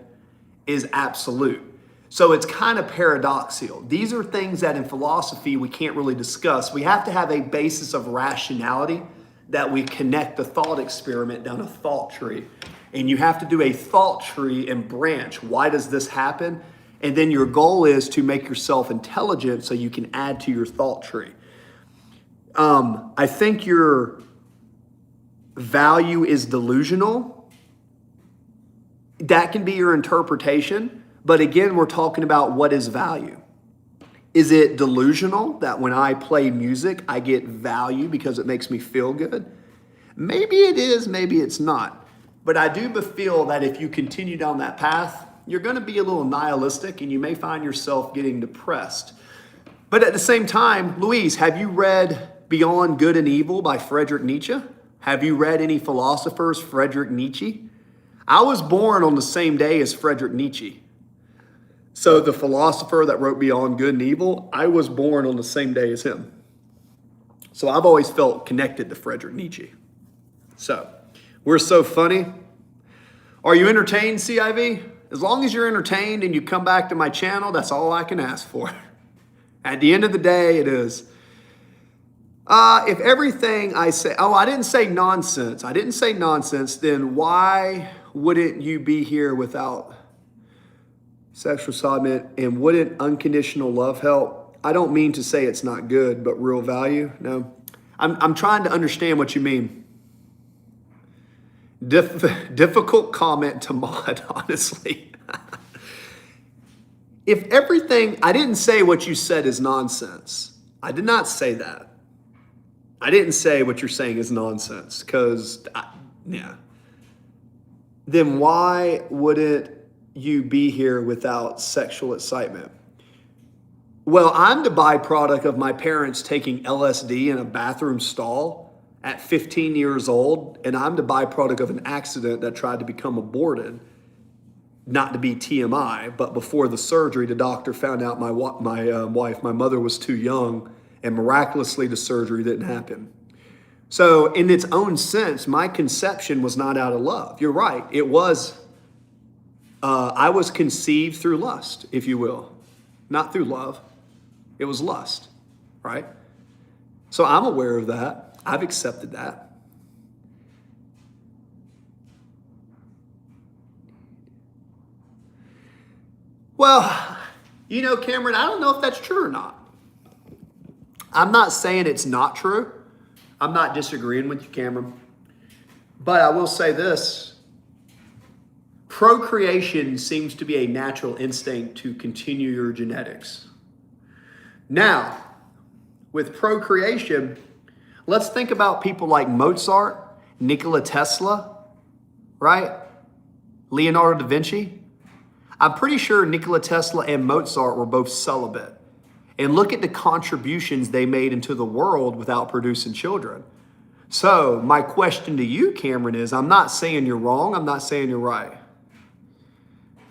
is absolute? So it's kind of paradoxical. These are things that in philosophy we can't really discuss. We have to have a basis of rationality that we connect the thought experiment down a thought tree. And you have to do a thought tree and branch. Why does this happen? And then your goal is to make yourself intelligent so you can add to your thought tree. I think your value is delusional. That can be your interpretation. But again, we're talking about what is value. Is it delusional that when I play music, I get value because it makes me feel good? Maybe it is, maybe it's not. But I do feel that if you continue down that path, you're going to be a little nihilistic and you may find yourself getting depressed. But at the same time, Louise, have you read Beyond Good and Evil by Friedrich Nietzsche? Have you read any philosophers, Friedrich Nietzsche? I was born on the same day as Friedrich Nietzsche. So the philosopher that wrote Beyond Good and Evil, I was born on the same day as him. So I've always felt connected to Friedrich Nietzsche. So we're so funny. Are you entertained, CIV? As long as you're entertained and you come back to my channel, that's all I can ask for. At the end of the day, it is. If everything I say, I didn't say nonsense. I didn't say nonsense. Then why wouldn't you be here without sexual assault, and wouldn't unconditional love help? I don't mean to say it's not good, but real value. No, I'm trying to understand what you mean. Difficult comment to mod, honestly. If everything, I didn't say what you said is nonsense. I did not say that. I didn't say what you're saying is nonsense because, yeah. Then why wouldn't you be here without sexual excitement? Well, I'm the byproduct of my parents taking LSD in a bathroom stall at 15 years old, and I'm the byproduct of an accident that tried to become aborted. Not to be TMI, but before the surgery, the doctor found out my mother was too young, and miraculously the surgery didn't happen. So in its own sense, my conception was not out of love. You're right, it was. I was conceived through lust, if you will. Not through love. It was lust, right? So I'm aware of that. I've accepted that. Well, you know, Cameron, I don't know if that's true or not. I'm not saying it's not true. I'm not disagreeing with you, Cameron. But I will say this. Procreation seems to be a natural instinct to continue your genetics. Now, with procreation, let's think about people like Mozart, Nikola Tesla, right? Leonardo da Vinci. I'm pretty sure Nikola Tesla and Mozart were both celibate. And look at the contributions they made into the world without producing children. So my question to you, Cameron, is I'm not saying you're wrong. I'm not saying you're right.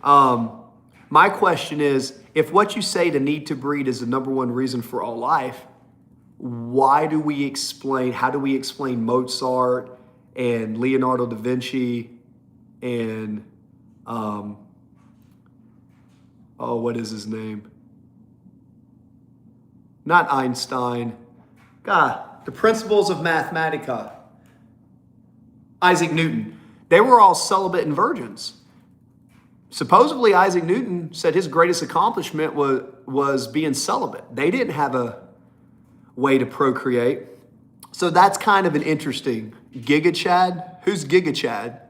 My question is, if what you say the need to breed is the number one reason for all life, how do we explain Mozart and Leonardo da Vinci and, what is his name? Not Einstein. God, the principles of Mathematica. Isaac Newton. They were all celibate and virgins. Supposedly, Isaac Newton said his greatest accomplishment was being celibate. They didn't have a way to procreate. So that's kind of an interesting. Giga Chad? Who's Giga Chad?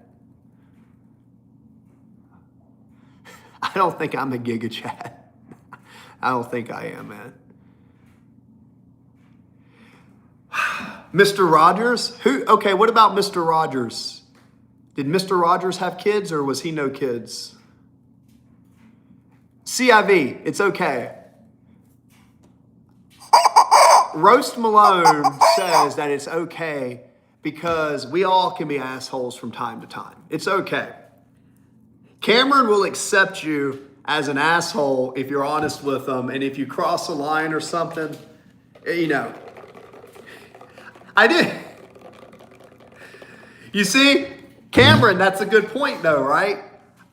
I don't think I'm a Giga Chad. I don't think I am, man. Mr. Rogers? Okay, what about Mr. Rogers? Did Mr. Rogers have kids or was he no kids? CIV, it's okay. Roast Malone says that it's okay because we all can be assholes from time to time. It's okay. Cameron will accept you as an asshole if you're honest with them, and if you cross a line or something, you know. I did. You see, Cameron, that's a good point though, right?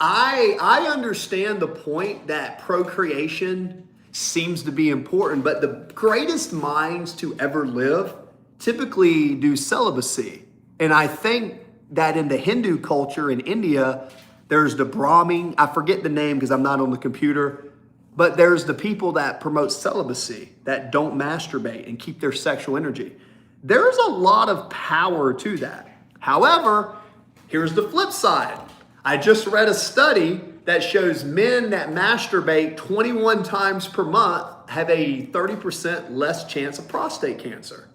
I understand the point that procreation seems to be important, but the greatest minds to ever live typically do celibacy. And I think that in the Hindu culture in India, there's the Brahmin, I forget the name because I'm not on the computer, but there's the people that promote celibacy, that don't masturbate and keep their sexual energy. There's a lot of power to that. However, here's the flip side. I just read a study that shows men that masturbate 21 times per month have a 30% less chance of prostate cancer.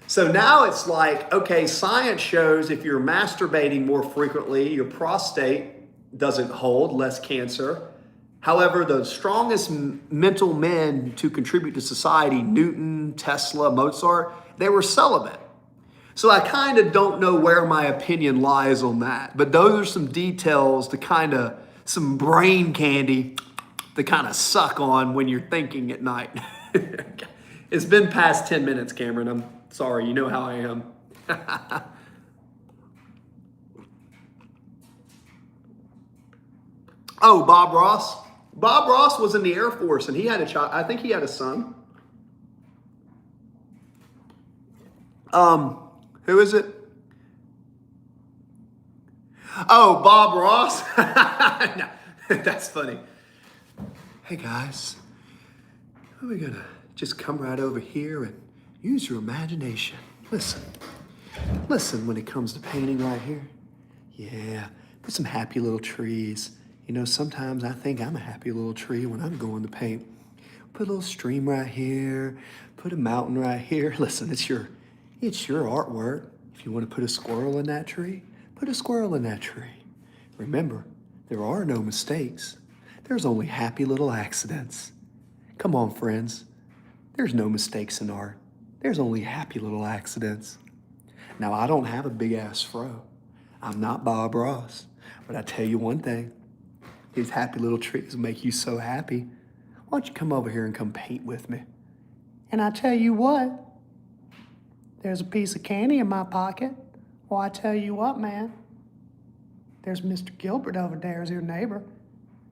So now it's like, okay, science shows if you're masturbating more frequently, your prostate doesn't hold, less cancer. However, the strongest mental men to contribute to society, Newton, Tesla, Mozart, they were celibate. So I kind of don't know where my opinion lies on that. But those are some details to kind of, some brain candy to kind of suck on when you're thinking at night. It's been past 10 minutes, Cameron. I'm sorry, you know how I am. Oh, Bob Ross. Bob Ross was in the Air Force and he had a child. I think he had a son. Who is it? Oh, Bob Ross? No, that's funny. Hey guys, we're gonna just come right over here and use your imagination. Listen when it comes to painting right here. Yeah, put some happy little trees. You know, sometimes I think I'm a happy little tree when I'm going to paint. Put a little stream right here, put a mountain right here. Listen, it's your artwork. If you want to put a squirrel in that tree, put a squirrel in that tree. Remember, there are no mistakes. There's only happy little accidents. Come on, friends. There's no mistakes in art. There's only happy little accidents. Now, I don't have a big-ass fro. I'm not Bob Ross. But I tell you one thing. These happy little trees will make you so happy. Why don't you come over here and come paint with me? And I tell you what. There's a piece of candy in my pocket. Well, I tell you what, man. There's Mr. Gilbert over there as your neighbor.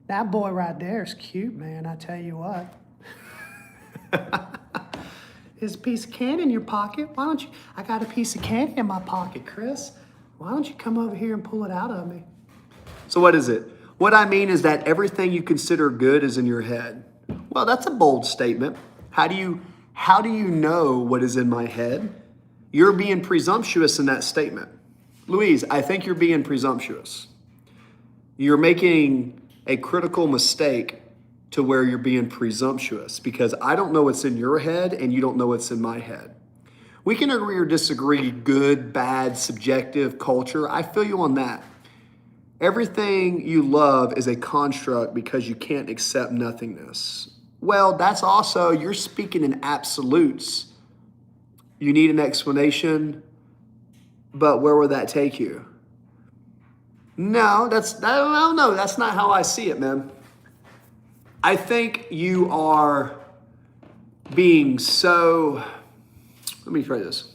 That boy right there is cute, man. I tell you what. There's a piece of candy in your pocket. Why don't you? I got a piece of candy in my pocket, Chris. Why don't you come over here and pull it out of me? So what is it? What I mean is that everything you consider good is in your head. Well, that's a bold statement. How do you know what is in my head? You're being presumptuous in that statement. Louise, I think you're being presumptuous. You're making a critical mistake to where you're being presumptuous because I don't know what's in your head and you don't know what's in my head. We can agree or disagree, good, bad, subjective, culture. I feel you on that. Everything you love is a construct because you can't accept nothingness. Well, that's also, you're speaking in absolutes. You need an explanation, but where will that take you? No, that's not how I see it, man. I think you are being so, let me try this.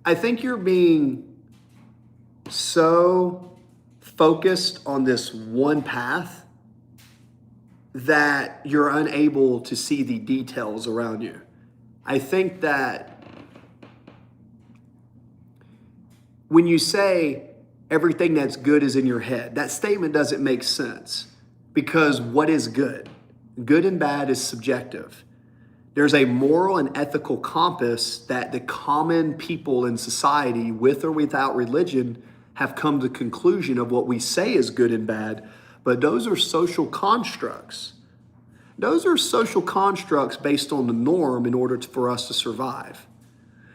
I think you're being so focused on this one path that you're unable to see the details around you. I think that when you say everything that's good is in your head, that statement doesn't make sense because what is good? Good and bad is subjective. There's a moral and ethical compass that the common people in society, with or without religion, have come to the conclusion of what we say is good and bad, but those are social constructs. Those are social constructs based on the norm in order for us to survive.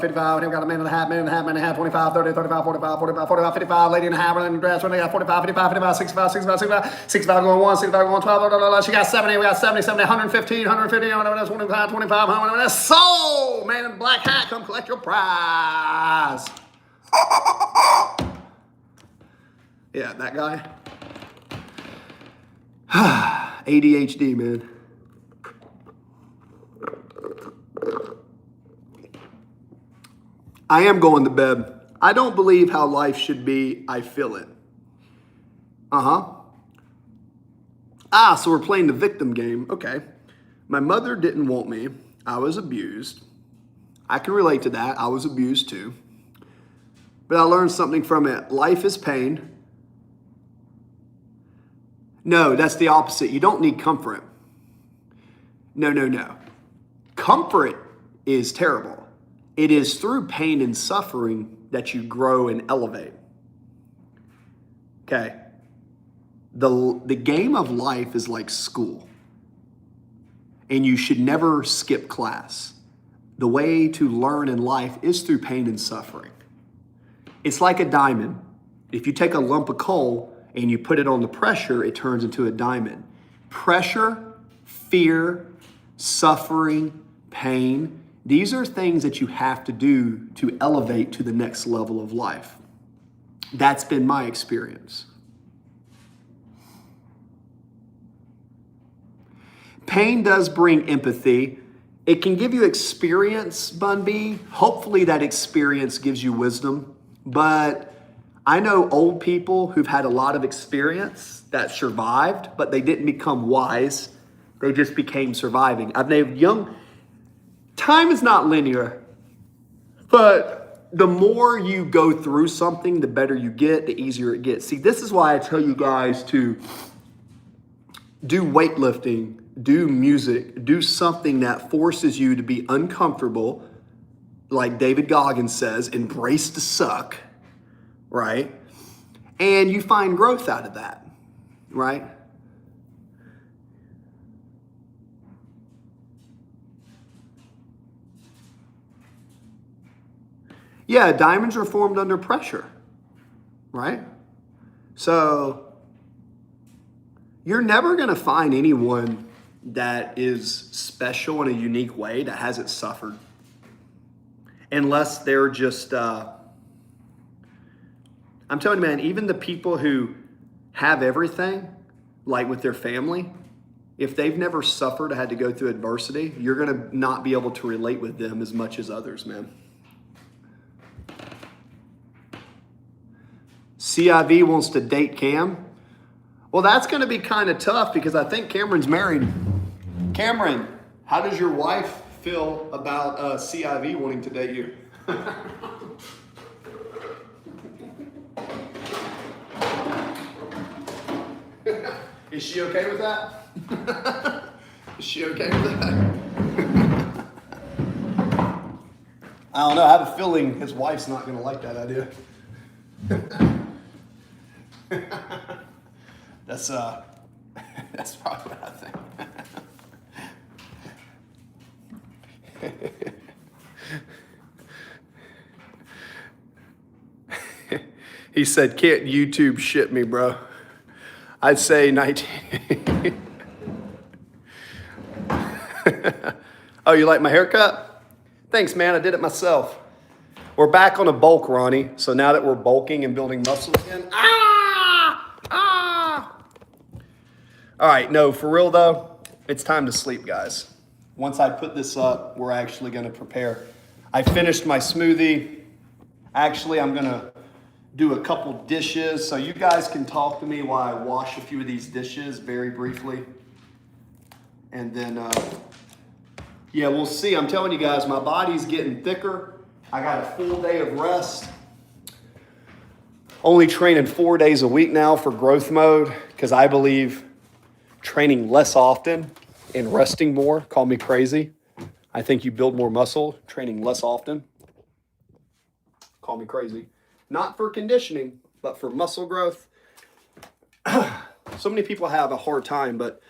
$55, we got a minute and a half, 25, 30, 35, 45, 45, 45, 55, lady and a half, and dress, 45, 55, 55, 65, 65, 65, 65 going 1, 65 going 12, she got 70, we got 70, 70, 115, 150, 25, 25, 100, sold! Man in black hat, come collect your prize. Yeah, that guy. ADHD, man. I am going to bed. I don't believe how life should be. I feel it. So we're playing the victim game. Okay. My mother didn't want me. I was abused. I can relate to that. I was abused too. But I learned something from it. Life is pain. No, that's the opposite. You don't need comfort. No. Comfort is terrible. It is through pain and suffering that you grow and elevate. Okay. The game of life is like school. And you should never skip class. The way to learn in life is through pain and suffering. It's like a diamond. If you take a lump of coal and you put it on the pressure, it turns into a diamond. Pressure, fear, suffering, pain, these are things that you have to do to elevate to the next level of life. That's been my experience. Pain does bring empathy. It can give you experience, Bun B. Hopefully that experience gives you wisdom. But I know old people who've had a lot of experience that survived, but they didn't become wise. They just became surviving. I've named young. Time is not linear, but the more you go through something, the better you get, the easier it gets. See, this is why I tell you guys to do weightlifting, do music, do something that forces you to be uncomfortable. Like David Goggins says, embrace the suck, right? And you find growth out of that, right? Yeah, diamonds are formed under pressure, right? So you're never going to find anyone that is special in a unique way that hasn't suffered. Unless they're just, I'm telling you, man, even the people who have everything, like with their family, if they've never suffered, had to go through adversity, you're going to not be able to relate with them as much as others, man. CIV wants to date Cam. Well, that's going to be kind of tough because I think Cameron's married. Cameron, how does your wife feel about CIV wanting to date you? Is she okay with that? Is she okay with that? I don't know. I have a feeling his wife's not going to like that idea. That's probably what I think. He said, can't YouTube shit me, bro. I'd say 19. Oh, you like my haircut? Thanks, man. I did it myself. We're back on a bulk, Ronnie. So now that we're bulking and building muscle again, All right, no, for real though, it's time to sleep, guys. Once I put this up, we're actually gonna prepare. I finished my smoothie. Actually, I'm gonna do a couple dishes so you guys can talk to me while I wash a few of these dishes very briefly. And then, yeah, we'll see. I'm telling you guys, my body's getting thicker. I got a full day of rest. Only training 4 days a week now for growth mode because I believe training less often and resting more, call me crazy. I think you build more muscle training less often. Call me crazy. Not for conditioning, but for muscle growth. So many people have a hard time, but